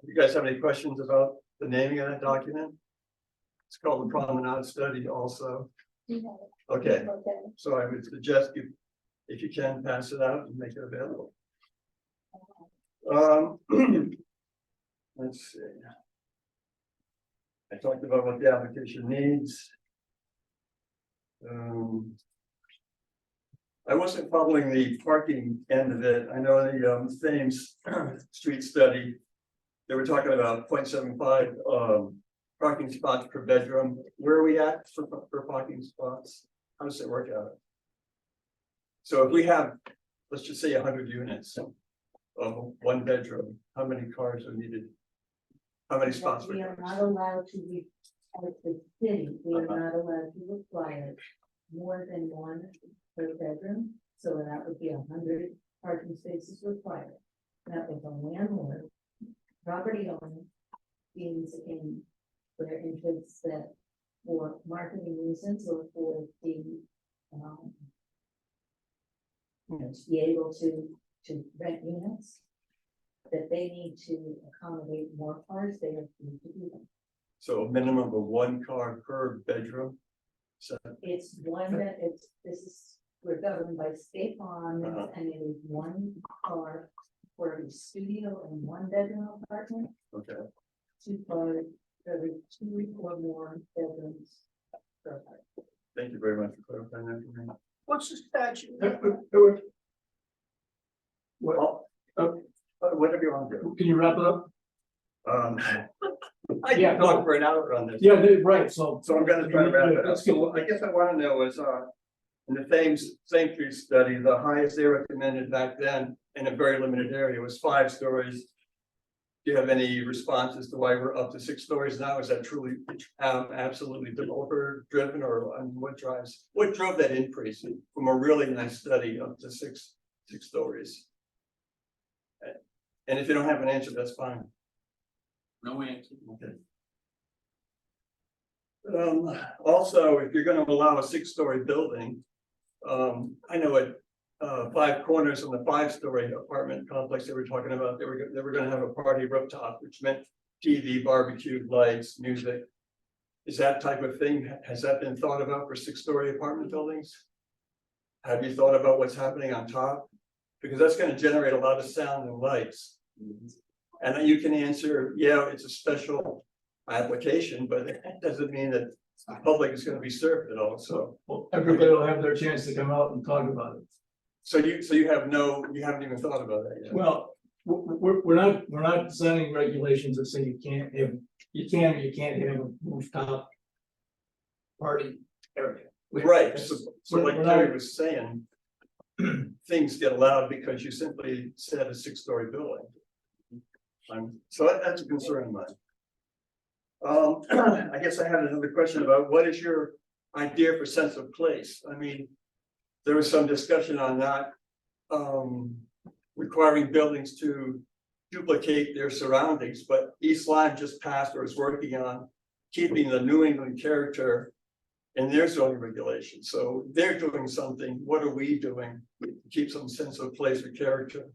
Speaker 18: You guys have any questions about the naming of that document? It's called the Promenade Study also. Okay, so I would suggest you, if you can, pass it out and make it available. Let's see. I talked about what the application needs. I wasn't following the parking end of it. I know the Thames Street study, they were talking about 0.75 parking spots per bedroom. Where are we at for parking spots? How does it work out? So if we have, let's just say 100 units of one bedroom, how many cars are needed? How many spots?
Speaker 5: We are not allowed to, as the city, we are not allowed to require more than one per bedroom. So that would be 100 parking spaces required. That was a landlord, property owner, means in their interests that for marketing reasons or for the, to be able to rent units, that they need to accommodate more cars, they have to do them.
Speaker 18: So a minimum of one car per bedroom. So
Speaker 5: It's one that we're governed by state law, and it is one car for a studio and one bedroom apartment,
Speaker 18: okay.
Speaker 5: 2 cars every 2 or more bedrooms per apartment.
Speaker 18: Thank you very much for clarifying that for me.
Speaker 2: What's the statute?
Speaker 18: Well, whatever you want to do.
Speaker 4: Can you wrap it up?
Speaker 18: I
Speaker 4: Yeah,
Speaker 18: can talk for an hour on this.
Speaker 4: Yeah, right, so.
Speaker 18: So I'm gonna try to wrap it up.
Speaker 4: Let's go.
Speaker 18: So I guess I wanna know is, in the Thames Street study, the highest they recommended back then in a very limited area was 5 stories. Do you have any response as to why we're up to 6 stories now? Is that truly absolutely developer driven, or what drove that increase from a really nice study up to six stories? And if you don't have an answer, that's fine.
Speaker 15: No answer.
Speaker 18: Okay. Also, if you're gonna allow a 6-story building, I know at 5 Corners on the 5-story apartment complex they were talking about, they were gonna have a party rooftop, which meant TV, barbecue, lights, music. Is that type of thing, has that been thought about for 6-story apartment buildings? Have you thought about what's happening on top? Because that's gonna generate a lot of sound and lights. And you can answer, yeah, it's a special application, but that doesn't mean that the public is gonna be served at all, so.
Speaker 4: Well, everybody will have their chance to come out and talk about it.
Speaker 18: So you haven't even thought about that yet?
Speaker 4: Well, we're not designing regulations that say you can't have a rooftop party area.
Speaker 18: Right, so like
Speaker 4: we're
Speaker 18: Terry
Speaker 4: not-
Speaker 18: was saying, things get allowed because you simply said a 6-story building. So that's a concern of mine. I guess I had another question about what is your idea for sense of place? I mean, there was some discussion on not requiring buildings to duplicate their surroundings, but East Lyme just passed or is working on keeping the New England character in their zoning regulations. So they're doing something. What are we doing to keep some sense of place or character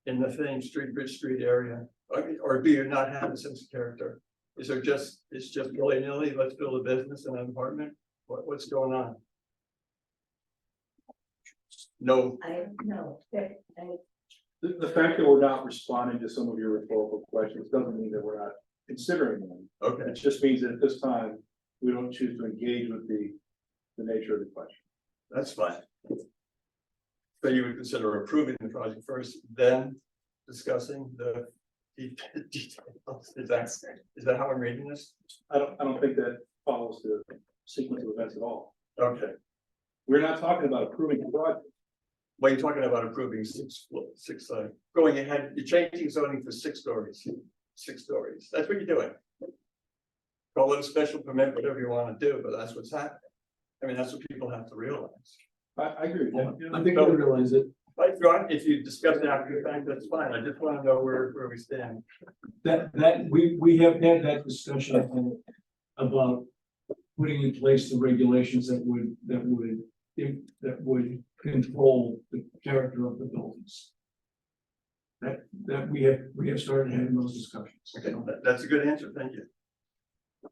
Speaker 18: in the Thames Street, Bridge Street area? Or do you not have a sense of character? Is there it's just willy-nilly, let's build a business in an apartment? What's going on? No.
Speaker 9: The fact that we're not responding to some of your rhetorical questions doesn't mean that we're not considering them.
Speaker 18: Okay.
Speaker 9: It just means that at this time, we don't choose to engage with the nature of the question.
Speaker 18: That's fine. So you would consider approving the project first, then discussing the details. Is that how I'm reading this?
Speaker 9: I don't think that follows the sequence of events at all.
Speaker 18: Okay.
Speaker 9: We're not talking about approving the project.
Speaker 18: Well, you're talking about approving six, going ahead, you're changing zoning for 6 stories. 6 stories. That's what you're doing. Call it a special permit, whatever you want to do, but that's what's happening. I mean, that's what people have to realize.
Speaker 9: I agree with that.
Speaker 4: I think they realize it.
Speaker 18: If you discuss it after the fact, that's fine. I just wanna know where we stand.
Speaker 4: That we have had that discussion about putting in place the regulations that would control the character of the buildings. That we have started having those discussions.
Speaker 18: Okay, that's a good answer. Thank you.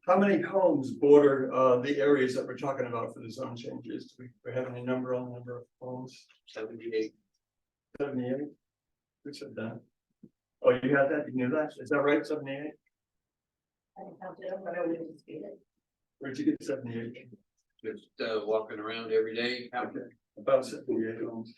Speaker 18: How many homes border the areas that we're talking about for the zone changes? Do we have any number on the number of homes?
Speaker 15: 78.
Speaker 18: 78? Who said that? Oh, you had that? You knew that? Is that right? 78?
Speaker 5: I don't count it, but I wouldn't dispute it.
Speaker 18: Where'd you get 78?
Speaker 15: Just walking around every day.
Speaker 18: Okay, about 78 homes.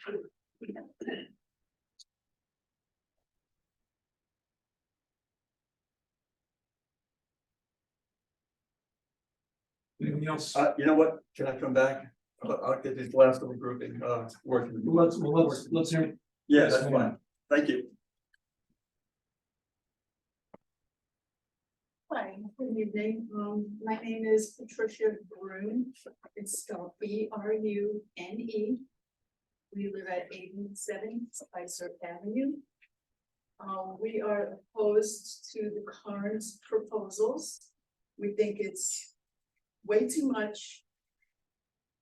Speaker 4: Anything else?
Speaker 18: You know what? Can I come back? I'll get this last little grouping working.
Speaker 4: Let's hear.
Speaker 18: Yeah, that's fine. Thank you.
Speaker 19: Hi, good evening. My name is Patricia Brune. It's spelled Brune. We live at 87 Spicer Avenue. We are opposed to the current proposals. We think it's way too much.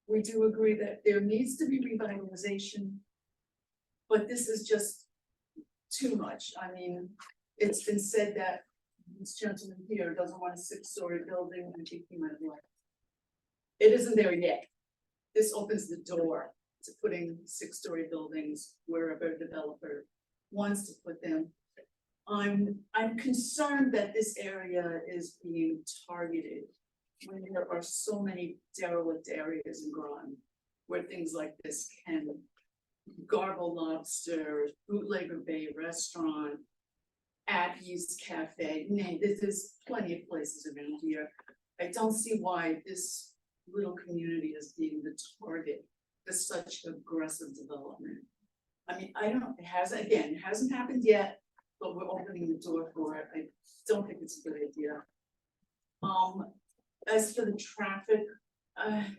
Speaker 19: We do agree that there needs to be revitalization, but this is just too much. I mean, it's been said that this gentleman here doesn't want a 6-story building. I think he might have left. It isn't there yet. This opens the door to putting 6-story buildings wherever a developer wants to put them. I'm concerned that this area is being targeted when there are so many derelict areas in Groton where things like this can Gargle Lobster, Bootlegger Bay Restaurant, Appy's Cafe, there's plenty of places around here. I don't see why this little community is being the target for such aggressive development. I mean, it hasn't happened yet, but we're opening the door for it. I don't think it's a good idea. As for the traffic, I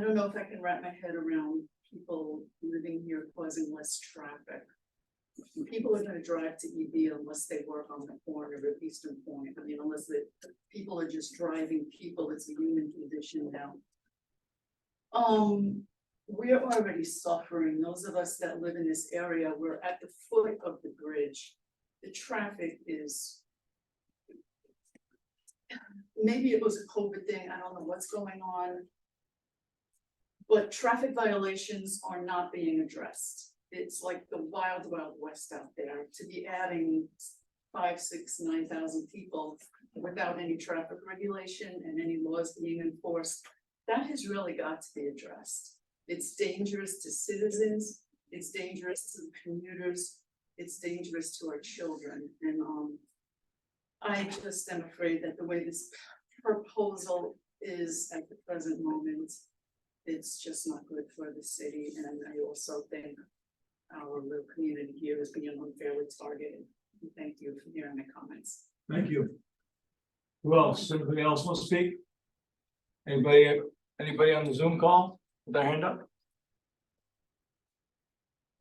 Speaker 19: don't know if I can wrap my head around people living here causing less traffic. People are gonna drive to EB unless they work on the corner of Eastern Point. I mean, unless the people are just driving people, it's a human condition now. We're already suffering. Those of us that live in this area, we're at the foot of the bridge. The traffic is, maybe it was a COVID thing, I don't know what's going on. But traffic violations are not being addressed. It's like the wild, wild west out there to be adding 5, 6, 9,000 people without any traffic regulation and any laws being enforced. That has really got to be addressed. It's dangerous to citizens. It's dangerous to the commuters. It's dangerous to our children. And I just am afraid that the way this proposal is at the present moment, it's just not good for the city. And I also think our little community here is being unfairly targeted. Thank you for hearing my comments.
Speaker 4: Thank you. Who else? Anybody else want to speak? Anybody on the Zoom call with their hand up?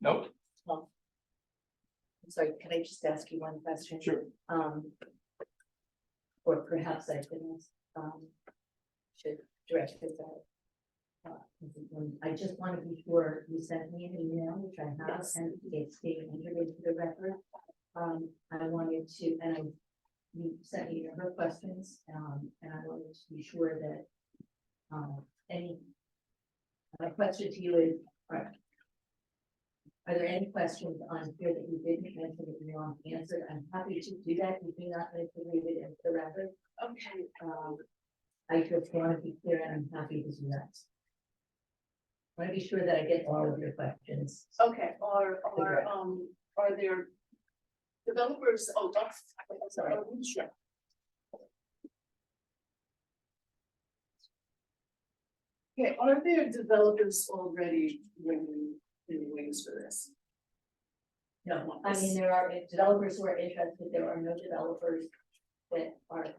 Speaker 4: Nope.
Speaker 20: I'm sorry, can I just ask you one question?
Speaker 4: Sure.
Speaker 20: Or perhaps I should direct this out. I just want to be sure you sent me an email, which I have, and it's being entered into the record. I wanted to, and you sent me her questions, and I wanted to be sure that my question to you is, are there any questions on here that you didn't mention that you want answered? I'm happy to do that. You do not need to read it into the record.
Speaker 19: Okay.
Speaker 20: I just want to be clear, and I'm happy to do that. I want to be sure that I get all of your questions.
Speaker 19: Okay, are there developers? Oh, I'm sorry. Sure. Okay, are there developers already waiting in the wings for this?
Speaker 20: No, I mean, there are developers who are interested. There are no developers that are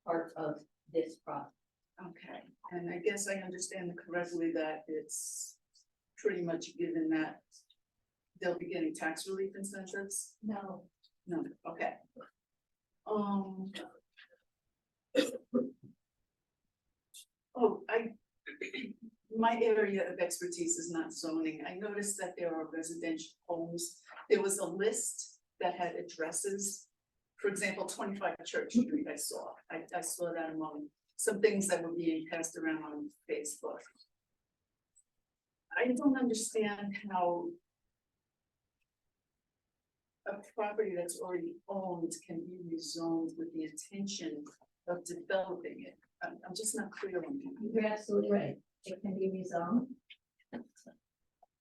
Speaker 20: part of this process.
Speaker 19: Okay, and I guess I understand correctly that it's pretty much given that they'll be getting tax relief incentives?
Speaker 5: No,
Speaker 19: No, okay. Oh, my area of expertise is not zoning. I noticed that there are residential homes. There was a list that had addresses. For example, 25 Church Street, I saw that among some things that were being passed around on Facebook. I don't understand how a property that's already owned can be rezoned with the intention of developing it. I'm just not clear on that.
Speaker 5: you're absolutely right. It can be rezoned.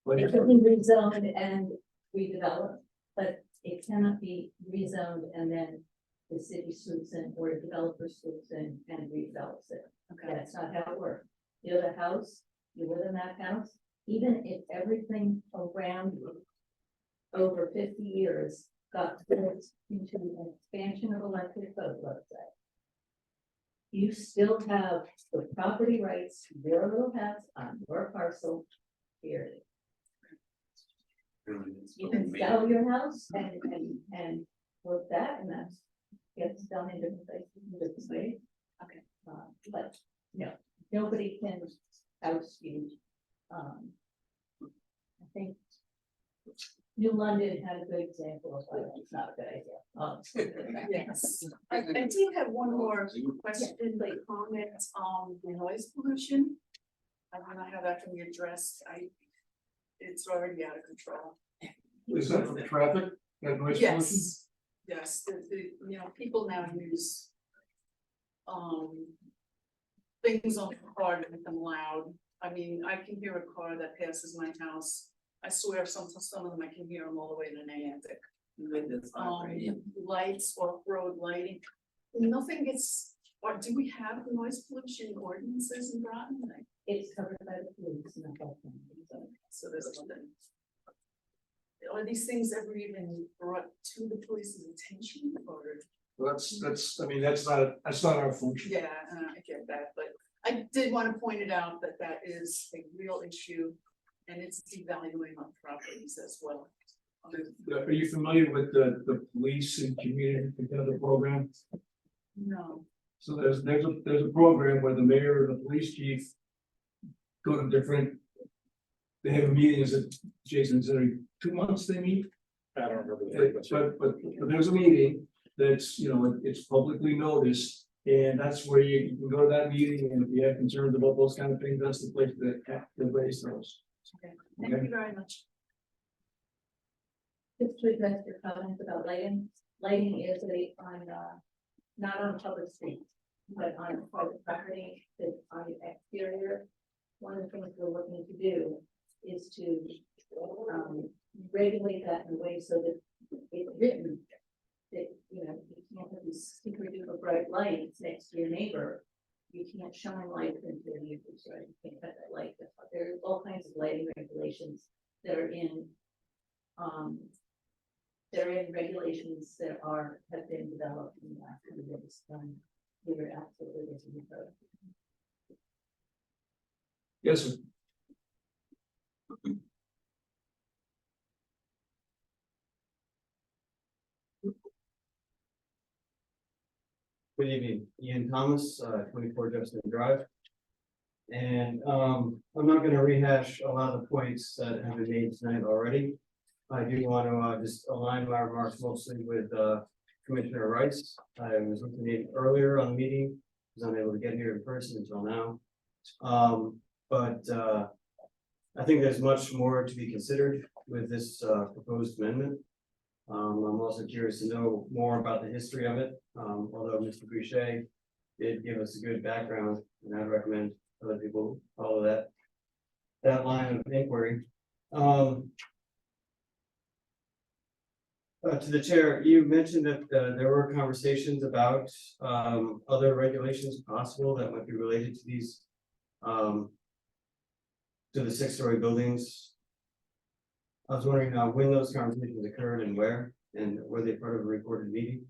Speaker 4: But
Speaker 5: It can be rezoned and redeveloped, but it cannot be rezoned and then the city swoops in or a developer swoops in and redevelops it.
Speaker 19: Okay.
Speaker 5: That's not how it works. You have a house, you live in that house, even if everything around you over 50 years got built into an expansion of electric boat, let's say. You still have the property rights to your little house on your parcel, period. You can sell your house and work that, and that gets done in different places, in different ways.
Speaker 19: Okay.
Speaker 5: But, no, nobody can oust you. I think New London had a good example of why that's not a good idea.
Speaker 19: Yes, I do have one more question, like comment on the noise pollution. I don't know how that can be addressed. It's already out of control.
Speaker 4: is that from traffic, that noise pollution?
Speaker 19: Yes, yes, people now use things on the car to make them loud. I mean, I can hear a car that passes my house. I swear some of them I can hear them all the way to Niantic. Lights, off-road lighting, nothing gets, or do we have noise pollution ordinances in Groton?
Speaker 5: It's covered by the police and the health.
Speaker 19: So there's nothing. Are these things ever even brought to the police's attention or?
Speaker 4: That's, I mean, that's not our function.
Speaker 19: Yeah, I get that, but I did want to point it out that that is a real issue and it's devaluing our properties as well.
Speaker 4: Are you familiar with the police and community together program?
Speaker 19: No.
Speaker 4: So there's a program where the mayor and the police chief go to different. They have meetings that Jason said every 2 months they meet.
Speaker 9: I don't remember the name,
Speaker 4: But there's a meeting that's, it's publicly noticed. And that's where you can go to that meeting, and if you have concerns about those kind of things, that's the place that to raise those.
Speaker 19: Okay, thank you very much.
Speaker 5: Just to address your comments about lighting, lighting is not on public streets, but on private property, that's on the exterior. One of the things we're looking to do is to regulate that in a way so that it's written that, you can't have these super duper bright lights next to your neighbor. You can't shine light into your neighbor's, right? You can't cut that light. There are all kinds of lighting regulations that are in regulations that have been developed in the last few years. We're absolutely getting the code.
Speaker 4: Yes, sir.
Speaker 21: Good evening, Ian Thomas, 24 Justin Drive. And I'm not going to rehash a lot of the points that have been made tonight already. I do want to just align my remarks mostly with Commissioner Rice. I was looking at earlier on the meeting, was unable to get here in person until now. But I think there's much more to be considered with this proposed amendment. I'm also curious to know more about the history of it, although Mr. Boucher did give us a good background, and I'd recommend other people follow that line of inquiry. To the chair, you mentioned that there were conversations about other regulations possible that might be related to these to the 6-story buildings. I was wondering when those conversations occurred and where, and were they part of a recorded meeting?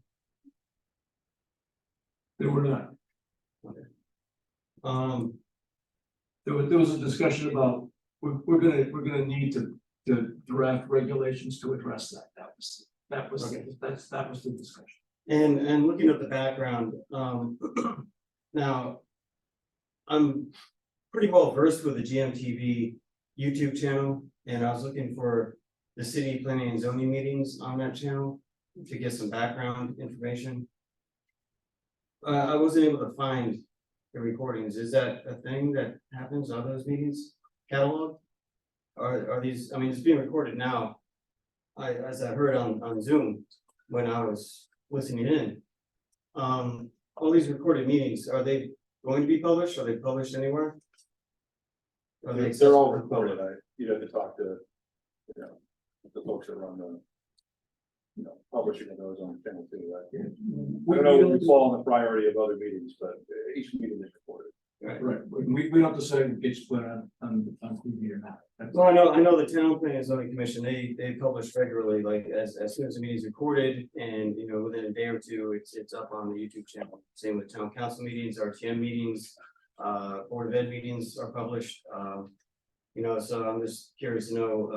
Speaker 4: They were not.
Speaker 21: Okay.
Speaker 4: There was a discussion about we're gonna need to to draft regulations to address that. That was the discussion.
Speaker 21: And looking at the background, now. I'm pretty well versed with the GMTV YouTube channel, and I was looking for the city planning and zoning meetings on that channel to get some background information. I wasn't able to find the recordings. Is that a thing that happens on those meetings? Catalog? Are these, I mean, it's being recorded now. As I heard on Zoom when I was listening in. All these recorded meetings, are they going to be published? Are they published anywhere? Are they
Speaker 9: They're all recorded. You'd have to talk to, you know, the folks that run the, you know, publishing of those on channel 2, right? I don't know what would fall on the priority of other meetings, but each meeting is recorded.
Speaker 4: Right. We don't decide what gets put on TV or not.
Speaker 21: Well, I know the town planning and zoning commission, they publish regularly, like as soon as the meeting is recorded and, you know, within a day or two, it's up on the YouTube channel. Same with town council meetings, RTM meetings, board of ed meetings are published. You know, so I'm just curious to know,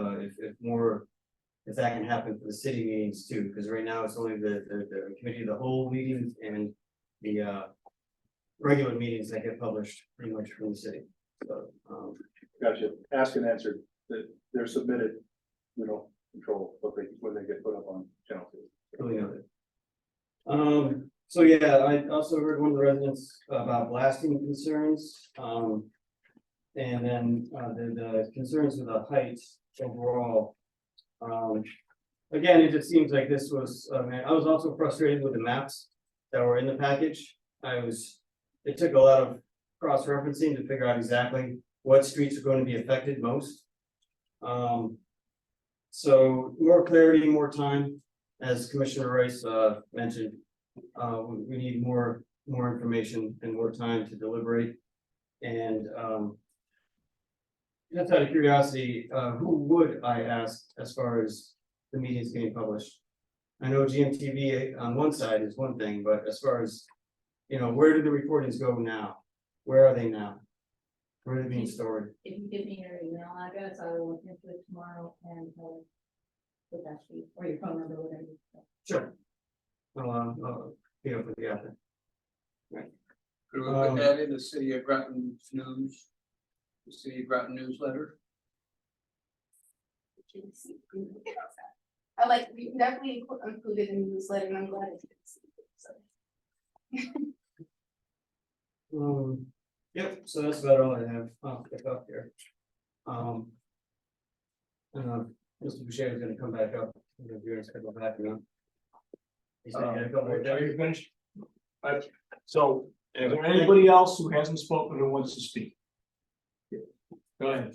Speaker 21: if that can happen for the city meetings too, because right now it's only the committee of the whole meetings and the regular meetings that get published pretty much from the city. So,
Speaker 9: Gotcha. Ask and answer. That they're submitted. We don't control when they get put up on channel 2.
Speaker 21: Really noted. So yeah, I also heard one of the residents about blasting concerns. And then the concerns with the height overall. Again, it just seems like this was, I was also frustrated with the maps that were in the package. It took a lot of cross-referencing to figure out exactly what streets are going to be affected most. So more clarity, more time, as Commissioner Rice mentioned, we need more information and more time to deliberate. And just out of curiosity, who would I ask as far as the meetings being published? I know GMTV on one side is one thing, but as far as, you know, where do the recordings go now? Where are they now? Where are they being stored?
Speaker 5: If you give me your email address, I will look into it tomorrow and put that sheet or your phone number, whatever.
Speaker 21: Sure. I'll be up with you after. Right.
Speaker 15: Could we put that in the city of Groton news, the city of Groton newsletter?
Speaker 13: I like, we definitely included in the newsletter, and I'm glad it's.
Speaker 21: Yep, so that's about all I have off the cuff here. Mr. Boucher is gonna come back up. You're gonna go back now. He's gonna get a couple more.
Speaker 4: Are you finished? So, is there anybody else who hasn't spoken who wants to speak? Go ahead.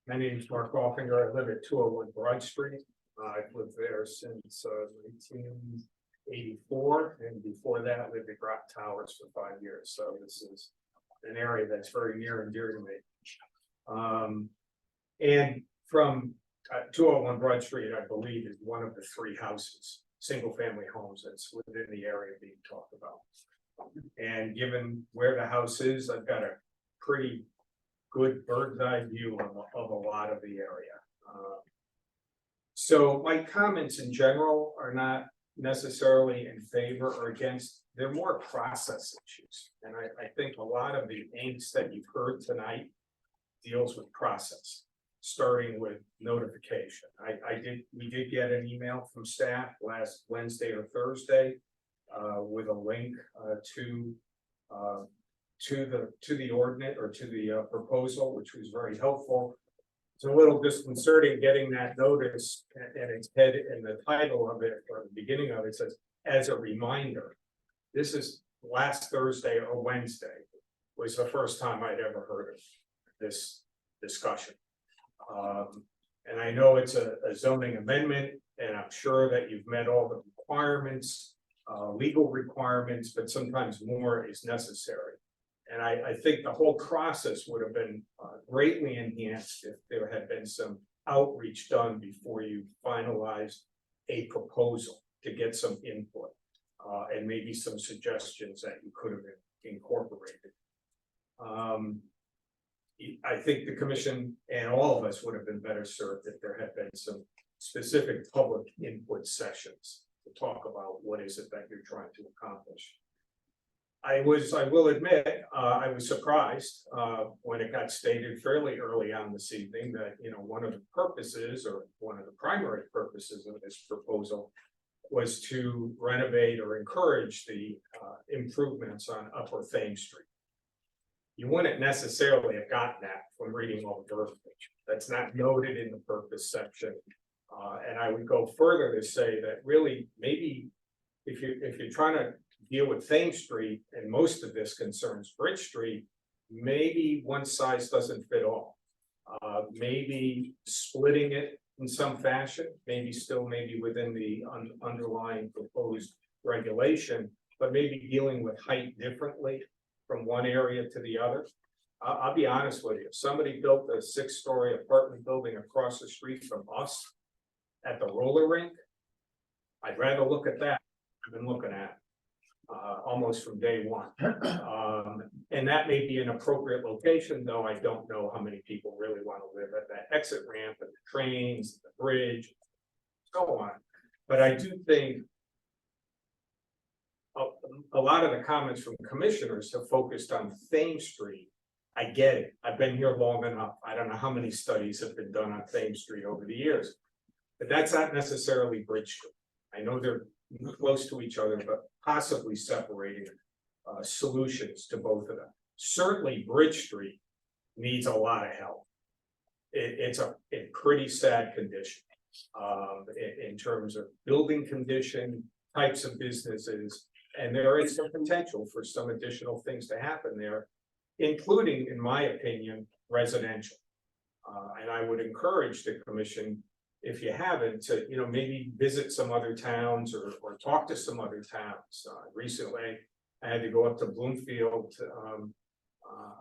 Speaker 12: My name is Mark Offinger. I live at 201 Broad Street. I've lived there since 1984, and before that, I lived at Groton Towers for 5 years. So this is an area that's very near and dear to me. And from 201 Broad Street, I believe, is one of the 3 houses, single-family homes that's within the area being talked about. And given where the house is, I've got a pretty good bird's eye view of a lot of the area. So my comments in general are not necessarily in favor or against, they're more process issues. And I think a lot of the angst that you've heard tonight deals with process, starting with notification. We did get an email from staff last Wednesday or Thursday with a link to the ordinance or to the proposal, which was very helpful. It's a little disconcerting getting that notice and its head in the title of it, or the beginning of it says, as a reminder. This is last Thursday or Wednesday was the first time I'd ever heard of this discussion. And I know it's a zoning amendment, and I'm sure that you've met all the requirements, legal requirements, but sometimes more is necessary. And I think the whole process would have been greatly enhanced if there had been some outreach done before you finalized a proposal to get some input. and maybe some suggestions that you could have incorporated. I think the commission and all of us would have been better served if there had been some specific public input sessions to talk about what is it that you're trying to accomplish. I will admit, I was surprised, when it got stated fairly early on this evening that, you know, one of the purposes or one of the primary purposes of this proposal was to renovate or encourage the, improvements on Upper Thames Street. You wouldn't necessarily have gotten that from reading all the verbiage. That's not noted in the purpose section. And I would go further to say that really, maybe if you're trying to deal with Thames Street, and most of this concerns Bridge Street, maybe one size doesn't fit all. Maybe splitting it in some fashion, maybe within the underlying proposed regulation, but maybe dealing with height differently from one area to the other. I'll be honest with you, if somebody built a 6-story apartment building across the street from us at the roller rink, I'd rather look at that than looking at almost from day one. And that may be an appropriate location, though I don't know how many people really want to live at that exit ramp and the trains, the bridge, so on. But I do think a lot of the comments from commissioners have focused on Thames Street. I get it. I've been here long enough. I don't know how many studies have been done on Thames Street over the years, but that's not necessarily Bridge Street. I know they're close to each other, but possibly separating solutions to both of them. Certainly Bridge Street needs a lot of help. It's a pretty sad condition in terms of building condition, types of businesses, and there is some potential for some additional things to happen there, including, in my opinion, residential. And I would encourage the commission, if you haven't, to, you know, maybe visit some other towns or talk to some other towns. Recently, I had to go up to Bloomfield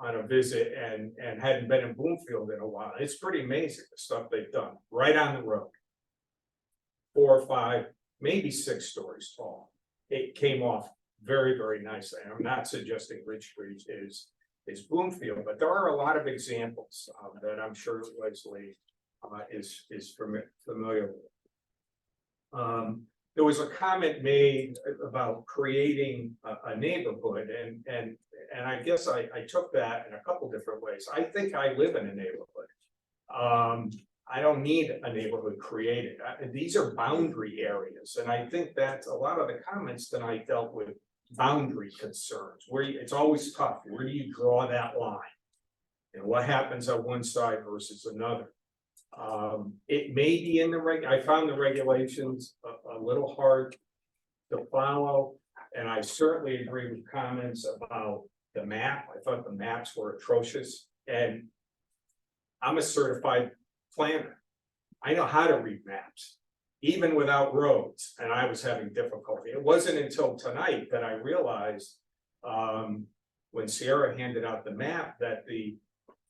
Speaker 12: on a visit and hadn't been in Bloomfield in a while. It's pretty amazing the stuff they've done right on the road. 4 or 5, maybe 6 stories tall. It came off very, very nicely. I'm not suggesting Ridge Street is Bloomfield, but there are a lot of examples that I'm sure Leslie is familiar with. There was a comment made about creating a neighborhood, and I guess I took that in a couple different ways. I think I live in a neighborhood. I don't need a neighborhood created. These are boundary areas, and I think that a lot of the comments tonight dealt with boundary concerns, where it's always tough. Where do you draw that line? And what happens on one side versus another? It may be in the I found the regulations a little hard to follow, and I certainly agree with comments about the map. I thought the maps were atrocious, and I'm a certified planner. I know how to read maps, even without roads, and I was having difficulty. It wasn't until tonight that I realized, when Sierra handed out the map, that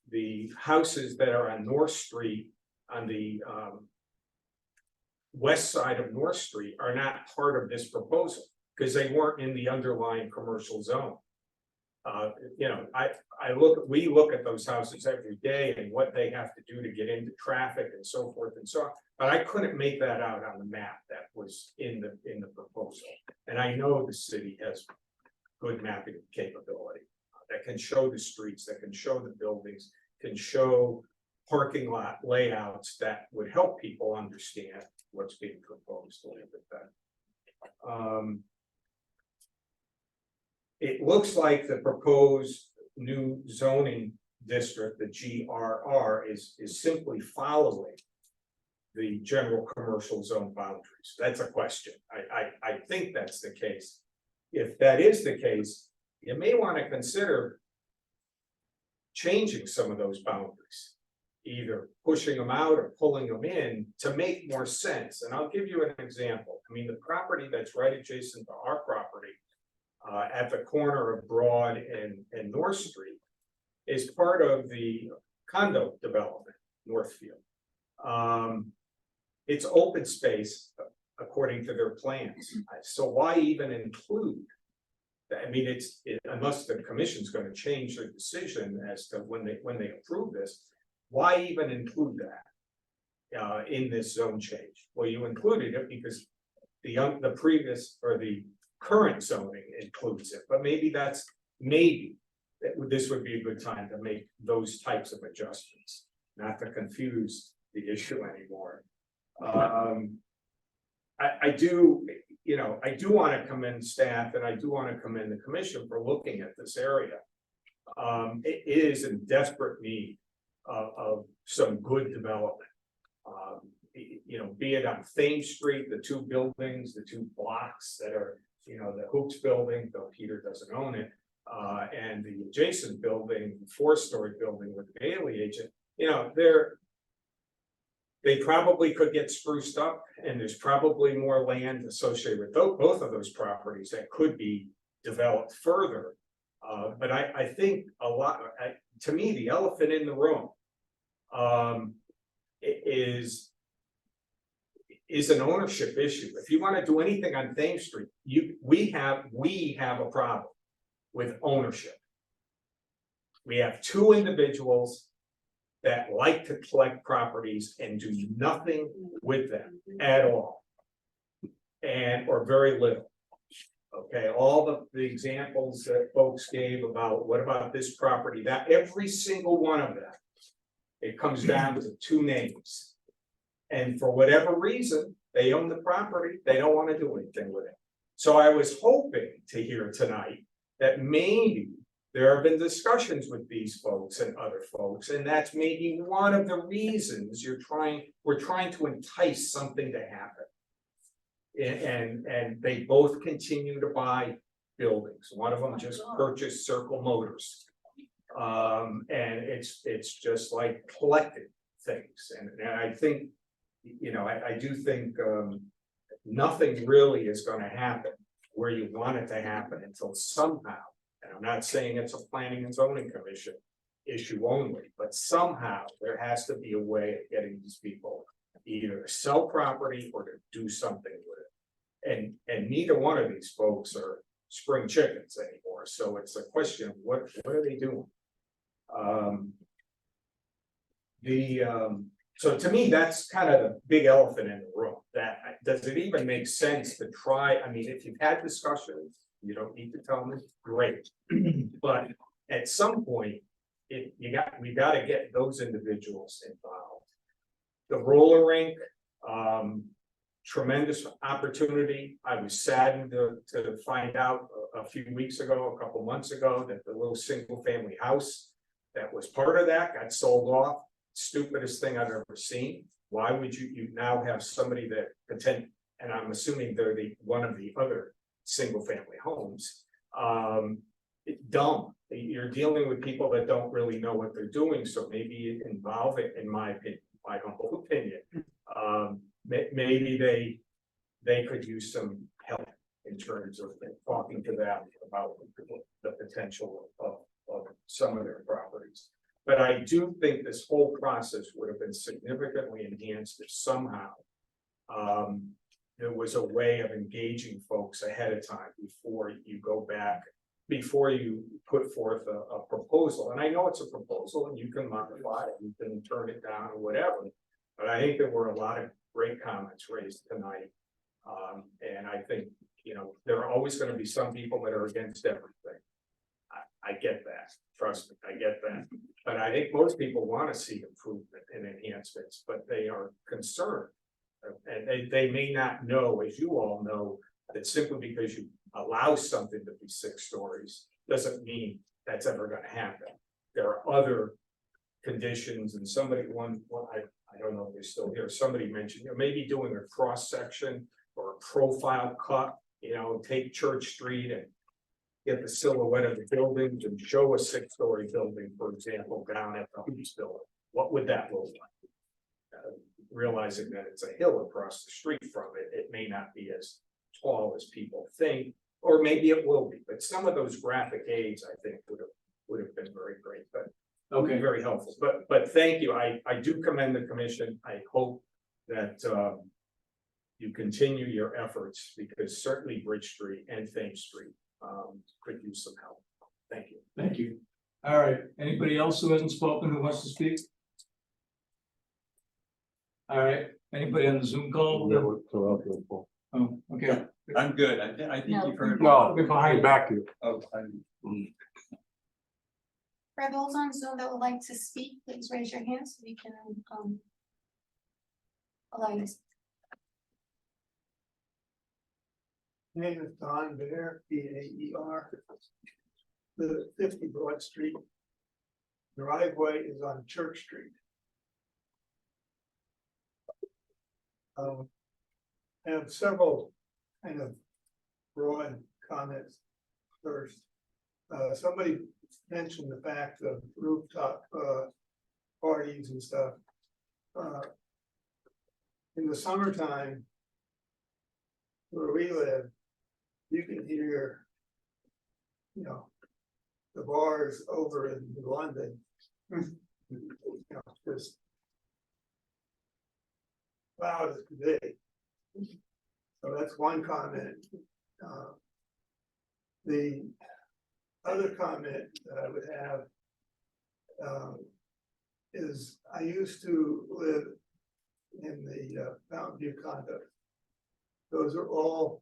Speaker 12: the houses that are on North Street, on the west side of North Street, are not part of this proposal because they weren't in the underlying commercial zone. You know, we look at those houses every day and what they have to do to get into traffic and so forth and so on. But I couldn't make that out on the map that was in the proposal. And I know the city has good mapping capability that can show the streets, that can show the buildings, can show parking lot layouts that would help people understand what's being proposed a little bit better. It looks like the proposed new zoning district, the GRR, is simply following the general commercial zone boundaries. That's a question. I think that's the case. If that is the case, you may want to consider changing some of those boundaries, either pushing them out or pulling them in to make more sense. And I'll give you an example. I mean, the property that's right adjacent to our property, at the corner of Broad and North Street, is part of the condo development, Northfield. It's open space according to their plans. So why even include? I mean, unless the commission's gonna change their decision as to when they approve this, why even include that? In this zone change? Well, you included it because the previous or the current zoning includes it, but maybe this would be a good time to make those types of adjustments, not to confuse the issue anymore. I do want to commend staff and I do want to commend the commission for looking at this area. It is in desperate need of some good development. Be it on Thames Street, the two buildings, the two blocks that are, the Hoops building, though Peter doesn't own it, and the adjacent building, 4-story building with the Bailey agent, they probably could get spruced up, and there's probably more land associated with both of those properties that could be developed further. But I think to me, the elephant in the room is an ownership issue. If you want to do anything on Thames Street, we have a problem with ownership. We have two individuals that like to collect properties and do nothing with them at all. Or very little. Okay, all the examples that folks gave about what about this property, that every single one of them, it comes down to two names. And for whatever reason, they own the property, they don't want to do anything with it. So I was hoping to hear tonight that maybe there have been discussions with these folks and other folks, and that's maybe one of the reasons we're trying to entice something to happen. And they both continue to buy buildings. One of them just purchased Circle Motors. And it's just like collecting things. And I think, I do think nothing really is going to happen where you want it to happen until somehow, and I'm not saying it's a planning and zoning commission issue only, but somehow there has to be a way of getting these people either to sell property or to do something with it. And neither one of these folks are spring chickens anymore. So it's a question of what are they doing? So to me, that's kind of the big elephant in the room. Does it even make sense to try? I mean, if you've had discussions, you don't need to tell me, great. But at some point, we got to get those individuals involved. The roller rink, tremendous opportunity. I was saddened to find out a few weeks ago, a couple months ago, that the little single family house that was part of that got sold off. Stupidest thing I've ever seen. Why would you now have somebody that and I'm assuming they're one of the other single family homes. Dumb. You're dealing with people that don't really know what they're doing. So maybe involve it, in my opinion, my humble opinion. Maybe they could use some help in terms of talking to them about the potential of some of their properties. But I do think this whole process would have been significantly enhanced if somehow there was a way of engaging folks ahead of time before you go back, before you put forth a proposal. And I know it's a proposal and you can modify it, you can turn it down or whatever. But I think there were a lot of great comments raised tonight. And I think, there are always going to be some people that are against everything. I get that. Trust me, I get that. But I think most people want to see improvement and enhancements, but they are concerned. And they may not know, as you all know, that simply because you allow something to be 6 stories doesn't mean that's ever going to happen. There are other conditions, and I don't know if they're still here, somebody mentioned, maybe doing a cross section or a profile cut, take Church Street and get the silhouette of the buildings and show a 6-story building, for example, down at the Hoops building. What would that look like? Realizing that it's a hill across the street from it, it may not be as tall as people think, or maybe it will be. But some of those graphic aids, I think, would have been very great, but okay, very helpful. But thank you. I do commend the commission. I hope that you continue your efforts, because certainly Bridge Street and Thames Street, could use some help. Thank you.
Speaker 4: Thank you. All right, anybody else who hasn't spoken who wants to speak? All right, anybody on the Zoom call? Oh, okay.
Speaker 18: I'm good. I think you've heard.
Speaker 8: No,
Speaker 4: behind
Speaker 8: back to you.
Speaker 18: Oh,
Speaker 13: For those on Zoom that would like to speak, please raise your hand so we can, allow you to speak.
Speaker 3: Name is Don Bear, B-A-E-R. The 50 Broad Street. Driveway is on Church Street. I have several kind of broad comments. First, somebody mentioned the fact of rooftop parties and stuff. In the summertime, where we live, you can hear, you know, the bars over in London, you know, just loud as could be. So that's one comment. The other comment that I would have is I used to live in the Mountain View condo. Those are all,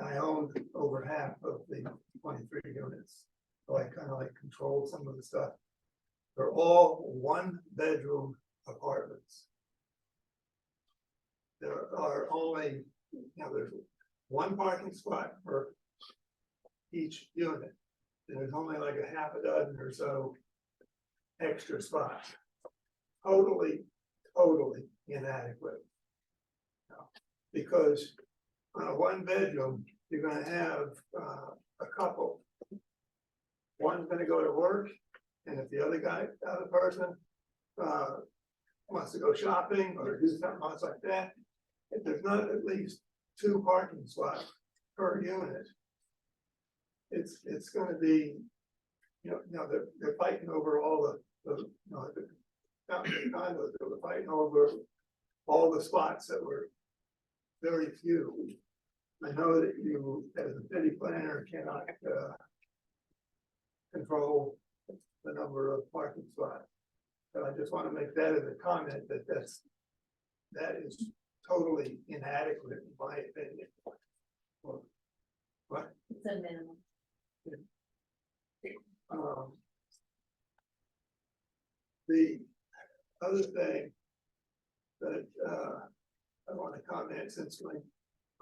Speaker 3: I owned over half of the 23 units. So I kind of like controlled some of the stuff. They're all 1-bedroom apartments. There are only, you know, there's one parking spot for each unit. There's only like a half a dozen or so extra spots. Totally inadequate. Because on a 1-bedroom, you're gonna have a couple. One's gonna go to work, and if the other person wants to go shopping or do something else like that, if there's not at least 2 parking slots per unit, it's gonna be, you know, they're fighting over all the condos, they're fighting over all the spots that were very few. I know that you, as a city planner, cannot control the number of parking spots. But I just want to make that as a comment that is totally inadequate in my opinion. What?
Speaker 5: It's a minimum.
Speaker 3: The other thing that I want to comment, since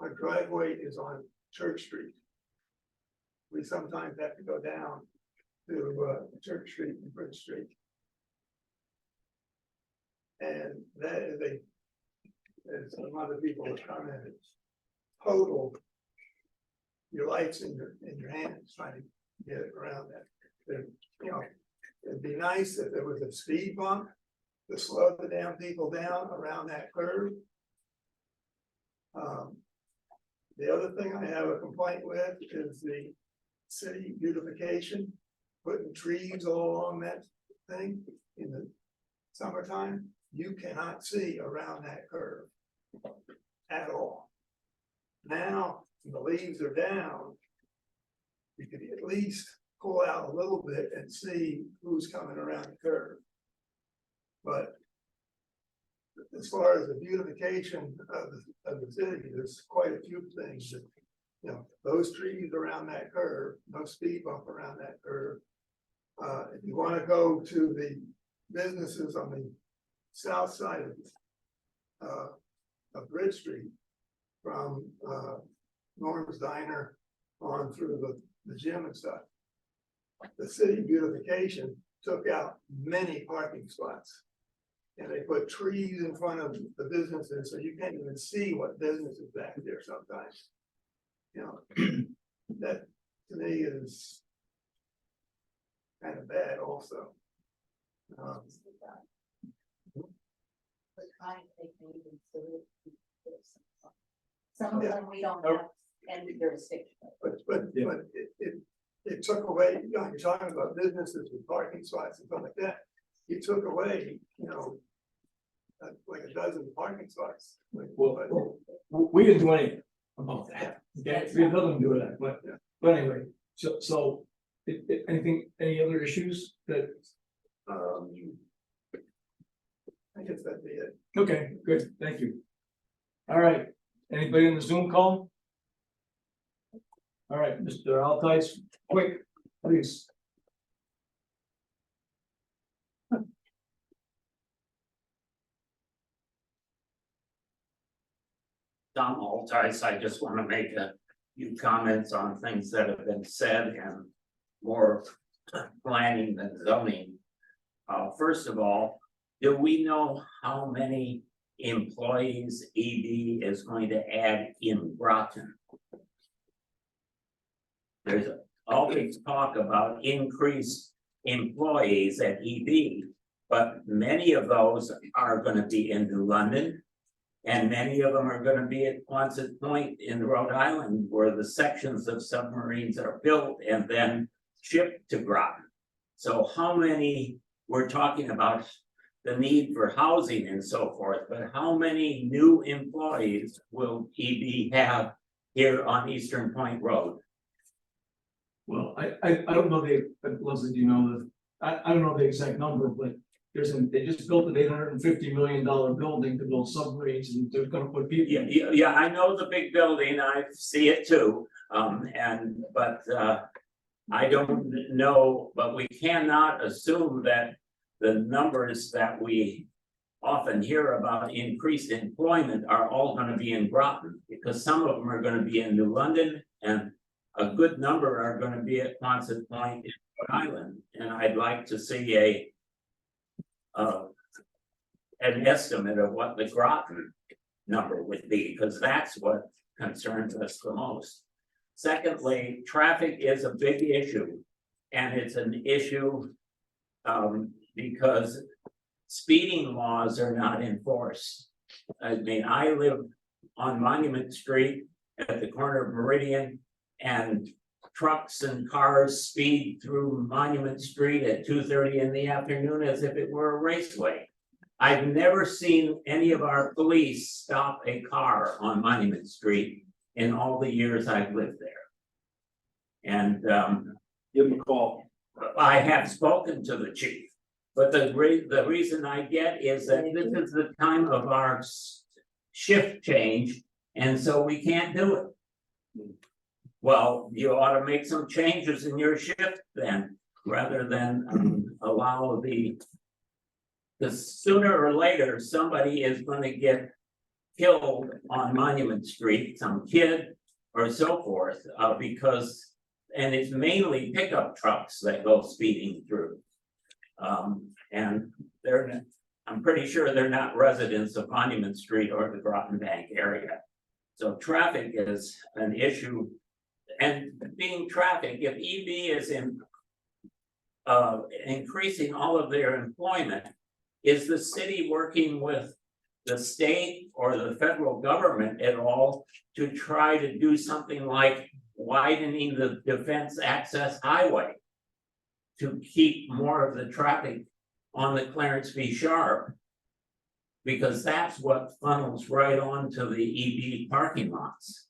Speaker 3: my driveway is on Church Street, we sometimes have to go down to Church Street and Bridge Street. And that is as some other people have commented, total, your life's in your hands trying to get it around that. You know, it'd be nice if there was a speed bump to slow the damn people down around that curve. The other thing I have a complaint with is the city beautification, putting trees all along that thing in the summertime. You cannot see around that curve at all. Now, when the leaves are down, you could at least pull out a little bit and see who's coming around the curve. But as far as the beautification of the city, there's quite a few things that, you know, those trees around that curve, no speed bump around that curve. If you want to go to the businesses on the south side of Bridge Street, from Norm's Diner on through the gym and stuff, the city beautification took out many parking spots. And they put trees in front of the businesses, so you can't even see what business is back there sometimes. You know, that to me is kind of bad also.
Speaker 20: Some of them we don't have any jurisdiction.
Speaker 3: But it took away, you know, you're talking about businesses with parking spots and stuff like that. You took away, you know, like a dozen parking spots.
Speaker 4: Well, we didn't do anything about that, okay, we had nothing to do with that, but anyway, so. Any other issues that,
Speaker 3: I guess that'd be it.
Speaker 4: okay, good, thank you. All right, anybody in the Zoom call? All right, Mr. Altice, quick, please.
Speaker 10: Tom Altice, I just want to make a few comments on things that have been said and more planning than zoning. First of all, do we know how many employees ED is going to add in Groton? There's always talk about increased employees at ED, but many of those are going to be in New London. And many of them are going to be at Quonset Point in Rhode Island, where the sections of submarines are built and then shipped to Groton. So how many, we're talking about the need for housing and so forth, but how many new employees will EB have here on Eastern Point Road?
Speaker 4: Well, I don't know Leslie, do you know I don't know the exact number, but they just built an $850 million building to build submarines, and they're gonna put people.
Speaker 10: Yeah, I know the big building, I see it too, but I don't know, but we cannot assume that the numbers that we often hear about increased employment are all gonna be in Groton, because some of them are gonna be in New London, and a good number are gonna be at Quonset Point in Rhode Island, and I'd like to see an estimate of what the Groton number would be, because that's what concerns us the most. Secondly, traffic is a big issue, and it's an issue because speeding laws are not enforced. I mean, I live on Monument Street at the corner of Meridian, and trucks and cars speed through Monument Street at 2:30 in the afternoon as if it were a raceway. I've never seen any of our police stop a car on Monument Street in all the years I've lived there. And
Speaker 9: Give them a call.
Speaker 10: I have spoken to the chief, but the reason I get is that this is the time of our shift change, and so we can't do it. Well, you ought to make some changes in your shift then, rather than allow because sooner or later, somebody is going to get killed on Monument Street, some kid or so forth, and it's mainly pickup trucks that go speeding through. And I'm pretty sure they're not residents of Monument Street or the Groton Bank area. So traffic is an issue. And being traffic, if EB is increasing all of their employment, is the city working with the state or the federal government at all to try to do something like widening the Defense Access Highway to keep more of the traffic on the Clarence V. Sharp? Because that's what funnels right onto the EB parking lots.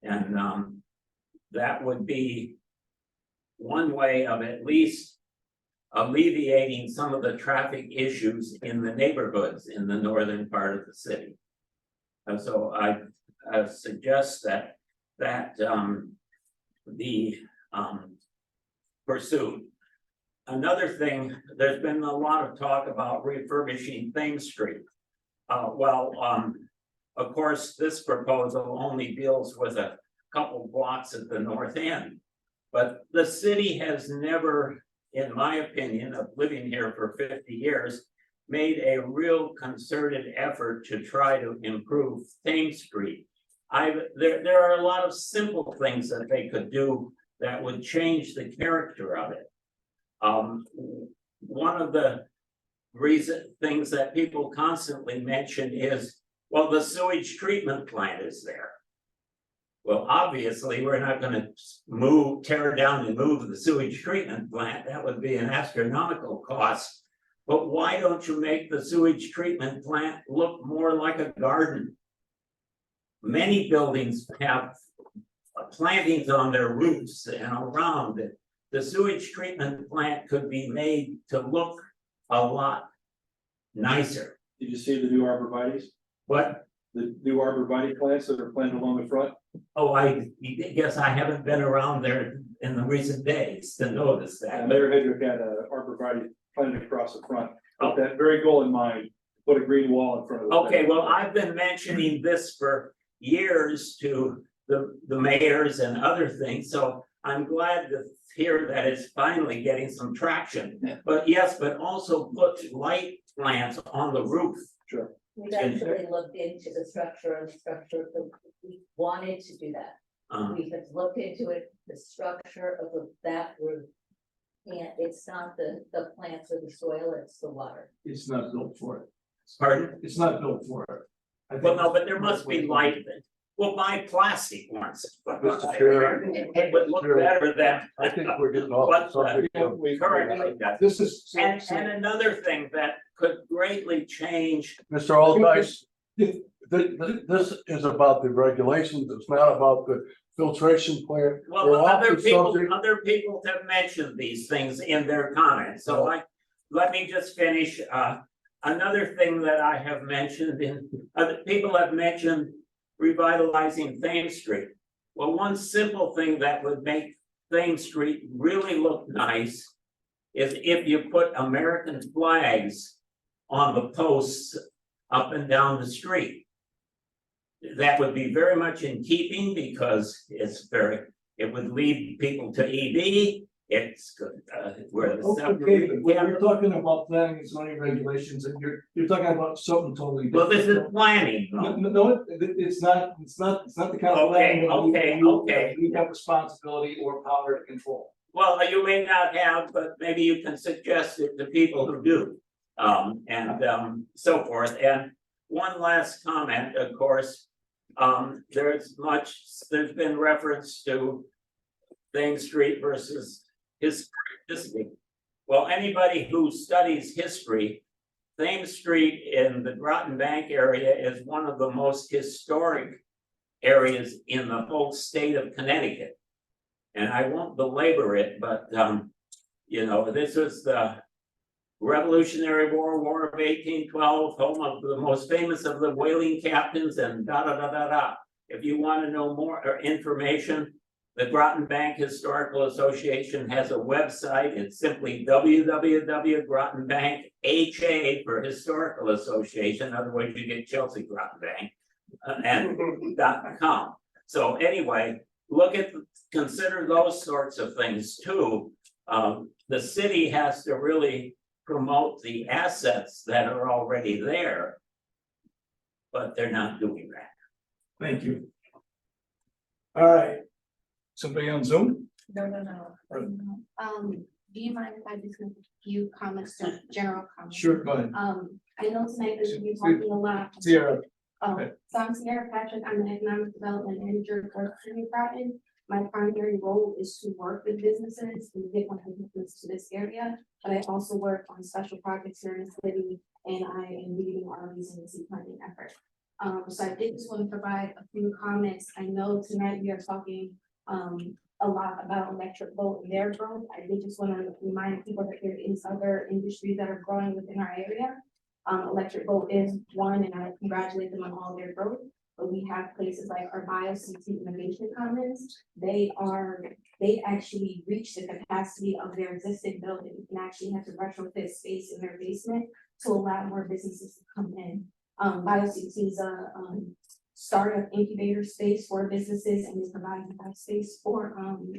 Speaker 10: And that would be one way of at least alleviating some of the traffic issues in the neighborhoods in the northern part of the city. And so I suggest that be pursued. Another thing, there's been a lot of talk about refurbishing Thames Street. Of course, this proposal only deals with a couple blocks at the north end. But the city has never, in my opinion, of living here for 50 years, made a real concerted effort to try to improve Thames Street. There are a lot of simple things that they could do that would change the character of it. One of the things that people constantly mention is, well, the sewage treatment plant is there. Well, obviously, we're not going to tear down and move the sewage treatment plant. That would be an astronomical cost. but why don't you make the sewage treatment plant look more like a garden? Many buildings have plantings on their roofs and around it. The sewage treatment plant could be made to look a lot nicer.
Speaker 9: Did you see the new arborvitaes?
Speaker 10: What?
Speaker 9: The new arborvitae plants that are planted along the front?
Speaker 10: Oh, I guess I haven't been around there in the recent days to notice that.
Speaker 9: And Mayor Hedrick had a arborvitae planted across the front, with that very goal in mind, put a green wall in front of it.
Speaker 10: Okay, well, I've been mentioning this for years to the mayors and other things, so I'm glad to hear that it's finally getting some traction. But yes, but also put light plants on the roof.
Speaker 9: Sure.
Speaker 20: We've actually looked into the structure, we wanted to do that. We have looked into it, the structure of that roof. And it's not the plants or the soil, it's the water.
Speaker 4: It's not built for it.
Speaker 10: Pardon?
Speaker 4: It's not built for it. I think-
Speaker 10: Well, no, but there must be light. Well, buy plastic ones.
Speaker 8: Mr. Chair.
Speaker 10: It would look better than.
Speaker 8: I think we're getting off
Speaker 10: What
Speaker 8: the subject.
Speaker 10: the currently does.
Speaker 8: This is.
Speaker 10: And another thing that could greatly change.
Speaker 8: Mr. Aldice, this is about the regulations, it's not about the filtration plant.
Speaker 10: Well,
Speaker 8: We're off
Speaker 10: other
Speaker 8: the
Speaker 10: people
Speaker 8: subject.
Speaker 10: have mentioned these things in their comments, so let me just finish. Another thing that I have mentioned other people have mentioned revitalizing Thames Street. Well, one simple thing that would make Thames Street really look nice is if you put American flags on the posts up and down the street. That would be very much in keeping because it would lead people to EV. It's good, where the.
Speaker 4: Okay, but when you're talking about planning and zoning regulations, and you're talking about something totally different.
Speaker 10: Well, this is planning, though.
Speaker 4: No, it's not the kind of planning. that we have responsibility or power to control.
Speaker 10: Well, you may not have, but maybe you can suggest it to people who do. And so forth. And one last comment, of course, there's been reference to Thames Street versus history. Well, anybody who studies history, Thames Street in the Groton Bank area is one of the most historic areas in the whole state of Connecticut. And I won't belabor it, but this was the Revolutionary War of 1812, home of the most famous of the whaling captains, and If you want to know more information, the Groton Bank Historical Association has a website. It's simply www.grotonbankha for Historical Association. Otherwise, you get Chelsea Groton Bank and .com. So anyway, consider those sorts of things too. The city has to really promote the assets that are already there, but they're not doing that.
Speaker 4: Thank you. All right. Somebody on Zoom?
Speaker 13: No. Do you mind if I just make a few comments, general comments?
Speaker 4: Sure, go ahead.
Speaker 13: I know tonight that we're talking a lot.
Speaker 4: Sierra.
Speaker 13: So I'm Sierra Patrick, I'm an economic development manager for City of Groton. My primary role is to work with businesses and get more businesses to this area, but I also work on special projects here in the city, and I am leading our resiliency planning effort. So I did just want to provide a few comments. I know tonight we are talking a lot about electric boat and their growth. I did just want to remind people that there is other industries that are growing within our area. Electric boat is one, and I congratulate them on all their growth. But we have places like our BioCT Innovation Commons. They actually reach the capacity of their existing building and actually have to retrofit space in their basement to allow more businesses to come in. BioCT is a startup incubator space for businesses, and is providing that space for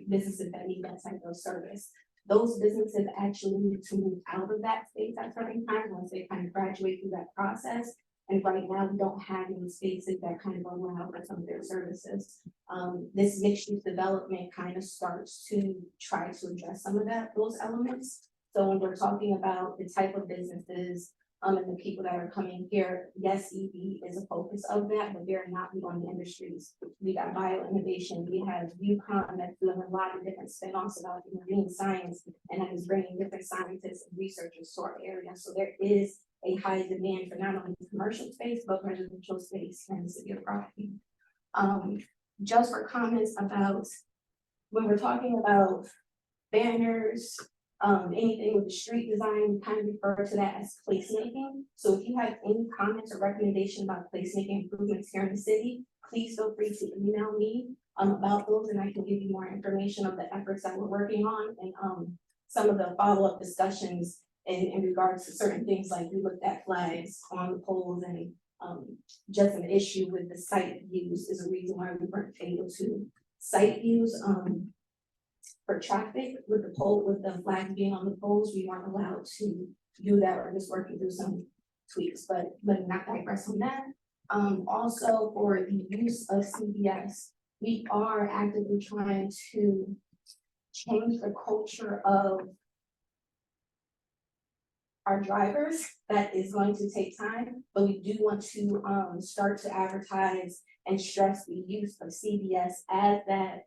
Speaker 13: businesses that need that type of service. Those businesses actually need to move out of that space at certain times once they kind of graduate through that process. And right now, we don't have any spaces that kind of allow for some of their services. This mixed use development kind of starts to try to address some of those elements. So when we're talking about the type of businesses, And the people that are coming here, yes, EV is a focus of that, but they're not the only industries. We got bio innovation, we have UConn that's doing a lot of different spin-offs about marine science, and that is bringing different scientists and researchers to our area. So there is a high demand for not only commercial space, but residential space in the city of Groton. Just for comments about when we're talking about banners, anything with the street design, we kind of refer to that as placemaking. So if you have any comments or recommendations about placemaking improvements here in the city, please feel free to email me about those, and I can give you more information of the efforts that we're working on and some of the follow-up discussions in regards to certain things, like we looked at flags on the poles, and just an issue with the site views is a reason why we weren't able to site views for traffic with the flag being on the poles. We weren't allowed to do that. We're just working through some tweaks, but not digress on that. Also for the use of CBS, we are actively trying to change the culture of our drivers. That is going to take time, but we do want to start to advertise and stress the use of CBS as that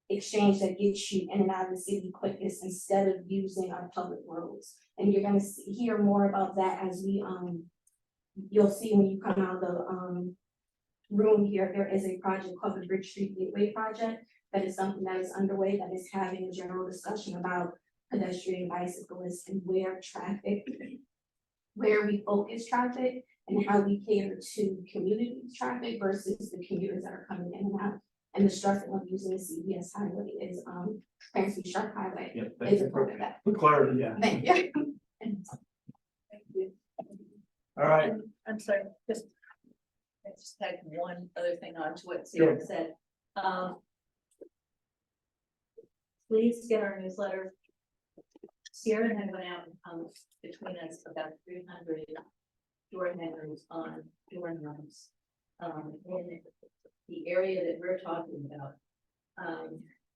Speaker 13: exchange that gets you in and out of the city quickest, instead of using our public roads. And you're gonna hear more about that as we you'll see when you come out of the room here. There is a project called the Bridge Street Gateway Project that is something that is underway, that is having a general discussion about pedestrian, bicyclists, and where we focus traffic and how we cater to community traffic versus the commuters that are coming in and out. And the stressing of using the CBS highway is Cranston Sharp Highway.
Speaker 4: Yep,
Speaker 13: Is a part of that.
Speaker 4: for clarity, yeah.
Speaker 13: Thank you.
Speaker 5: Thank you.
Speaker 4: All right.
Speaker 5: I'm sorry, I just had one other thing on to what
Speaker 4: Sure.
Speaker 5: Sarah said. Please get our newsletter. Sierra and I went out between us about 300 door hangers on door knobs in the area that we're talking about,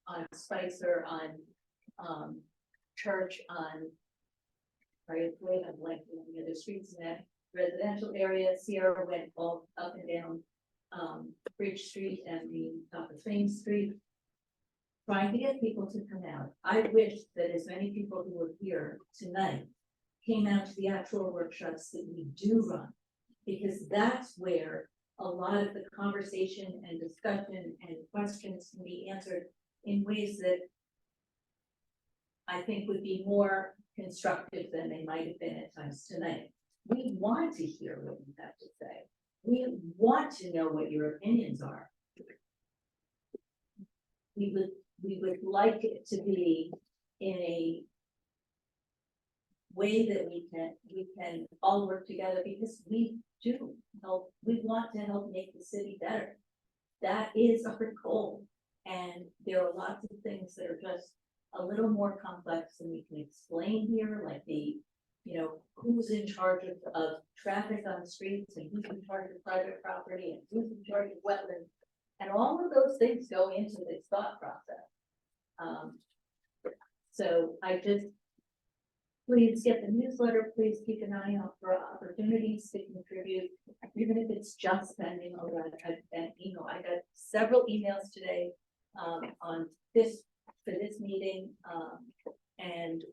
Speaker 5: on Spicer, on Church, on right, I'm blanking on the other streets in that residential area. Sierra went all up and down Bridge Street and the top of Thames Street, trying to get people to come out. I wish that as many people who were here tonight came out to the actual workshops that we do run, because that's where a lot of the conversation and discussion and questions can be answered in ways that I think would be more constructive than they might have been at times tonight. We want to hear what you have to say. We want to know what your opinions are. We would like it to be in a way that we can all work together, because we do help. We want to help make the city better. That is our goal. And there are lots of things that are just a little more complex than we can explain here, like the, who's in charge of traffic on the streets, and who's in charge of private property, and who's in charge of wetlands. And all of those things go into this thought process. So I just, please get the newsletter, please keep an eye out for opportunities to contribute, even if it's just sending an email. I got several emails today on this, for this meeting, and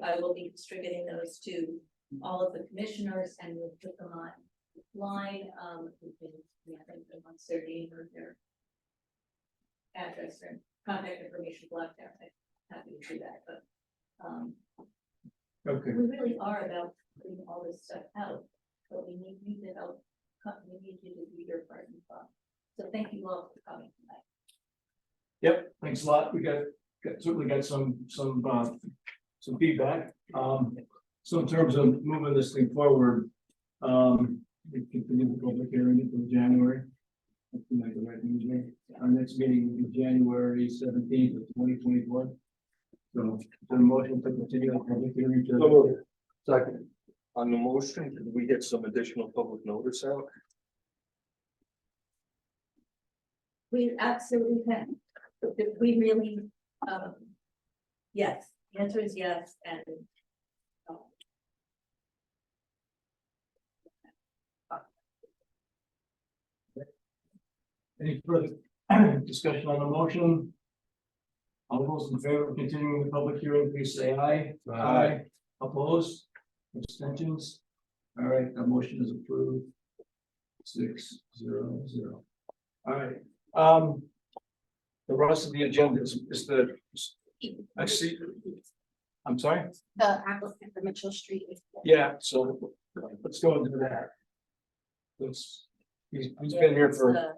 Speaker 5: I will be distributing those to all of the commissioners, and we'll put them online. I think once their name or their address and contact information left there, I'm happy to do that, but
Speaker 4: okay.
Speaker 5: we really are about putting all this stuff out, but we need you to help. We need you to do your part in the. So thank you all for coming tonight.
Speaker 4: Yep, thanks a lot. We certainly got some feedback. So in terms of moving this thing forward, we continue the public hearing until January. Our next meeting will be January 17th of 2024. So the motion to continue the public hearing to second.
Speaker 1: On the motion, could we get some additional public notice out?
Speaker 5: We absolutely can. If we really, yes, the answer is yes, and
Speaker 4: Any further discussion on the motion? All those in favor of continuing the public hearing, please say aye.
Speaker 9: Aye.
Speaker 4: Opposed? Abstentions? All right, that motion is approved. 6-0-0. All right, the rest of the agenda is the, I see. I'm sorry?
Speaker 13: The applicant for Mitchell Street.
Speaker 4: Yeah, so let's go into that. He's been here for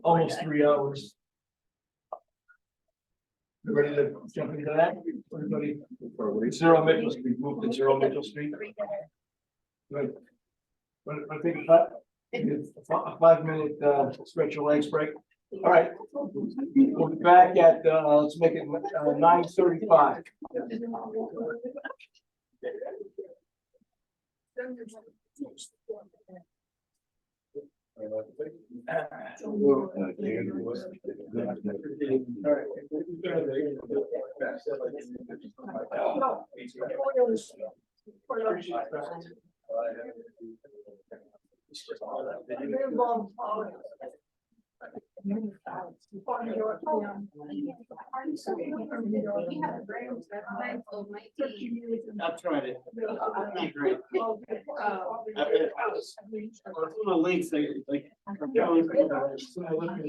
Speaker 4: almost 3 hours. You ready to jump into that? Everybody, 0 Mitchell Street, move to 0 Mitchell Street. Good. I think a 5-minute stretch your legs break. All right, we'll be back at let's make it 9:35.
Speaker 18: I've tried it. Not great. The links, like.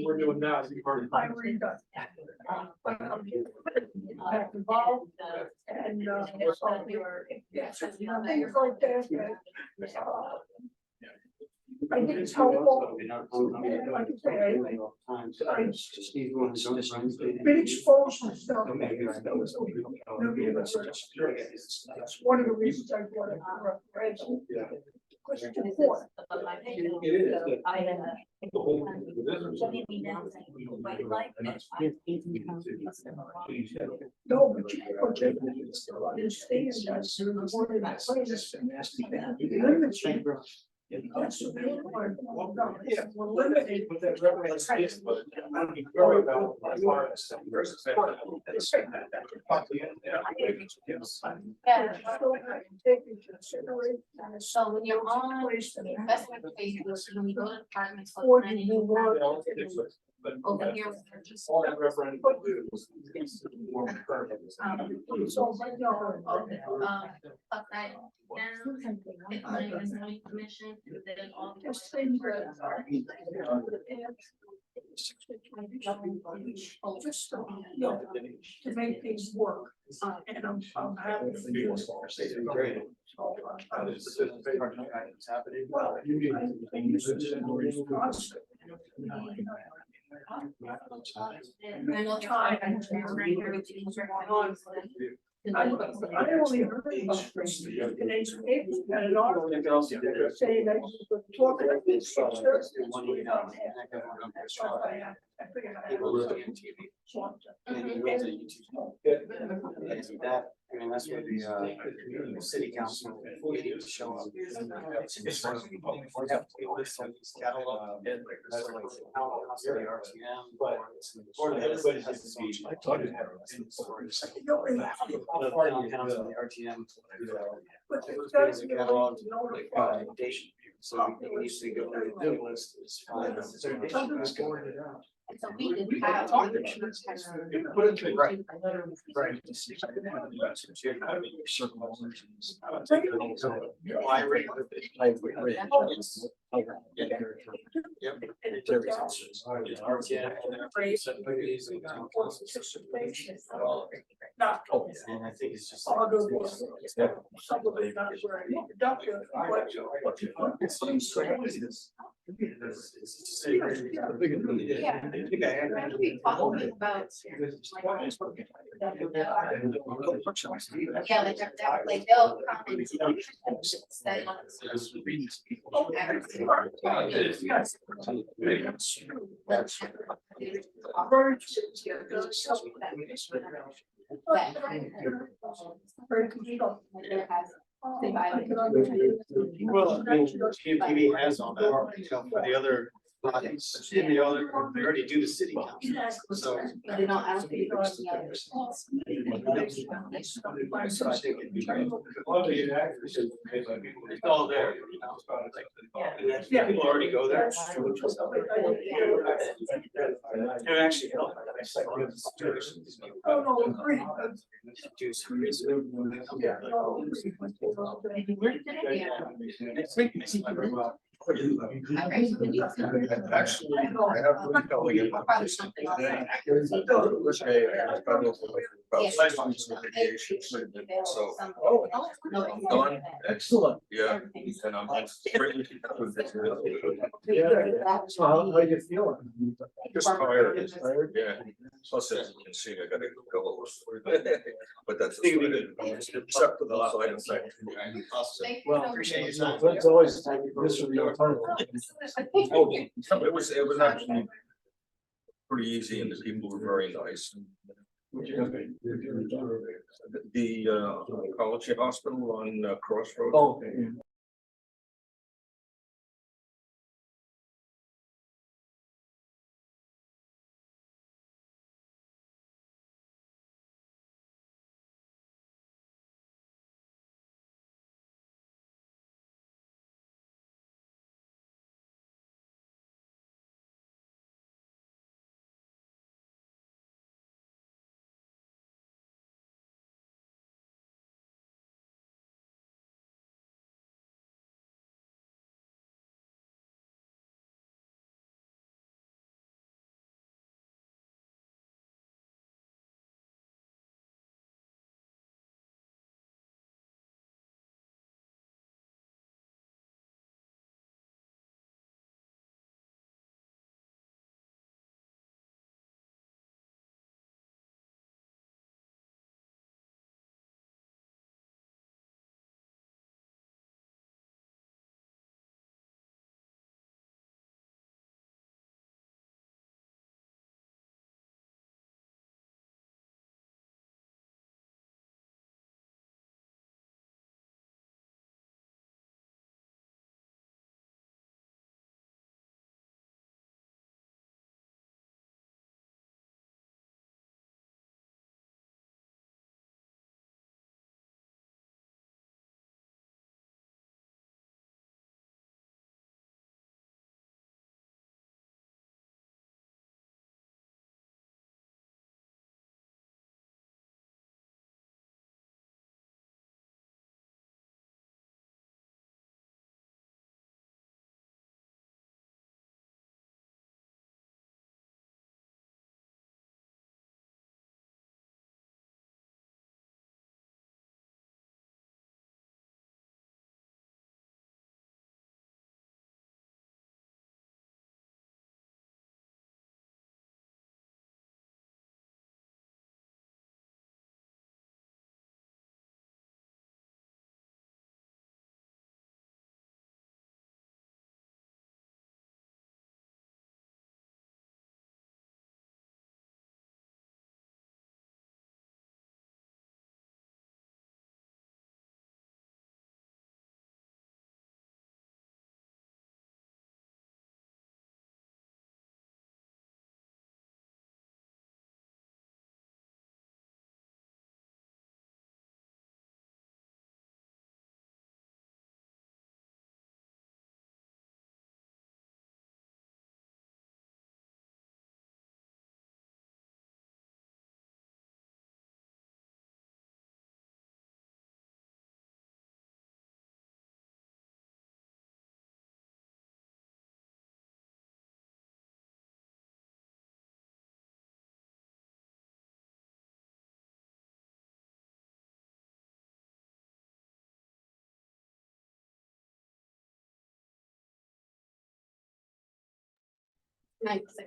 Speaker 4: We're doing now.
Speaker 3: I think it's helpful. Been exposed to stuff. That's one of the reasons I brought it up. Because it's important. No, but you understand that's one of the places. Limits you. That's the main part. We're limited with that representation, but I don't be worried about as far as versus.
Speaker 13: So when you're on the investment page, when you go to apartments, over here.
Speaker 4: All that referendum.
Speaker 13: Commission, and then all the
Speaker 3: just to make things work, and I'm happy to do this.
Speaker 13: And I'll try and transfer everything.
Speaker 3: I only heard about this today's paper, got an article saying that talking about this. I figured I had
Speaker 18: And that's where the city council show up. But everybody has to be.
Speaker 3: But it's got to be
Speaker 18: catalog recommendation. So we need to go to the list is fine.
Speaker 13: So we did have.
Speaker 18: Put it to right. Right. And I think it's just.
Speaker 13: Yeah, like they'll come and say.
Speaker 18: Well, TV has all that, for the other bodies. In the other, they already do the city council, so.
Speaker 13: But in all, I don't think.
Speaker 18: It's all there, you know. Yeah, people already go there. It actually helped.
Speaker 3: Oh, no, agree.
Speaker 18: Do some research.
Speaker 1: Actually, I have one going in. So, done, excellent, yeah. And I'm really.
Speaker 8: So how you feeling?
Speaker 1: Just tired, yeah. Plus, as you can see, I gotta go. But that's. Acceptable side effect.
Speaker 18: Well, appreciate your time.
Speaker 8: It's always this would be our turn.
Speaker 1: Oh, it was actually pretty easy and the people were very nice. The oncology hospital on Crossroads.
Speaker 8: Oh, okay.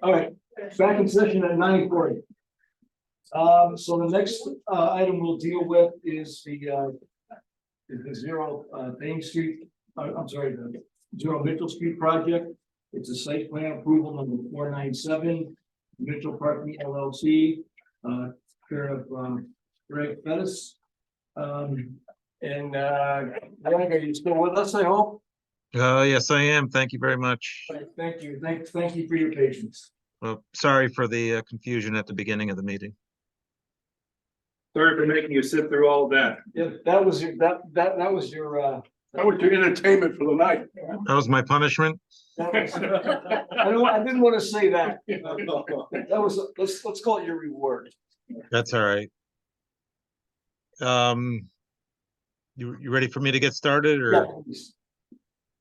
Speaker 4: All right, back in session at 9:40. So the next item we'll deal with is the zero Thames Street, I'm sorry, the Zero Mitchell Street project. It's a site plan approval number 497, Mitchell Parking LLC, care of Greg Pettis. Greg, are you still with us, I hope?
Speaker 11: Yes, I am. Thank you very much.
Speaker 4: Thank you. Thank you for your patience.
Speaker 11: Well, sorry for the confusion at the beginning of the meeting.
Speaker 9: Sorry for making you sit through all of that.
Speaker 4: Yeah, that was your, that was your,
Speaker 8: That was your entertainment for the night.
Speaker 11: That was my punishment.
Speaker 4: that was, I didn't want to say that. That was, let's call it your reward.
Speaker 11: That's all right. You ready for me to get started or?
Speaker 4: Yeah, please.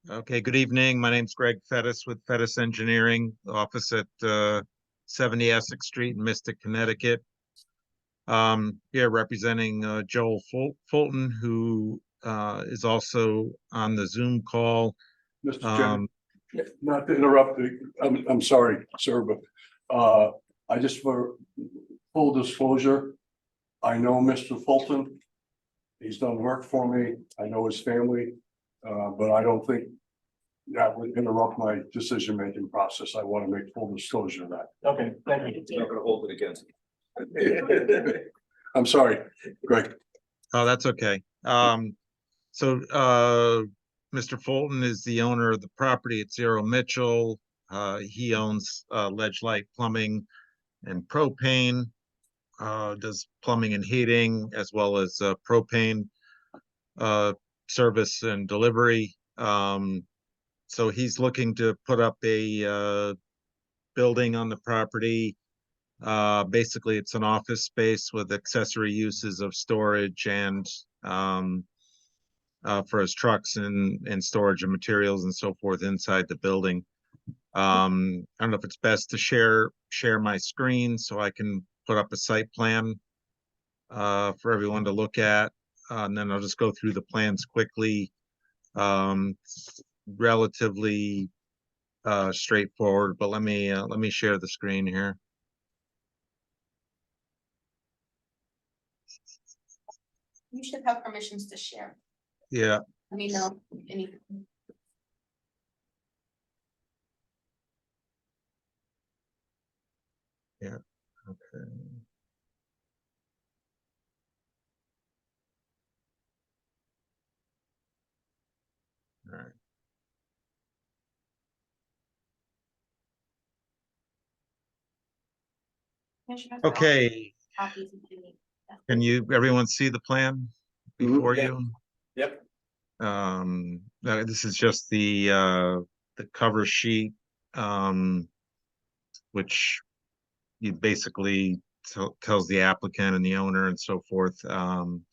Speaker 11: Okay, good evening. My name's Greg Fettis with Fettis Engineering, office at 70 Essex Street in Mystic, Connecticut. Here representing Joel Fulton, who is also on the Zoom call.
Speaker 8: Mr. Chairman, not to interrupt, I'm sorry, sir, but I just, for full disclosure, I know Mr. Fulton. He's done work for me. I know his family, but I don't think that would interrupt my decision-making process. I want to make full disclosure of that.
Speaker 4: Okay, thank you.
Speaker 1: Not gonna hold it against me.
Speaker 8: I'm sorry, Greg.
Speaker 11: Oh, that's okay. Mr. Fulton is the owner of the property at Zero Mitchell. He owns Ledge Light Plumbing and Propane, does plumbing and heating as well as propane service and delivery. So he's looking to put up a building on the property. Basically, it's an office space with accessory uses of storage and for his trucks and storage of materials and so forth inside the building. I don't know if it's best to share my screen so I can put up a site plan for everyone to look at, and then I'll just go through the plans quickly. Relatively straightforward, but let me share the screen here.
Speaker 13: You should have permissions to share.
Speaker 11: Yeah.
Speaker 13: Let me know any.
Speaker 11: Yeah. Okay. All right. Okay. Can everyone see the plan before you?
Speaker 9: Yep.
Speaker 11: This is just the cover sheet, which you basically tells the applicant and the owner and so forth. I'm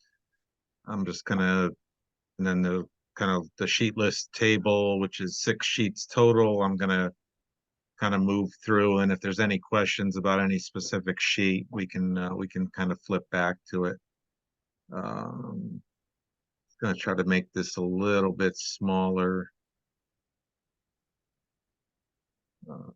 Speaker 11: just gonna, and then the kind of the sheet list table, which is 6 sheets total. I'm gonna kind of move through, and if there's any questions about any specific sheet, we can kind of flip back to it. Gonna try to make this a little bit smaller. Yeah.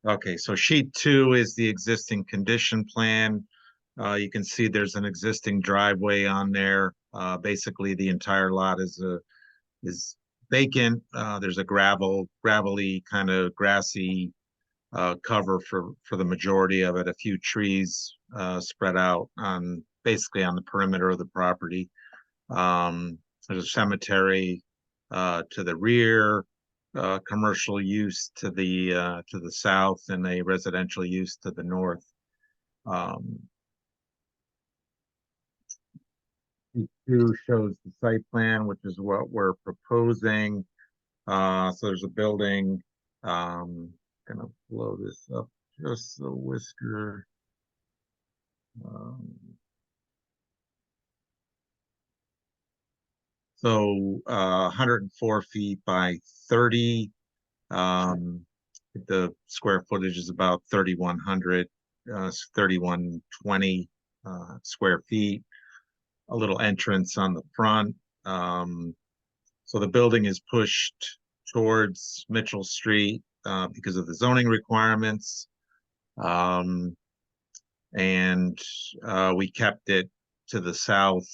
Speaker 11: Okay, so sheet 2 is the existing condition plan. You can see there's an existing driveway on there. Basically, the entire lot is vacant. There's a gravelly kind of grassy cover for the majority of it. A few trees spread out on basically on the perimeter of the property. There's a cemetery to the rear. Commercial use to the south, and a residential use to the north. Sheet 2 shows the site plan, which is what we're proposing. So there's a building. Gonna blow this up just a whisker. So 104 feet by 30. The square footage is about 3,100, 3,120 square feet. A little entrance on the front. So the building is pushed towards Mitchell Street because of the zoning requirements. And we kept it to the south,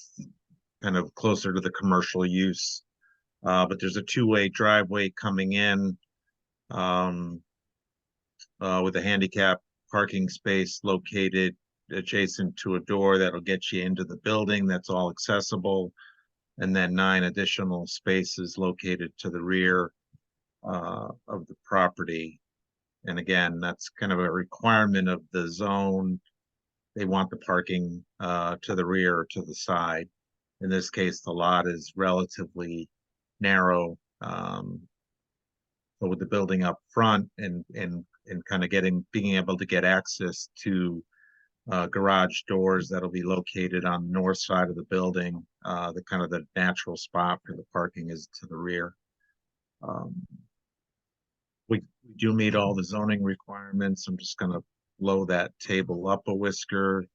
Speaker 11: kind of closer to the commercial use. But there's a two-way driveway coming in with a handicap parking space located adjacent to a door that'll get you into the building. That's all accessible. And then 9 additional spaces located to the rear of the property. And again, that's kind of a requirement of the zone. They want the parking to the rear or to the side. In this case, the lot is relatively narrow. So with the building up front and kind of being able to get access to garage doors that'll be located on the north side of the building, the kind of the natural spot for the parking is to the rear. We do meet all the zoning requirements. I'm just going to blow that table up a whisker.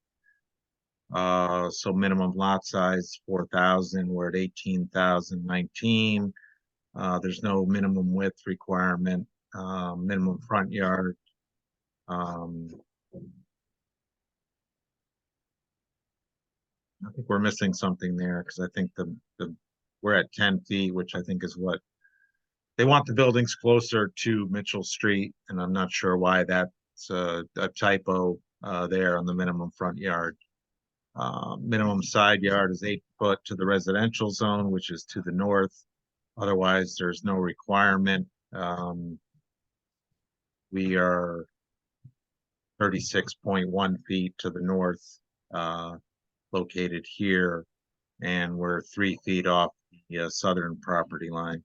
Speaker 11: So minimum lot size 4,000, we're at 18,019. There's no minimum width requirement, minimum front yard. I think we're missing something there because I think we're at 10 feet, which I think is what they want. The buildings closer to Mitchell Street, and I'm not sure why that's a typo there on the minimum front yard. Minimum side yard is 8 foot to the residential zone, which is to the north. Otherwise, there's no requirement. We are 36.1 feet to the north, located here, and we're 3 feet off the southern property line.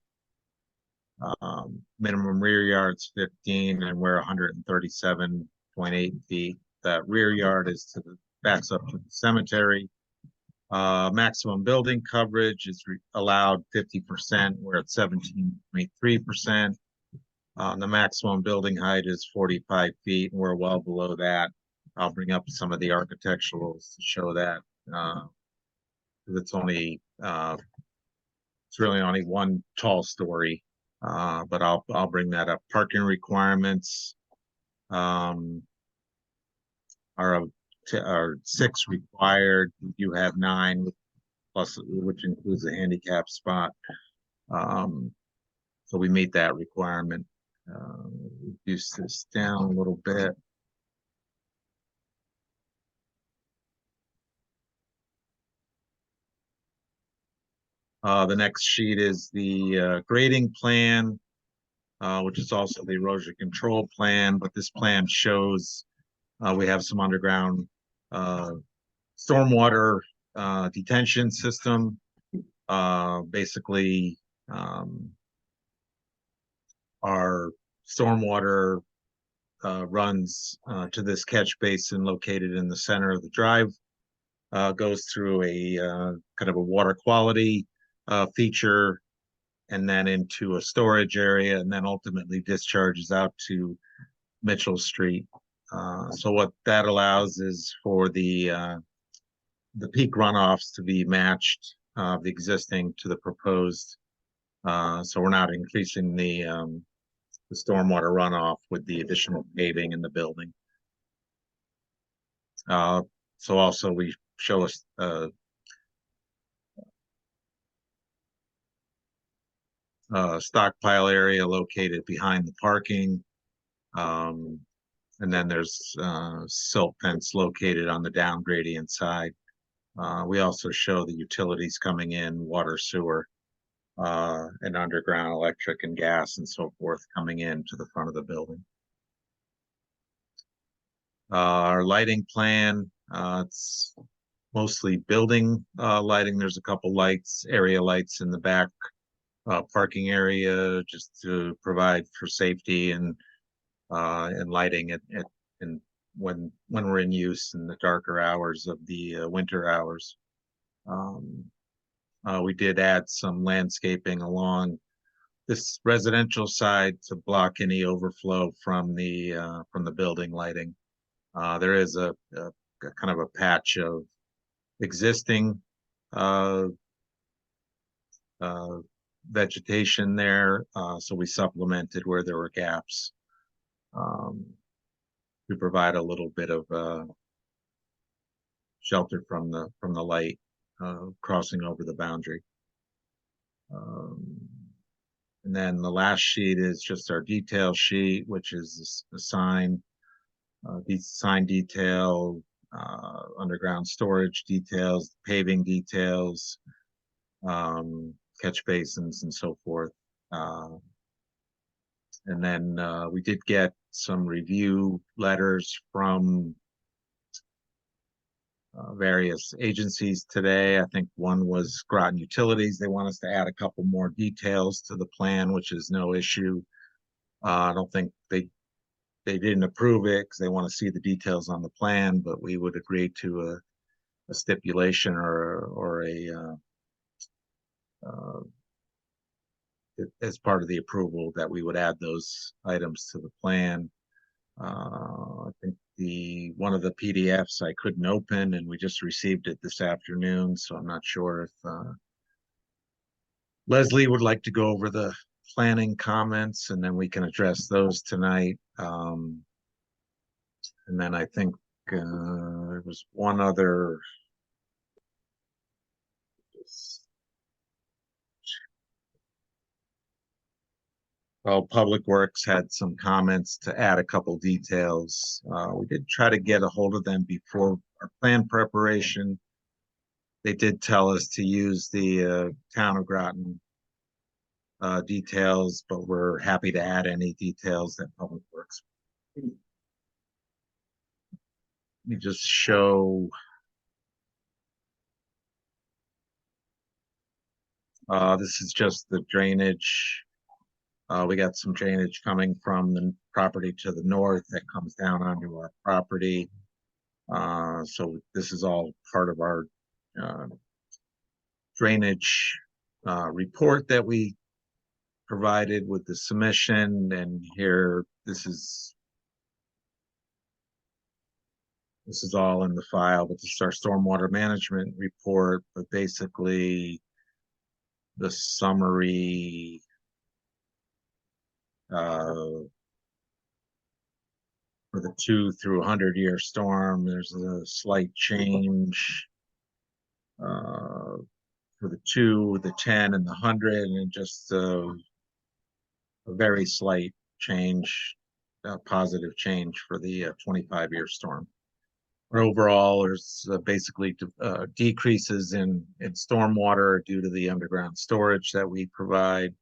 Speaker 11: Minimum rear yard's 15, and we're 137.8 feet. That rear yard is backs up to the cemetery. Maximum building coverage is allowed 50%. We're at 17.3%. The maximum building height is 45 feet, and we're well below that. I'll bring up some of the architecturals to show that. It's really only one tall story, but I'll bring that up. Parking requirements are 6 required. You have 9, plus which includes a handicap spot. So we meet that requirement. Reduce this down a little bit. The next sheet is the grading plan, which is also the erosion control plan, but this plan shows we have some underground stormwater detention system. Basically, our stormwater runs to this catch basin located in the center of the drive, goes through a kind of a water quality feature, and then into a storage area, and then ultimately discharges out to Mitchell Street. So what that allows is for the peak runoffs to be matched, the existing to the proposed. So we're not increasing the stormwater runoff with the additional paving in the building. So also we show us stockpile area located behind the parking. And then there's silt fence located on the down gradient side. We also show the utilities coming in, water, sewer, and underground electric and gas and so forth coming in to the front of the building. Our lighting plan, it's mostly building lighting. There's a couple lights, area lights in the back parking area, just to provide for safety and lighting and when we're in use in the darker hours of the winter hours. We did add some landscaping along this residential side to block any overflow from the building lighting. There is a kind of a patch of existing vegetation there, so we supplemented where there were gaps to provide a little bit of shelter from the light crossing over the boundary. And then the last sheet is just our detail sheet, which is the sign, sign detail, underground storage details, paving details, catch basins and so forth. And then we did get some review letters from various agencies today. I think one was Groton Utilities. They want us to add a couple more details to the plan, which is no issue. I don't think they didn't approve it because they want to see the details on the plan, but we would agree to a stipulation or as part of the approval that we would add those items to the plan. I think one of the PDFs I couldn't open, and we just received it this afternoon, so I'm not sure if Leslie would like to go over the planning comments, and then we can address those tonight. And then I think there was one other. Well, Public Works had some comments to add a couple details. We did try to get a hold of them before our plan preparation. They did tell us to use the Town of Groton details, but we're happy to add any details that Public Works. Let me just show. This is just the drainage. We got some drainage coming from the property to the north that comes down onto our property. So this is all part of our drainage report that we provided with the submission. And here, this is all in the file, but this is our stormwater management report, but basically the summary for the 2 through 100-year storm, there's a slight change for the 2, the 10, and the 100, and just a very slight change, positive change for the 25-year storm. But overall, there's basically decreases in stormwater due to the underground storage that we provide.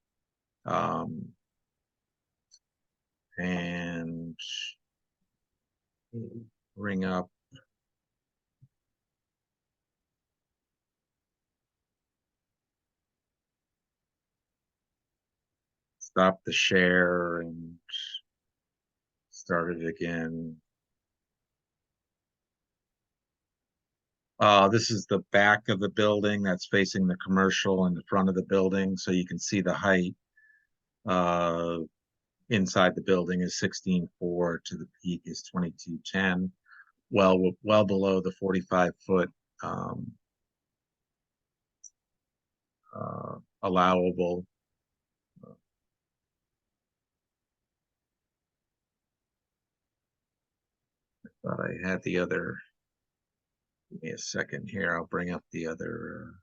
Speaker 11: And bring up stop the share and start it again. This is the back of the building that's facing the commercial and the front of the building, so you can see the height. Inside the building is 16.4 to the peak is 22.10, well below the 45-foot allowable. I thought I had the other. Give me a second here. I'll bring up the other.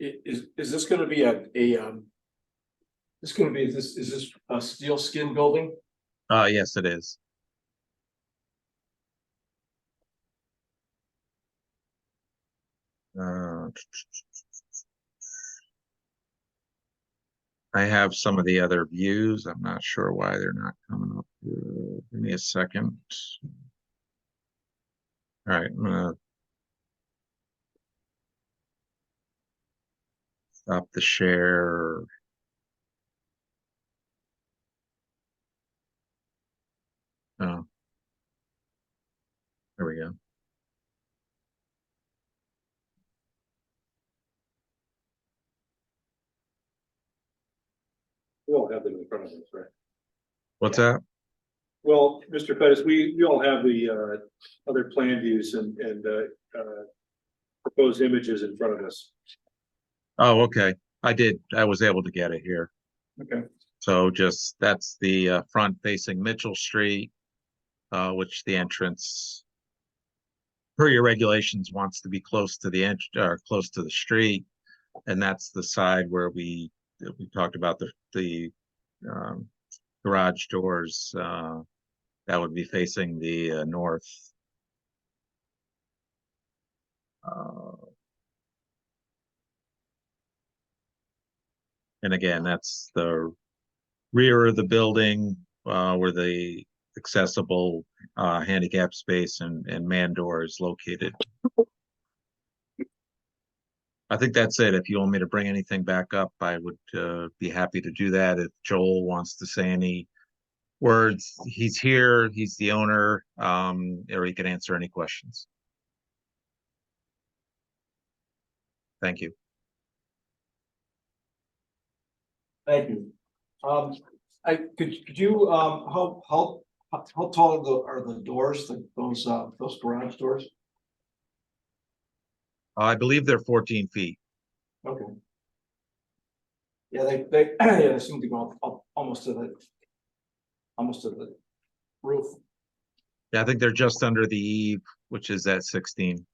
Speaker 9: Is this gonna be is this a steel skin building?
Speaker 11: Yes, it is. I have some of the other views. I'm not sure why they're not coming up. Give me a second. All right, I'm gonna stop the share. Oh, there we go.
Speaker 9: We all have them in front of us, right?
Speaker 11: What's that?
Speaker 9: Well, Mr. Pettis, we all have the other plan views and proposed images in front of us.
Speaker 11: Oh, okay. I was able to get it here.
Speaker 9: Okay.
Speaker 11: So that's the front facing Mitchell Street, which the entrance per your regulations, wants to be close to the edge, or close to the street. And that's the side where we talked about the garage doors, that would be facing the north. And again, that's the rear of the building, where the accessible handicap space and man door is located. I think that's it. If you want me to bring anything back up, I would be happy to do that. If Joel wants to say any words, he's here, he's the owner, or he can answer any questions. Thank you.
Speaker 4: Thank you. Could you, how tall are the doors, those garage doors?
Speaker 11: I believe they're 14 feet.
Speaker 4: Okay. Yeah, they yeah, they seem to go up almost to the roof.
Speaker 11: Yeah, I think they're just under the eave, which is at 16.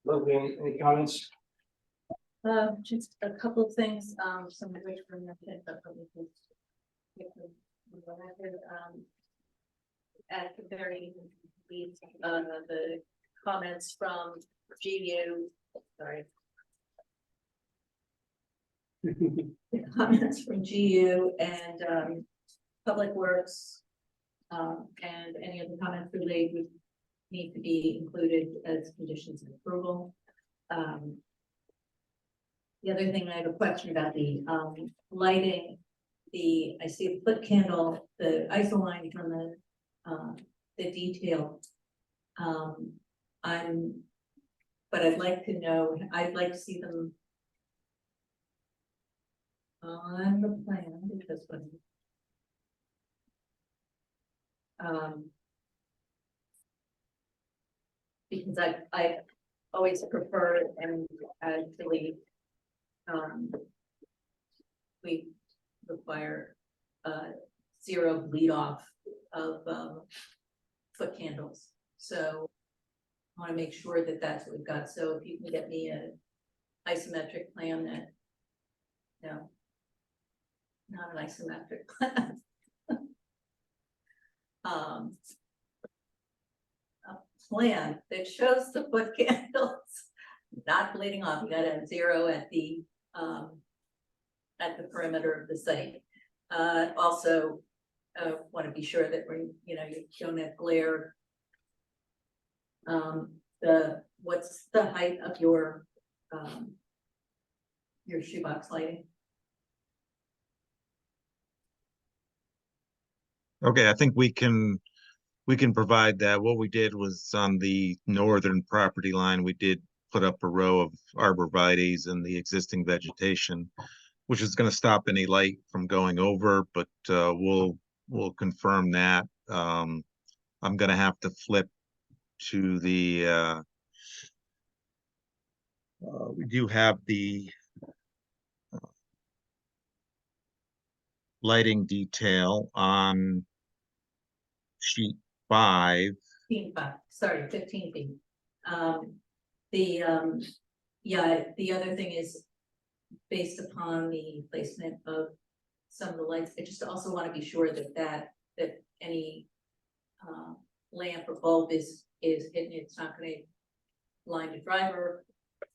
Speaker 4: Lovely, any comments?
Speaker 5: Just a couple of things, some of which were mentioned, but probably at the very least, the comments from GU, sorry. The comments from GU and Public Works, and any of the comments related would need to be included as conditions of approval. The other thing, I have a question about the lighting. I see a foot candle, the ISO line from the detail. But I'd like to know, I'd like to see them on the plan, because when because I always prefer, and actually we require zero bleed off of foot candles. So I want to make sure that that's what we've got. So if you can get me an isometric plan that, no, not an isometric plan. A plan that shows the foot candles not bleeding off. You gotta have zero at the perimeter of the site. Also, want to be sure that we're, you don't have glare. What's the height of your shoebox lighting?
Speaker 11: Okay, I think we can provide that. What we did was on the northern property line, we did put up a row of arborvitaes and the existing vegetation, which is going to stop any light from going over, but we'll confirm that. I'm going to have to flip to the we do have the lighting detail on sheet 5.
Speaker 5: 15 feet. The other thing is based upon the placement of some of the lights. I just also want to be sure that any lamp or bulb is hidden. It's not going to blind a driver.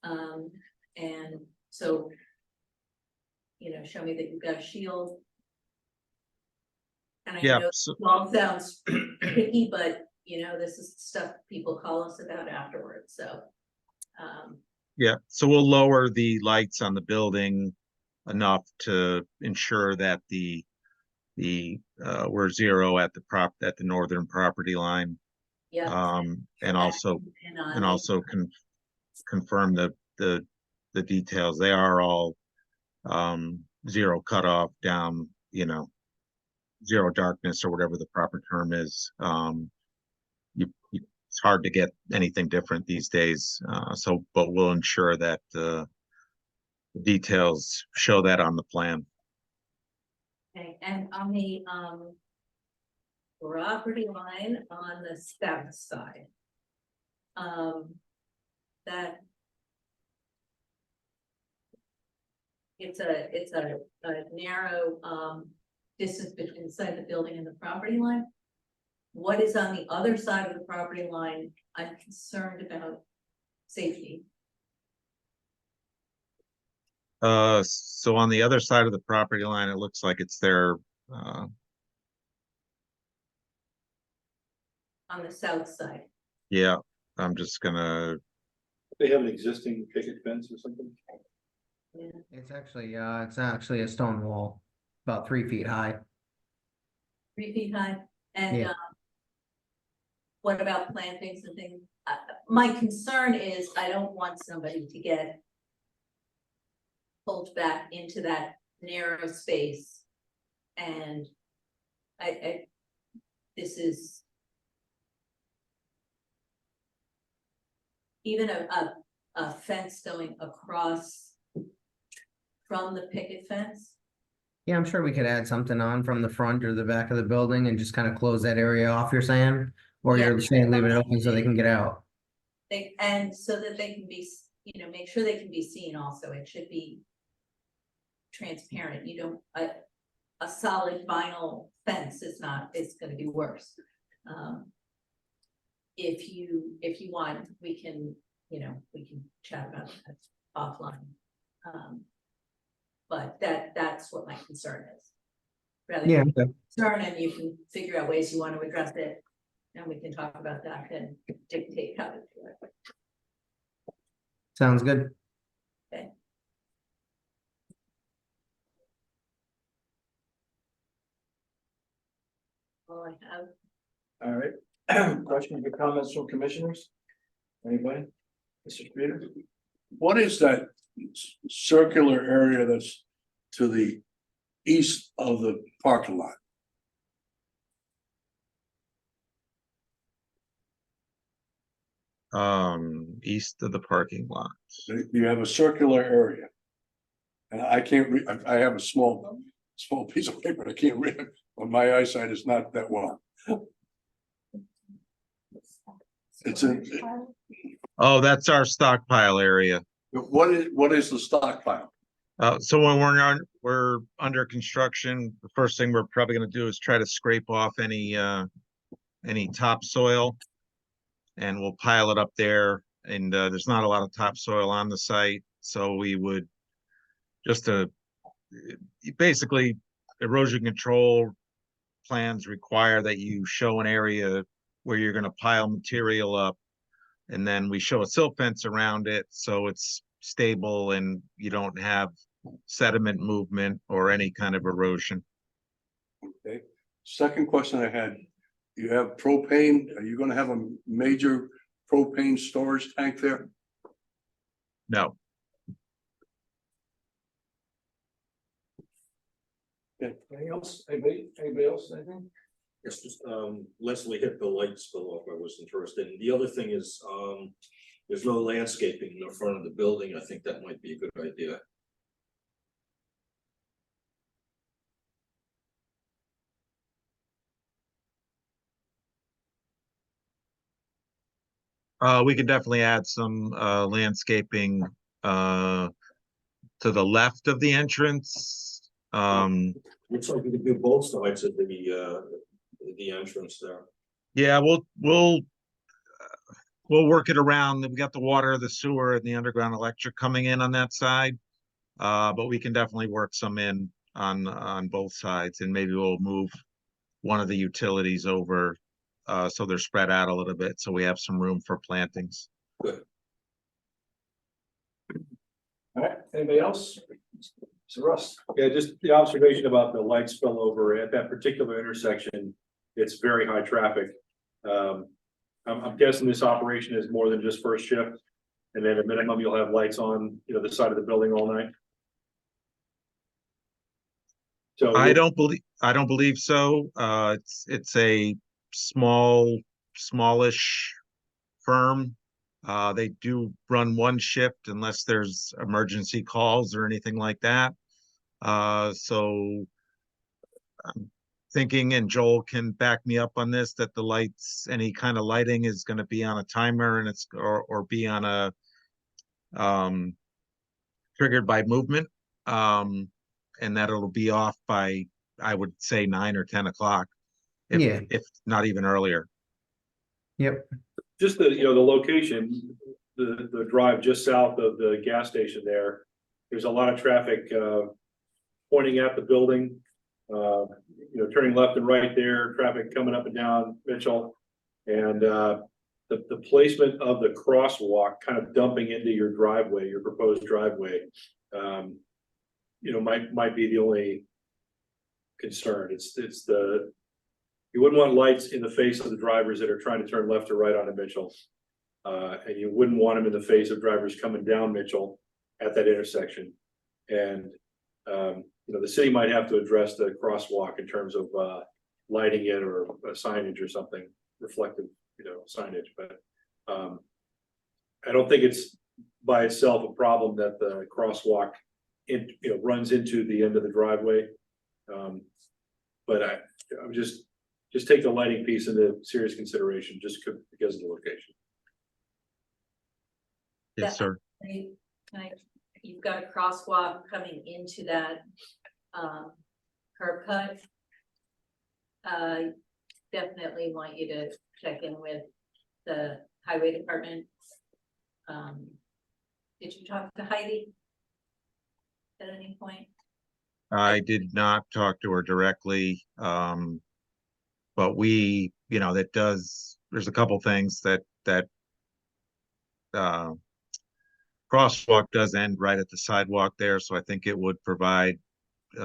Speaker 5: And so, show me that you've got a shield. And I know it all sounds picky, but this is stuff people call us about afterwards. So
Speaker 11: yeah, so we'll lower the lights on the building enough to ensure that we're zero at the northern property line.
Speaker 5: Yeah.
Speaker 11: And also confirm the details. They are all zero cutoff down, zero darkness or whatever the proper term is. It's hard to get anything different these days. But we'll ensure that the details show that on the plan.
Speaker 5: Okay, and on the property line on the south side. That. It's a narrow, distance between the side of the building and the property line. What is on the other side of the property line, I'm concerned about safety.
Speaker 11: So on the other side of the property line, it looks like it's there,
Speaker 5: On the south side.
Speaker 11: yeah, I'm just gonna,
Speaker 9: They have an existing picket fence or something?
Speaker 5: Yeah.
Speaker 14: It's actually a stone wall, about 3 feet high.
Speaker 5: 3 feet high, and,
Speaker 14: Yeah.
Speaker 5: what about plantings and things? My concern is I don't want somebody to get pulled back into that narrow space. And this is even a fence going across from the picket fence.
Speaker 14: Yeah, I'm sure we could add something on from the front or the back of the building and just kind of close that area off, you're saying? Or
Speaker 5: Yeah.
Speaker 14: you're saying leave it open so they can get out?
Speaker 5: And so that they can be, make sure they can be seen also. It should be transparent. You don't, a solid vinyl fence is not, it's gonna be worse. If you want, we can chat about that offline. But that's what my concern is. Rather
Speaker 14: Yeah,
Speaker 5: than
Speaker 14: okay.
Speaker 5: concern, and you can figure out ways you want to address it, and we can talk about that and dictate how to do it.
Speaker 14: Sounds good.
Speaker 5: Okay. All I have.
Speaker 4: All right, questions or comments from commissioners? Anybody? Mr. Streeter?
Speaker 8: What is that circular area that's to the east of the parking lot?
Speaker 11: east of the parking lot.
Speaker 8: You have a circular area. And I can't read, I have a small piece of paper, I can't read it, but my eyesight is not that well. It's a,
Speaker 11: Oh, that's our stockpile area.
Speaker 8: what is the stockpile?
Speaker 11: So when we're under construction, the first thing we're probably gonna do is try to scrape off any topsoil. And we'll pile it up there, and there's not a lot of topsoil on the site, so we would just basically erosion control plans require that you show an area where you're gonna pile material up. And then we show a silt fence around it, so it's stable and you don't have sediment movement or any kind of erosion.
Speaker 8: Okay, second question I had, you have propane, are you gonna have a major propane storage tank there?
Speaker 11: No.
Speaker 4: Anything else? Anybody else, anything?
Speaker 1: Yes, just, Leslie hit the light spill off. I was interested. And the other thing is, there's no landscaping in the front of the building. I think that might be a good idea.
Speaker 11: We could definitely add some landscaping to the left of the entrance.
Speaker 1: Looks like we could do both sides of the entrance there.
Speaker 11: Yeah, we'll work it around. We got the water, the sewer, and the underground electric coming in on that side. But we can definitely work some in on both sides, and maybe we'll move one of the utilities over so they're spread out a little bit, so we have some room for plantings.
Speaker 1: Good.
Speaker 4: All right, anybody else? So Russ?
Speaker 9: Yeah, just the observation about the light spillover at that particular intersection, it's very high traffic. I'm guessing this operation is more than just first shift. And then at minimum, you'll have lights on, the side of the building all night. So
Speaker 11: I don't believe so. It's a smallish firm. They do run one shift unless there's emergency calls or anything like that. So thinking, and Joel can back me up on this, that the lights, any kind of lighting is gonna be on a timer and it's, or be on a triggered by movement. And that it'll be off by, I would say 9 or 10 o'clock.
Speaker 14: Yeah.
Speaker 11: If not even earlier.
Speaker 14: Yep.
Speaker 9: Just the, you know, the location, the drive just south of the gas station there. There's a lot of traffic, pointing at the building. You know, turning left and right there, traffic coming up and down Mitchell. And, the placement of the crosswalk kind of dumping into your driveway, your proposed driveway. You know, might be the only concern. It's the, you wouldn't want lights in the face of the drivers that are trying to turn left or right onto Mitchell. And you wouldn't want them in the face of drivers coming down Mitchell at that intersection. And, you know, the city might have to address the crosswalk in terms of, lighting it or signage or something reflective, you know, signage, but, I don't think it's by itself a problem that the crosswalk runs into the end of the driveway. But I would just take the lighting piece into serious consideration because of the location.
Speaker 11: Yes, sir.
Speaker 5: You've got a crosswalk coming into that curb cut. Definitely want you to check in with the highway department. Did you talk to Heidi at any point?
Speaker 11: I did not talk to her directly. But we, you know, there's a couple things that crosswalk does end right at the sidewalk there. So I think it would provide, it's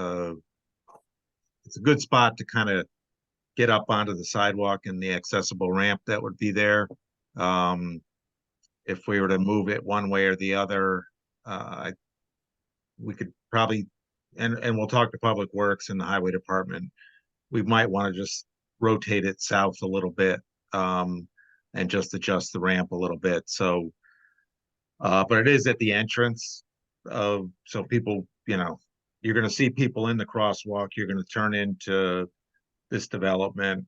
Speaker 11: a good spot to kind of get up onto the sidewalk and the accessible ramp that would be there. If we were to move it one way or the other, we could probably, and we'll talk to Public Works and the Highway Department. We might want to just rotate it south a little bit, and just adjust the ramp a little bit. So, but it is at the entrance of, so people, you know, you're going to see people in the crosswalk. You're going to turn into this development.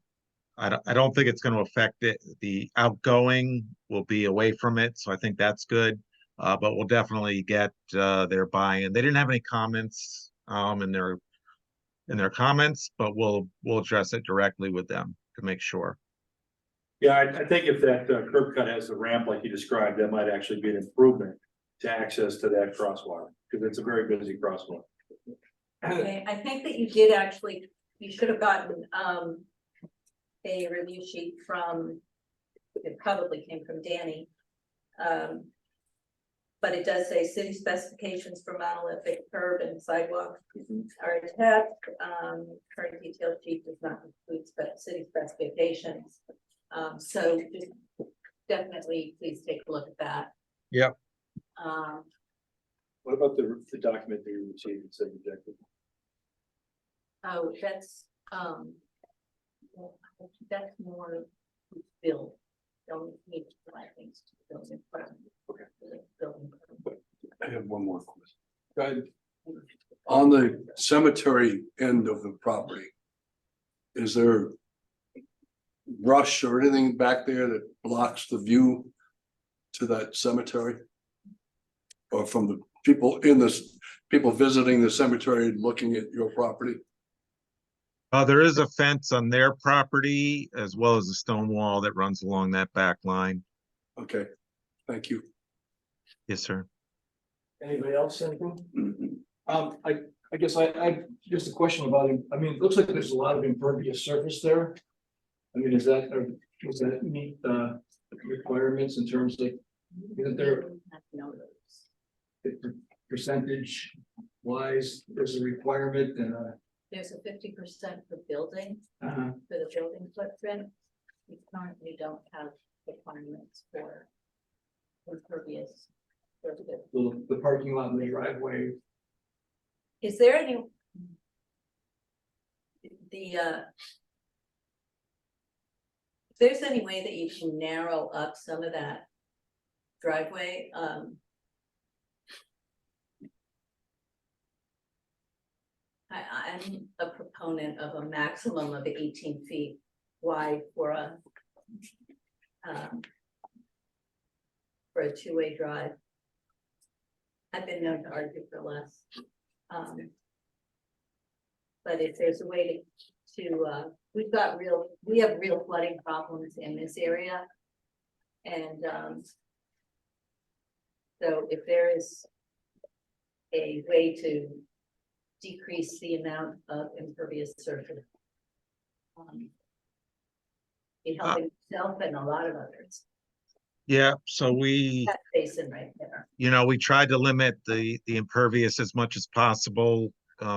Speaker 11: I don't think it's going to affect it. The outgoing will be away from it, so I think that's good. But we'll definitely get their buy-in. They didn't have any comments in their comments, but we'll address it directly with them to make sure.
Speaker 9: Yeah, I think if that curb cut has the ramp like you described, that might actually be an improvement to access to that crosswalk, because it's a very busy crosswalk.
Speaker 5: Okay, I think that you did actually, you should have gotten a review sheet from, it probably came from Danny. But it does say city specifications for monolithic curb and sidewalk are attached. Current detail sheet does not include city specifications. So just definitely please take a look at that.
Speaker 11: Yep.
Speaker 9: What about the document that you received and said rejected?
Speaker 5: Oh, that's more build. Don't need to provide things to the building department.
Speaker 9: Okay.
Speaker 5: Building.
Speaker 8: I have one more question. Go ahead. On the cemetery end of the property, is there brush or anything back there that blocks the view to that cemetery? Or from the people people visiting the cemetery looking at your property?
Speaker 11: There is a fence on their property as well as a stone wall that runs along that back line.
Speaker 8: Okay, thank you.
Speaker 11: Yes, sir.
Speaker 4: Anybody else, anything? I guess I just a question about it. I mean, it looks like there's a lot of impervious surface there. I mean, does that meet the requirements in terms of, isn't there percentage wise, there's a requirement and
Speaker 5: There's a 50% for building,
Speaker 4: uh-huh.
Speaker 5: for the building footprint. We currently don't have requirements for impervious surface.
Speaker 4: The parking lot and the driveway.
Speaker 5: Is there any, if there's any way that you can narrow up some of that driveway, I'm proponent of a maximum of 18 feet wide for a two-way drive. I've been known to argue for less. But if there's a way to we have real flooding problems in this area. And so if there is a way to decrease the amount of impervious surface, it helping itself and a lot of others.
Speaker 11: Yeah, so we,
Speaker 5: That basin right there.
Speaker 11: you know, we tried to limit the impervious as much as possible,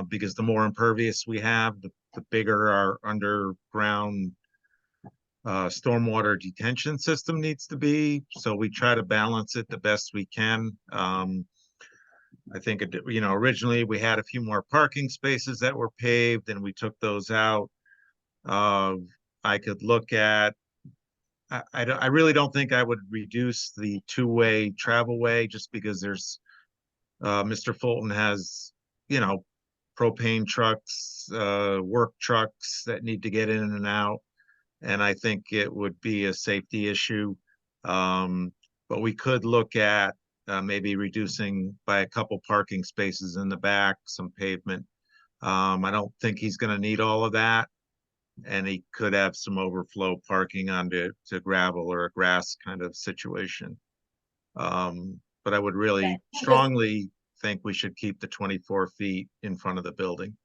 Speaker 11: because the more impervious we have, the bigger our underground stormwater detention system needs to be. So we try to balance it the best we can. I think, you know, originally we had a few more parking spaces that were paved and we took those out. I could look at, I really don't think I would reduce the two-way travel way just because there's, Mr. Fulton has, you know, propane trucks, work trucks that need to get in and out. And I think it would be a safety issue. But we could look at maybe reducing by a couple parking spaces in the back, some pavement. I don't think he's gonna need all of that. And he could have some overflow parking onto gravel or a grass kind of situation. But I would really strongly think we should keep the 24 feet in front of the building.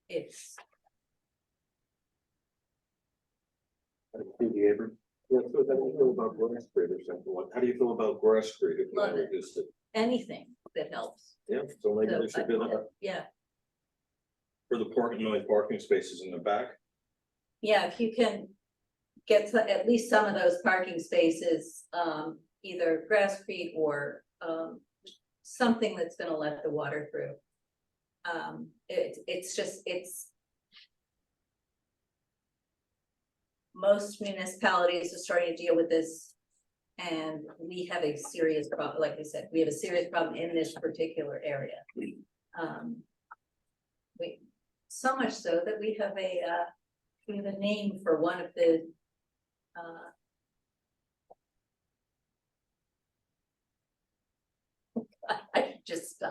Speaker 5: It's
Speaker 1: How do you feel about Grass Creek or something? How do you feel about Grass Creek? If you
Speaker 5: Love it.
Speaker 1: reduce it?
Speaker 5: anything that helps.
Speaker 1: Yeah, so maybe
Speaker 5: So,
Speaker 1: they should do that
Speaker 5: Yeah,
Speaker 1: for the parking spaces in the back.
Speaker 5: yeah, if you can get to at least some of those parking spaces, either grasscrete or something that's gonna let the water through. It's most municipalities are starting to deal with this. And we have a serious problem, like I said, we have a serious problem in this particular area. So much so that we have a name for one of the I just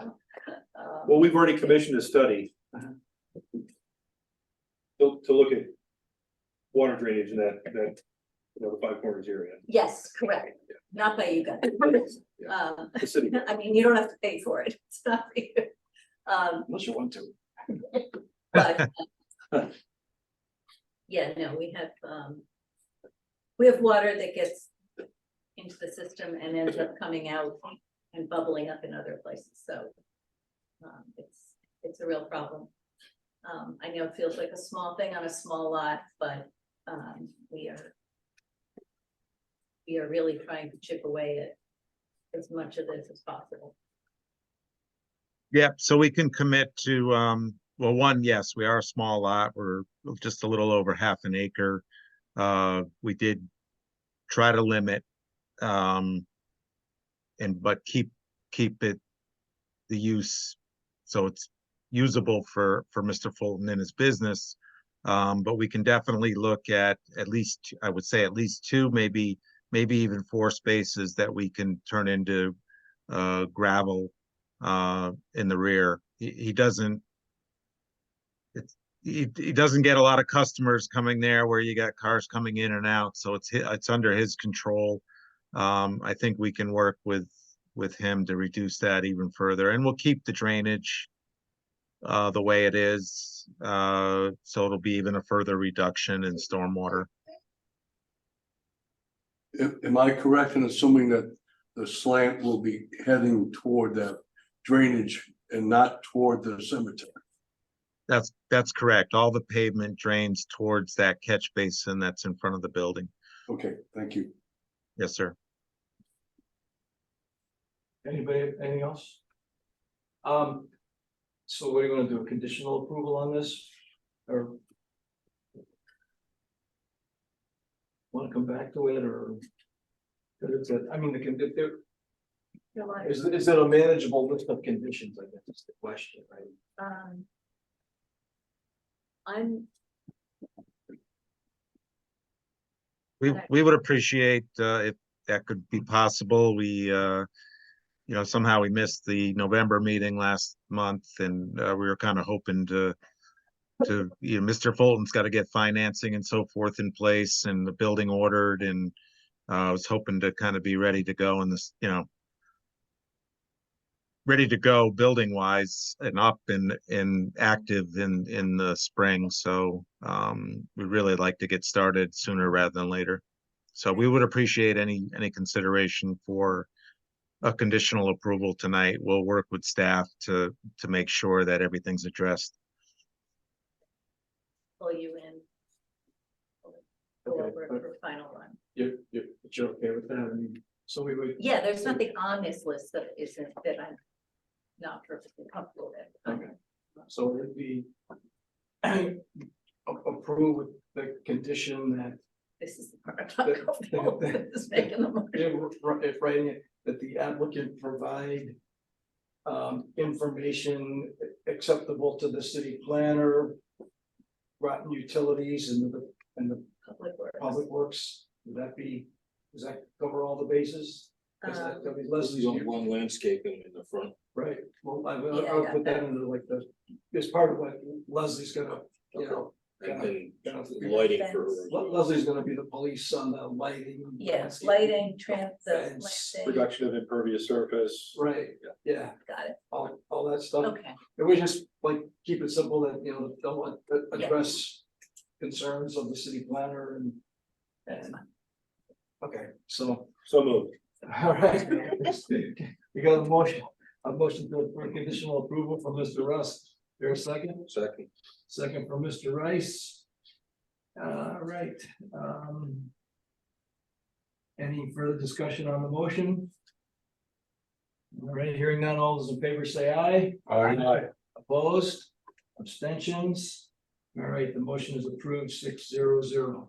Speaker 9: Well, we've already commissioned a study to look at water drainage in that, the Five Corners area.
Speaker 5: yes, correct, not by you guys.
Speaker 9: The city.
Speaker 5: I mean, you don't have to pay for it, it's not for you.
Speaker 9: Unless you want to.
Speaker 5: But yeah, no, we have water that gets into the system and ends up coming out and bubbling up in other places, so it's a real problem. I know it feels like a small thing on a small lot, but we are really trying to chip away at as much of this as possible.
Speaker 11: Yeah, so we can commit to, well, one, yes, we are a small lot. We're just a little over half an acre. We did try to limit, but keep it, the use, so it's usable for Mr. Fulton and his business. But we can definitely look at least, I would say at least two, maybe even 4 spaces that we can turn into gravel in the rear. He doesn't get a lot of customers coming there where you got cars coming in and out, so it's under his control. I think we can work with him to reduce that even further, and we'll keep the drainage the way it is, so it'll be even a further reduction in stormwater.
Speaker 8: Am I correct in assuming that the slant will be heading toward that drainage and not toward the cemetery?
Speaker 11: That's correct. All the pavement drains towards that catch basin that's in front of the building.
Speaker 8: Okay, thank you.
Speaker 11: Yes, sir.
Speaker 4: Anybody, anything else? So we're gonna do a conditional approval on this, or want to come back to it, or? 'Cause it's I mean, is it a manageable list of conditions, I guess is the question, right?
Speaker 5: I'm,
Speaker 11: We would appreciate, if that could be possible. Somehow we missed the November meeting last month and, we were kind of hoping to, Mr. Fulton's got to get financing and so forth in place and the building ordered, and I was hoping to kind of be ready to go in this, ready to go building wise and up and active in the spring. So we'd really like to get started sooner rather than later. So we would appreciate any consideration for a conditional approval tonight. We'll work with staff to make sure that everything's addressed.
Speaker 5: pull you in. Go over for final run.
Speaker 4: You're okay with that? I mean, so we would.
Speaker 5: Yeah, there's nothing on this list that isn't, that I'm not perfectly comfortable with.
Speaker 4: Okay, so it would be approve with the condition that.
Speaker 5: This is the part I'm not comfortable with, is making the motion.
Speaker 4: If writing it, that the applicant provide information acceptable to the city planner, Groton Utilities and the public works. Does that cover all the bases?
Speaker 1: Leslie's on one landscaping in the front.
Speaker 4: Right, well, I'll put that into like as part of what Leslie's gonna,
Speaker 1: And lighting for.
Speaker 4: Leslie's gonna be the police on the lighting.
Speaker 5: Yes, lighting, the
Speaker 9: Production of impervious surface.
Speaker 4: Right, yeah,
Speaker 5: got it.
Speaker 4: all that stuff.
Speaker 5: Okay.
Speaker 4: And we just like keep it simple that, don't want to address concerns of the city planner and. Okay, so.
Speaker 9: So moved.
Speaker 4: All right. We got a motion for conditional approval from Mr. Rust. There a second?
Speaker 1: Second.
Speaker 4: Second from Mr. Rice. All right. Any further discussion on the motion? All right, hearing none, all those in favor say aye.
Speaker 8: Aye.
Speaker 4: Opposed? Abstentions? All right, the motion is approved 6-0-0.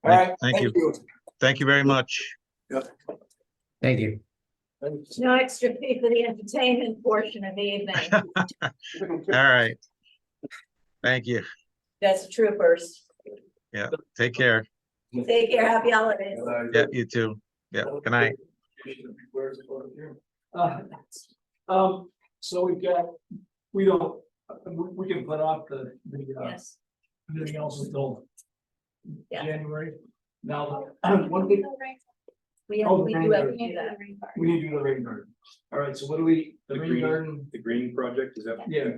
Speaker 4: All right,
Speaker 11: Thank you. Thank you very much.
Speaker 14: Thank you.
Speaker 5: No extra fee for the entertainment portion of the evening.
Speaker 11: All right. Thank you.
Speaker 5: That's troopers.
Speaker 11: Yeah, take care.
Speaker 5: Take care, happy holidays.
Speaker 11: Yeah, you too. Yeah, good night.
Speaker 4: So we can put off the
Speaker 5: Yes.
Speaker 4: everything else until
Speaker 5: Yeah.
Speaker 4: January. Now, one thing,
Speaker 5: We
Speaker 4: Oh,
Speaker 5: we
Speaker 4: the
Speaker 5: do
Speaker 4: rain
Speaker 5: have to
Speaker 4: garden.
Speaker 5: do that.
Speaker 4: we need to do the rain garden. All right, so what do we, the rain garden,
Speaker 9: The green project, is that?
Speaker 4: yeah,